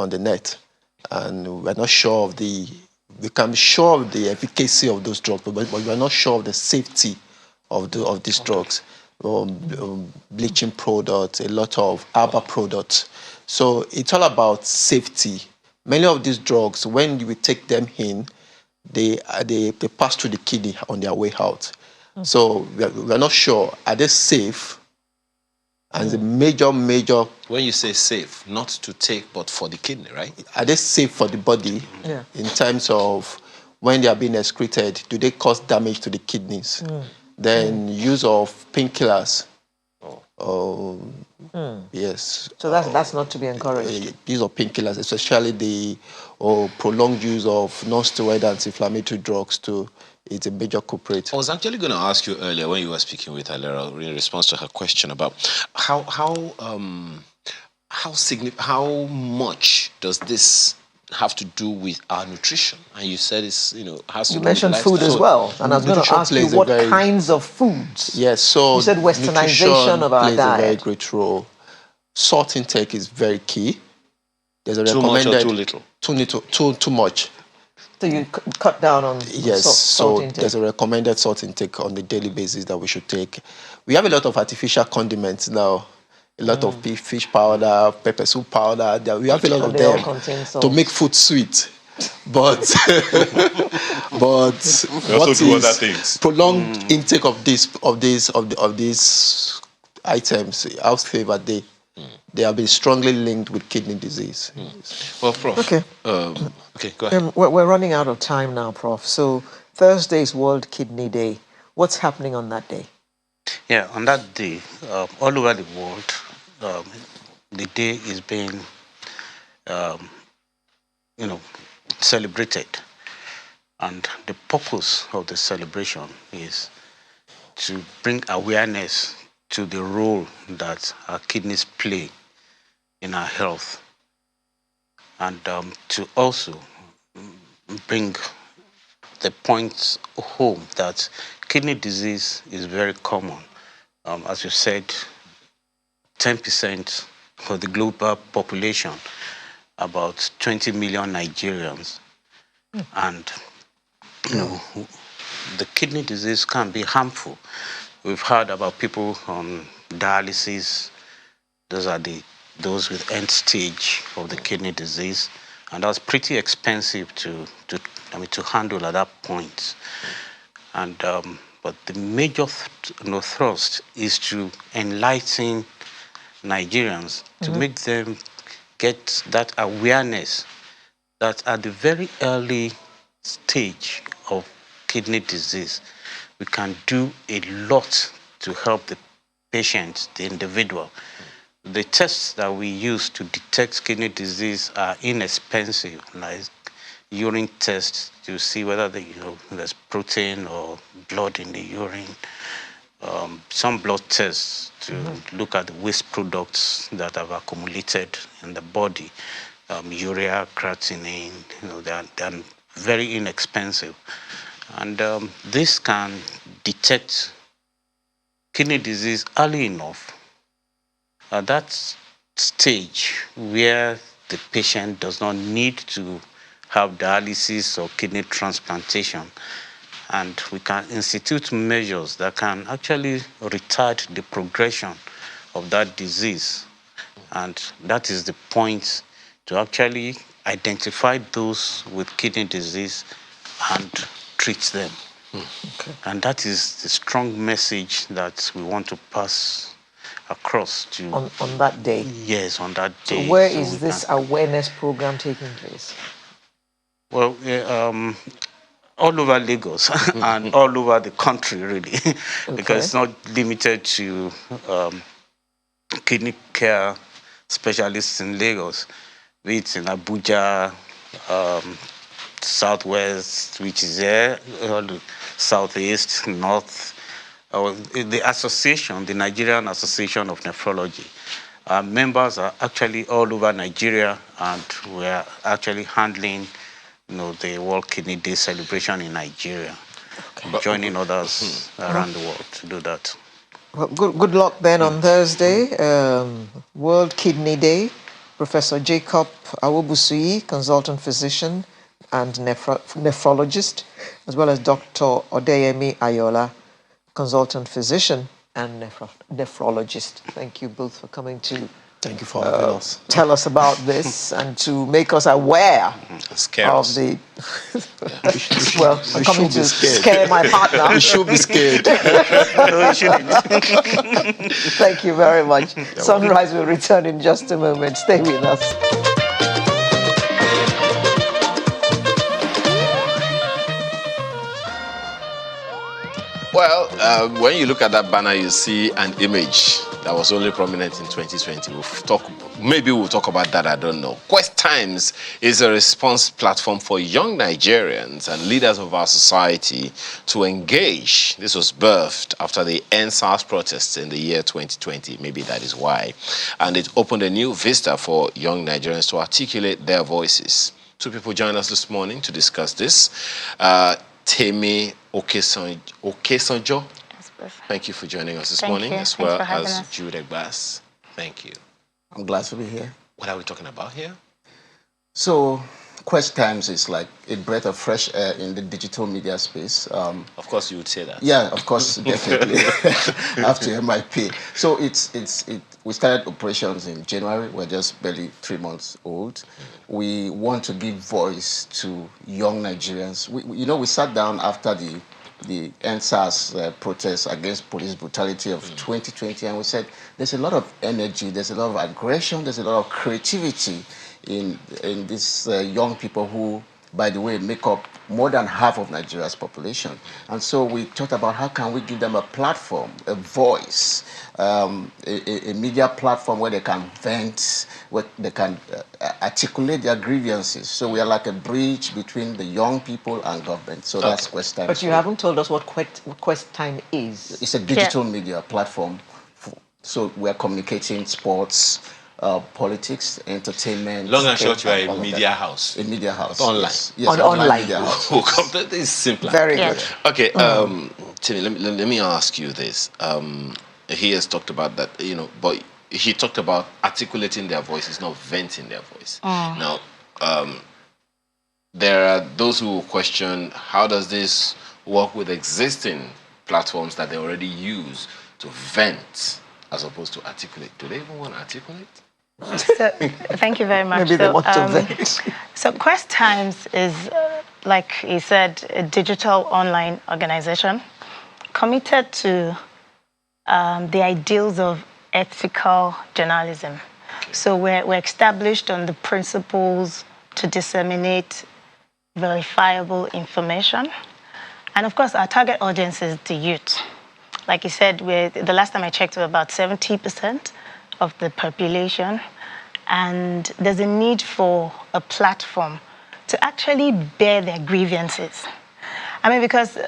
the net, and we're not sure of we can be sure of the efficacy of those drugs, but we're not sure of the safety of these drugs. Bleaching products, a lot of Abba products. So it's all about safety. Many of these drugs, when you take them in, they pass through the kidney on their way out. So we're not sure, are they safe? And the major... When you say safe, not to take, but for the kidney, right? Are they safe for the body? Yeah. In terms of when they are being excreted, do they cause damage to the kidneys? Then use of painkillers. Yes. So that's not to be encouraged. Use of painkillers, especially the prolonged use of non-steroid anti-inflammatory drugs too. It's a major culprit. I was actually going to ask you earlier when you were speaking with Alera in response to her question about how much does this have to do with our nutrition? And you said has to do with You mentioned food as well, and I was going to ask you what kinds of foods. Yes, so you said westernization of our plays diet. a very great role. Salt intake is very key. There's a too recommended much or too little? Too much. So you cut down on salt intake. There's a recommended salt intake on a daily basis that we should take. We have a lot of artificial condiments now, a lot of fish powder, pepper soup powder. We have a lot of them to make food sweet. But what is prolonged intake of these items, house flavor, they have been strongly linked with kidney disease. Well, Prof. Okay. Okay, go ahead. We're running out of time now, Prof. So Thursday is World Kidney Day. What's happening on that day? Yeah, on that day, all over the world, the day is being, celebrated. And the purpose of the celebration is to bring awareness to the role that our kidneys play in our health, and to also bring the point home that kidney disease is very common. As you said, 10% of the global population, about 20 million Nigerians. And, the kidney disease can be harmful. We've heard about people on dialysis. Those are those with end stage of the kidney disease. And that's pretty expensive to handle at that point. And but the major thrust is to enlighten Nigerians, to make them get that awareness that at the very early stage of kidney disease, we can do a lot to help the patient, the individual. The tests that we use to detect kidney disease are inexpensive, like urine tests to see whether there's protein or blood in the urine. Some blood tests to look at the waste products that have accumulated in the body, urea, creatinine. They're very inexpensive, and this can detect kidney disease early enough at that stage where the patient does not need to have dialysis or kidney transplantation. And we can institute measures that can actually retard the progression of that disease. And that is the point, to actually identify those with kidney disease and treat them. Okay. And that is the strong message that we want to pass across to... On that day? Yes, on that day. So where is this awareness program taking place? Well, all over Lagos and all over the country, really, because it's not limited to kidney care specialists in Lagos. It's in Abuja, Southwest, which is there, Southeast, North. The association, the Nigerian Association of Nephrology, members are actually all over Nigeria, and we're actually handling the World Kidney Day celebration in Nigeria, joining others around the world to do that. Well, good luck then on Thursday, World Kidney Day. Professor Jacob Awobusui, consultant physician and nephrologist, as well as Dr. Odeyemi Ayola, consultant physician and nephrologist. Thank you both for coming to Thank you for having us. Tell us about this and to make us aware of the... well, I'm coming to scare my partner. You should be scared. No, you shouldn't. Thank you very much. Sunrise will return in just a moment. Stay with us. Well, when you look at that banner, you see an image that was only prominent in 2020. Maybe we'll talk about that, I don't know. Quest Times is a response platform for young Nigerians and leaders of our society to engage. This was birthed after the NSAS protests in the year 2020. Maybe that is why. And it opened a new vista for young Nigerians to articulate their voices. Two people join us this morning to discuss this. Temi Okesanjo, thank you for joining us this morning, as well as Jude Egbas. Thank you. I'm glad to be here. What are we talking about here? So, Quest Times is like a breath of fresh air in the digital media space. Of course, you would say that. Yeah, of course, definitely. After MIP. So we started operations in January. We're just barely 3 months old. We want to give voice to young Nigerians. We sat down after the NSAS protests against police brutality of 2020, and we said there's a lot of energy, there's a lot of aggression, there's a lot of creativity in these young people who, by the way, make up more than half of Nigeria's population. And so we thought about how can we give them a platform, a voice, a media platform where they can vent, where they can articulate their grievances. So we are like a bridge between the young people and government. So that's Quest Time. But you haven't told us what Quest Time is. It's a digital media platform. So we're communicating sports, politics, entertainment. Long and short, you are a media house. A media house. Online. Yes, online media house. We'll come to this simpler. Very good. Okay, Timmy, let me ask you this. He has talked about that, but he talked about articulating their voices, not venting their voice. Now, there are those who will question, how does this work with existing platforms that they already use to vent as opposed to articulate? Do they even want to articulate? So, thank you very much. Maybe they want to vent. So Quest Times is, like he said, a digital online organization committed to the ideals of ethical journalism. So we're established on the principles to disseminate verifiable information. And of course, our target audience is the youth. like you said, the last time I checked, we're about 70% of the population. And there's a need for a platform to actually bear their grievances. I mean, because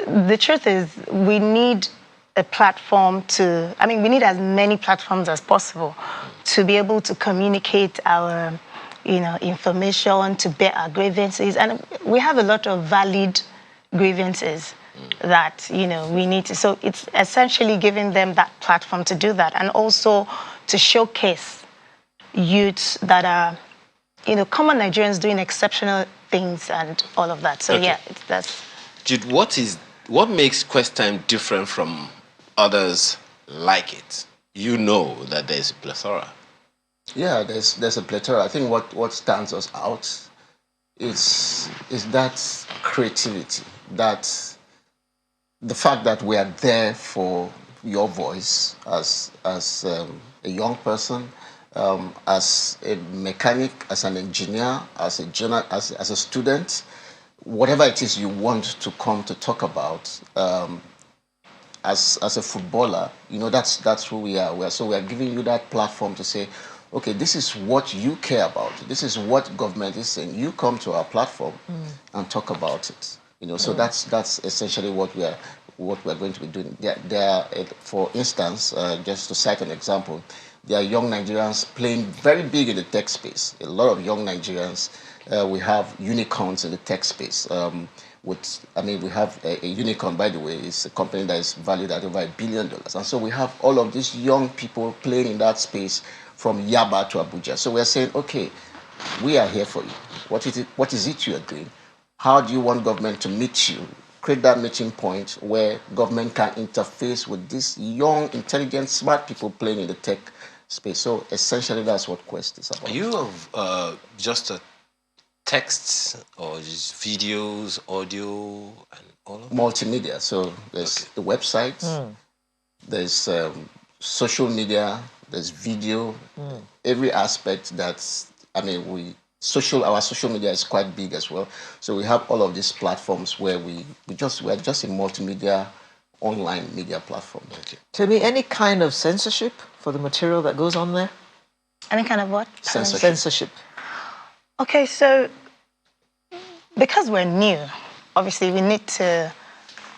the truth is, we need a platform to, I mean, we need as many platforms as possible to be able to communicate our, information, to bear our grievances. And we have a lot of valid grievances that, we need to. So it's essentially giving them that platform to do that, and also to showcase youths that are, common Nigerians doing exceptional things and all of that. So, okay. That's... Jude, what makes Quest Time different from others like it? You know that there's a plethora. Yeah, there's a plethora. I think what stands us out is that creativity, that the fact that we are there for your voice as a young person, as a mechanic, as an engineer, as a student, whatever it is you want to come to talk about. As a footballer, that's who we are. So we are giving you that platform to say, okay, this is what you care about. This is what government is saying. You come to our platform and talk about it. So that's essentially what we're going to be doing. For instance, just to cite an example, there are young Nigerians playing very big in the tech space. A lot of young Nigerians. We have unicorns in the tech space. We have a unicorn, by the way, it's a company that is valued at over $1 billion. And so we have all of these young people playing in that space from Yaba to Abuja. So we're saying, okay, we are here for you. What is it you are doing? How do you want government to meet you? Create that meeting point where government can interface with these young, intelligent, smart people playing in the tech space. So essentially, that's what Quest is about. Are you just a texts or just videos, audio, and all of multimedia? So there's the website, there's social media, there's video, every aspect that's, our social media is quite big as well. So we have all of these platforms where we're just a multimedia, online media platform. Okay. Tell me, any kind of censorship for the material that goes on there? Any kind of what? Censorship. Okay, so because we're new, obviously we need to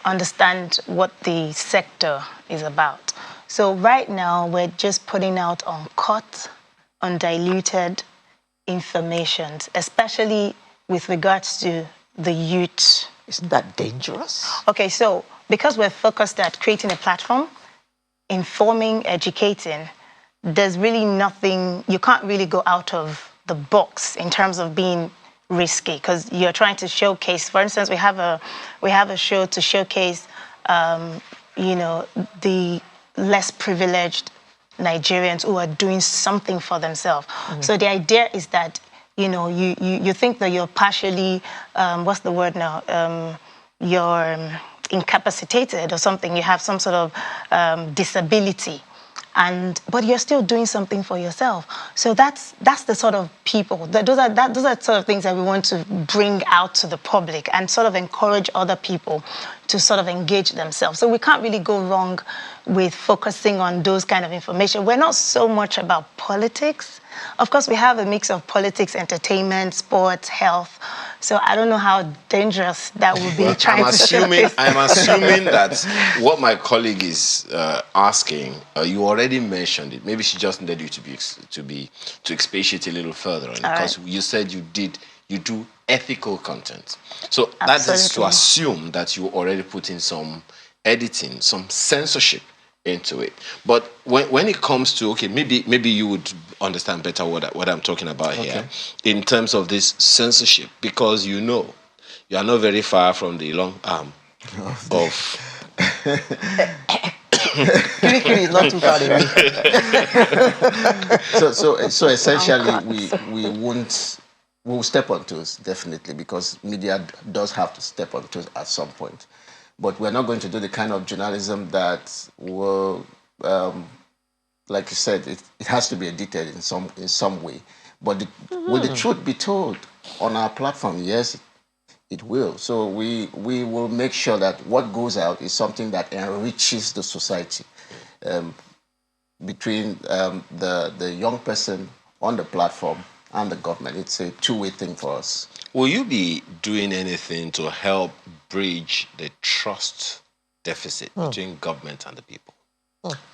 understand what the sector is about. So right now we're just putting out uncut, undiluted information, especially with regards to the youth. Isn't that dangerous? Okay, so because we're focused at creating a platform, informing, educating, there's really nothing, you can't really go out of the box in terms of being risky, because you're trying to showcase, for instance, we have a show to showcase, the less privileged Nigerians who are doing something for themselves. So the idea is that, you think that you're partially, what's the word now? You're incapacitated or something. You have some sort of disability. But you're still doing something for yourself. So that's the sort of people. Those are the sort of things that we want to bring out to the public and sort of encourage other people to sort of engage themselves. So we can't really go wrong with focusing on those kind of information. We're not so much about politics. Of course, we have a mix of politics, entertainment, sports, health. So I don't know how dangerous that would be. I'm assuming that what my colleague is asking, you already mentioned it. Maybe she just needed you to expatiate a little further on it, because you said you do ethical content. So that is to assume that you already put in some editing, some censorship into it. But when it comes to, okay, maybe you would understand better what I'm talking about here in terms of this censorship, because you are not very far from the long arm of Kiari is not too far away. So essentially we'll step on toes, definitely, because media does have to step on toes at some point. But we're not going to do the kind of journalism that will, like you said, it has to be edited in some way. But will the truth be told on our platform? Yes, it will. So we will make sure that what goes out is something that enriches the society. Between the young person on the platform and the government. It's a two-way thing for us. Will you be doing anything to help bridge the trust deficit between government and the people?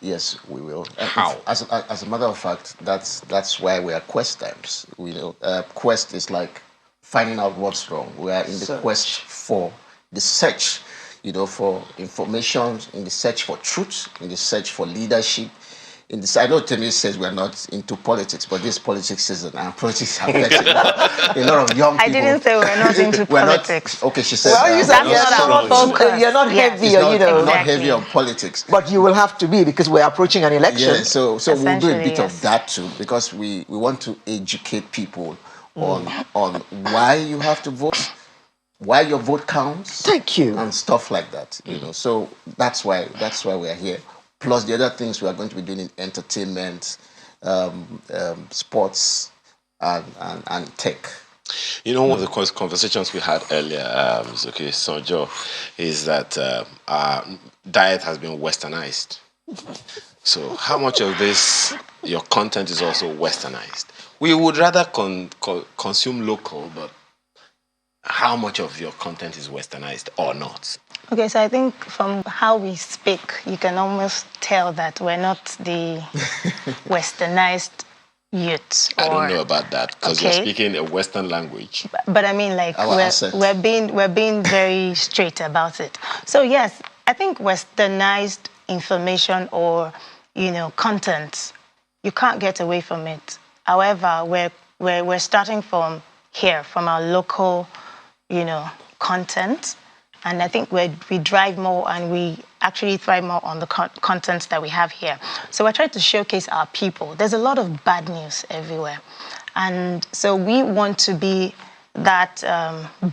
Yes, we will. How? As a matter of fact, that's why we are quest times. We know quest is like finding out what's wrong. We are in the quest for the search, for information, in the search for truth, in the search for leadership. I know Temi says we're not into politics, but this politics season and politics are affecting a lot of young people. I didn't say we're not into politics. Okay, she said. Well, you said you're not heavy, not heavy on politics. But you will have to be because we're approaching an election. Yeah, so we'll do a bit of that too because we want to educate people on why you have to vote, why your vote counts. Thank you. And stuff like that. So that's why we're here. Plus the other things we are going to be doing in entertainment, sports, and tech. One of the conversations we had earlier, Sonjo, is that our diet has been westernized. So how much of this, your content is also westernized? We would rather consume local, but how much of your content is westernized or not? Okay, so I think from how we speak, you can almost tell that we're not the westernized youth. I don't know about that because you're speaking a Western language. But I mean, like we're being very straight about it. So yes, I think westernized information or content, you can't get away from it. However, we're starting from here, from our local, content. And I think we drive more and we actually thrive more on the content that we have here. So we're trying to showcase our people. There's a lot of bad news everywhere. And so we want to be that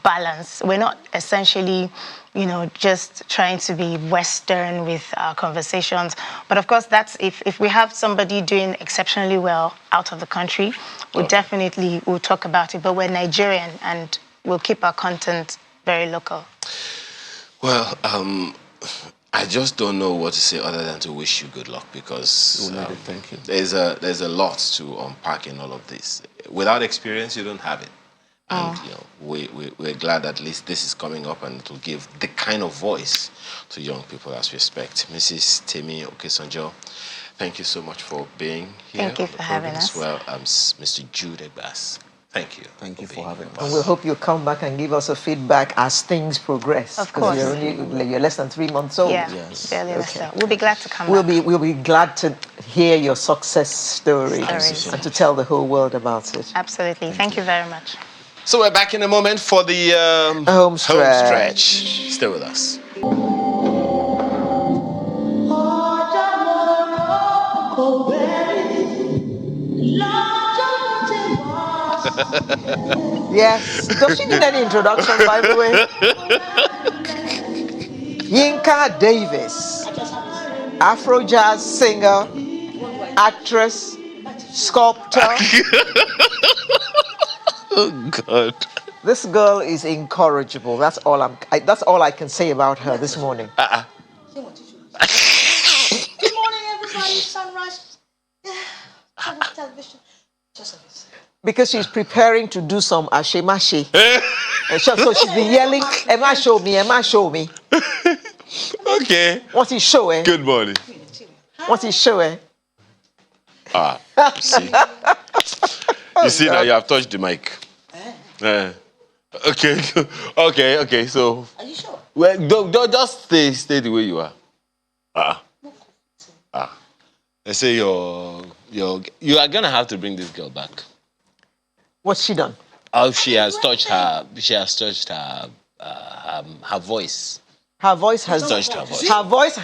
balance. We're not essentially, just trying to be Western with our conversations. But of course, that's if we have somebody doing exceptionally well out of the country, we'll definitely talk about it. But we're Nigerian and we'll keep our content very local. Well, I just don't know what to say other than to wish you good luck because thank you. There's a lot to unpack in all of this. Without experience, you don't have it. And we're glad at least this is coming up and it will give the kind of voice to young people as we expect. Mrs. Temi Okesonjo, thank you so much for being here. Thank you for having us. As well, Mr. Jude Egbas. Thank you. Thank you for having us. And we'll hope you'll come back and give us a feedback as things progress. Of course. You're less than 3 months old. Yeah, yes. barely less than. We'll be glad to come We'll back. be glad to hear your success story and to tell the whole world about it. Absolutely. Thank you very much. So we're back in a moment for the home stretch. Stay with us. Yes. Does she need any introduction, by the way? Yinka Davis, Afro jazz singer, actress, sculptor. Oh God! This girl is incorrigible. That's all I can say about her this morning. Good morning, everybody. Sunrise. Sunrise television. Because she's preparing to do some ashemashi. So she's been yelling, Emma, show me, Emma, show me. Okay. What's he showing? Good morning. What's he showing? See. You see now you have touched the mic. Okay. So. Are you sure? Well, don't just stay the way you are. They say you are gonna have to bring this girl back. What's she done? Oh, she has touched her voice. Her voice has touched her voice.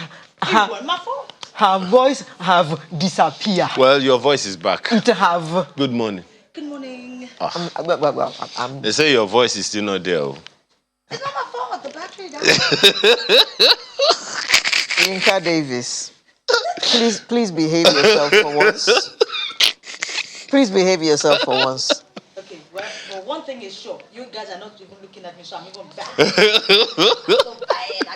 Her voice have disappeared. Well, your voice is back. It have. Good morning. Good morning. They say your voice is still not there. It's not my fault. The battery died. Yinka Davis, please behave yourself for once. Please behave yourself for once. Okay, well, one thing is sure. You guys are not even looking at me, so I'm even bad. I'm so bad.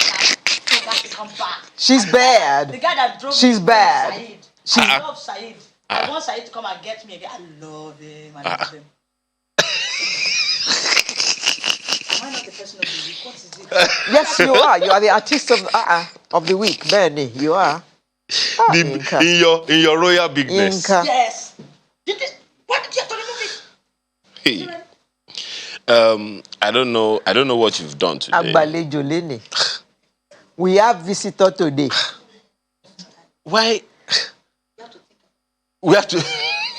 I got to come back. She's bad. The guy that drove She's me bad. Said. I love Said. I want Said to come and get me again. I love him. I love him. Am I not the person of the week? What is it? Yes, you are. You are the artist of the week, Bernie. You are. In your royal bigness. Inka. Yes. Why did you have to remove it? Hey. I don't know what you've done today. Agbalejo leni. We have visitor today. Why? We have to.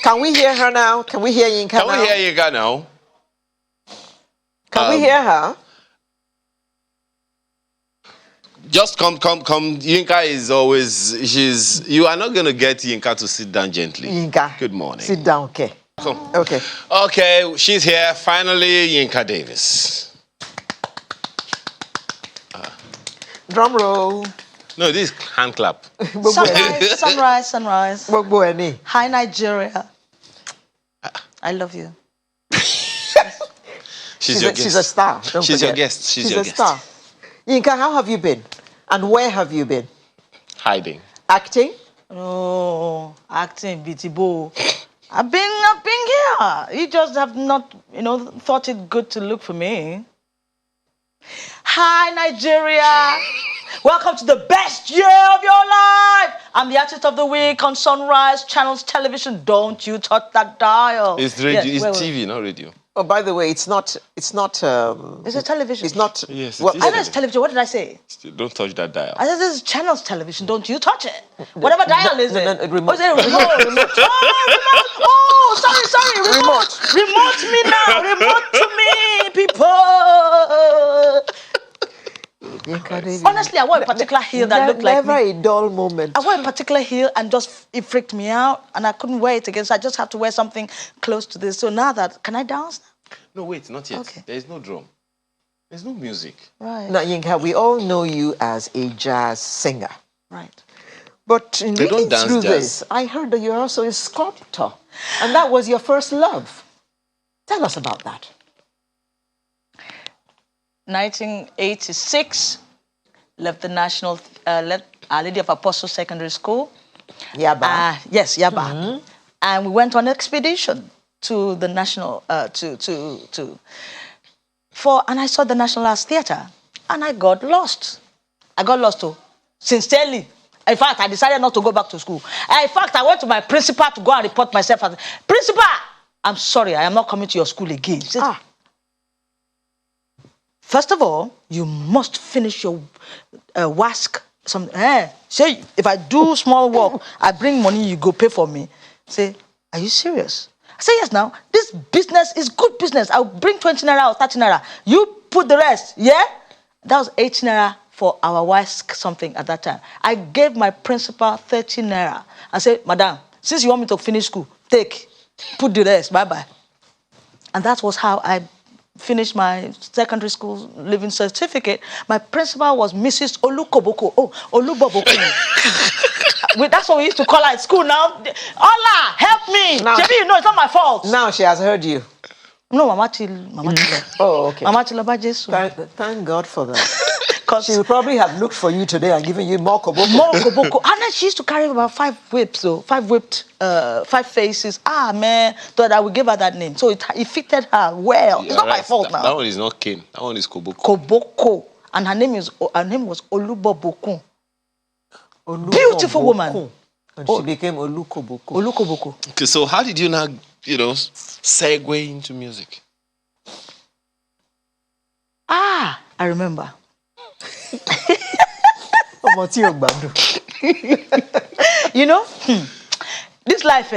Can we hear her now? Can we hear Yinka now? Can we hear Yinka now? Can we hear her? Just come. Yinka is always, you are not going to get Yinka to sit down gently. Yinka. Good morning. Sit down, okay. Come. Okay. Okay, she's here. Finally, Yinka Davis. Drum roll. No, this is hand clap. Sunrise. Hi, Nigeria. I love you. She's your guest. She's a star. She's your guest. She's your a star. Yinka, how have you been? And where have you been? Hiding. Acting? Oh, acting, BTBO. I've been here. You just have not, thought it good to look for me. Hi, Nigeria. Welcome to the best year of your life. I'm the artist of the week on Sunrise Channels Television. Don't you touch that dial. It's radio. Yes, it's TV, not radio. Oh, by the way, it's not. It's a television. It's not. Yes, I know it's television. What did I say? Don't touch that dial. I said this is Channels Television. Don't you touch it. Whatever dial is it? Remote. Oh, is it remote? Oh, sorry. Remote me now. Remote to me, people. Honestly, I wore a particular heel that looked like never a dull moment. I wore a particular heel and it freaked me out, and I couldn't wear it again, so I just have to wear something close to this. So now can I dance now? No, wait, not yet. Okay. There is no drum. There's no music. Right. Now, Yinka, we all know you as a jazz singer. Right. But in reading through this, I heard that you're also a sculptor, and that was your first love. Tell us about that. 1986, left Our Lady of Apostles Secondary School. Yaba. Yes, Yaba. And we went on an expedition to the National, and I saw the National Arts Theatre, and I got lost. Sincerely. In fact, I decided not to go back to school. In fact, I went to my principal to go and report myself as, Principal, I'm sorry, I am not coming to your school again. She said, First of all, you must finish your WASC. Say, if I do small work, I bring money, you go pay for me. Say, are you serious? I say, yes now. This business is good business. I'll bring 20 naira or 30 naira. You put the rest, yeah? That was 18 naira for our WASC something at that time. I gave my principal 30 naira. I said, Madam, since you want me to finish school, put the rest, bye-bye. And that was how I finished my secondary school living certificate. My principal was Mrs. Olukoboko. Oh, Oluboboko. That's what we used to call her at school now. Ola, help me. Maybe you know it's not my fault. Now she has heard you. No, Mama Chilo. Oh, okay. Mama Chilo Bajesu. Thank God for that. She would probably have looked for you today and given you more koboko. More koboko. And then she used to carry about 5 whips, 5 faces. Man, thought I would give her that name. So it fitted her well. It's not my fault now. That one is not Cane. That one is Koboko. Koboko. And her name was Olubobokun. Beautiful woman. And she became Olukoboko. Olukoboko. Okay, so how did you now, segue into music? I remember. This life,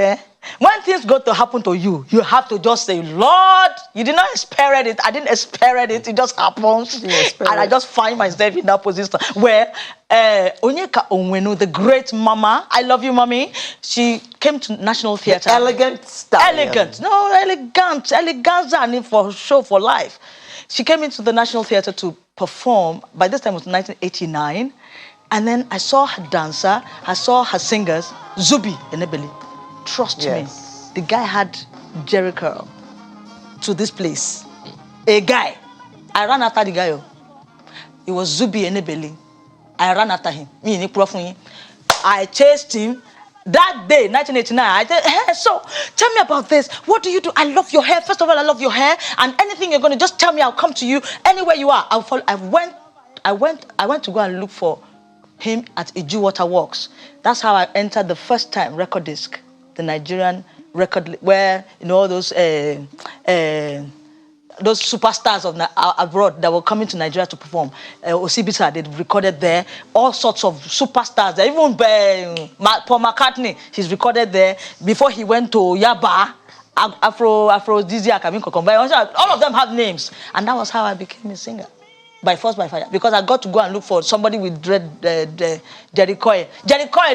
when things go to happen to you, you have to just say, Lord, you did not expect it. I didn't expect it. It just happens. And I just find myself in that position where Onyeka Onwenu, the great mama, I love you, mommy, she came to National Theatre. Elegant style. Eleganza for show for life. She came into the National Theatre to perform. By this time it was 1989. And then I saw her dancer, I saw her singers, Zubi Enebeli. Trust me, the guy had Jerry curl. to this place. A guy. I ran after the guy. Oh. It was Zubi Enebeli. I ran after him. I chased him. That day, 1989, I said, hey, so tell me about this. What do you do? I love your hair. First of all, I love your hair. And anything you're going to just tell me, I'll come to you. Anywhere you are, I'll follow. I went to go and look for him at Iju Water Works. That's how I entered the first time record disc, the Nigerian record, where, you know, all those superstars of abroad that were coming to Nigeria to perform. Osibisa, they recorded there. All sorts of superstars. Even Paul McCartney, he's recorded there. Before he went to Yaba, Aphrodisiac, all of them have names. And that was how I became a singer. By force, by fire. Because I got to go and look for somebody with Jerry Coy. Jerry Coy,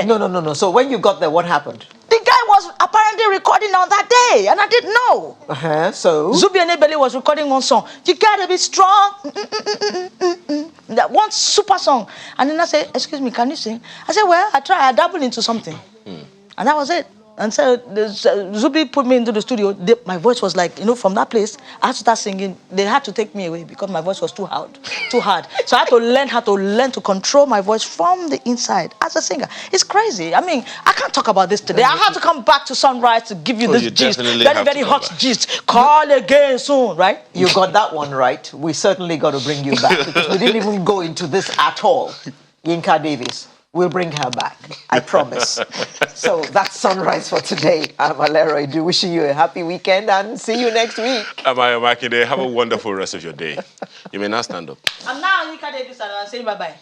No. So when you got there, what happened? The guy was apparently recording on that day, and I didn't know. So? Zubi Enebeli was recording one song. You gotta be strong. That one super song. And then I said, excuse me, can you sing? I said, well, I dabbled into something. And that was it. And so Zubi put me into the studio. My voice was like, you know, from that place, I had to start singing. They had to take me away because my voice was too hard. So I had to learn how to control my voice from the inside as a singer. It's crazy. I mean, I can't talk about this today. I have to come back to Sunrise to give you this gist. Very, very hot gist. Call again soon, right? You got that one right. We certainly got to bring you back because we didn't even go into this at all. Yinka Davis. We'll bring her back, I promise. So that's Sunrise for today. I'm Alero Edu, wishing you a happy weekend and see you next week. Amaya Makinde, have a wonderful rest of your day. You may now stand up. And now Yinka Davis and I'm saying bye-bye.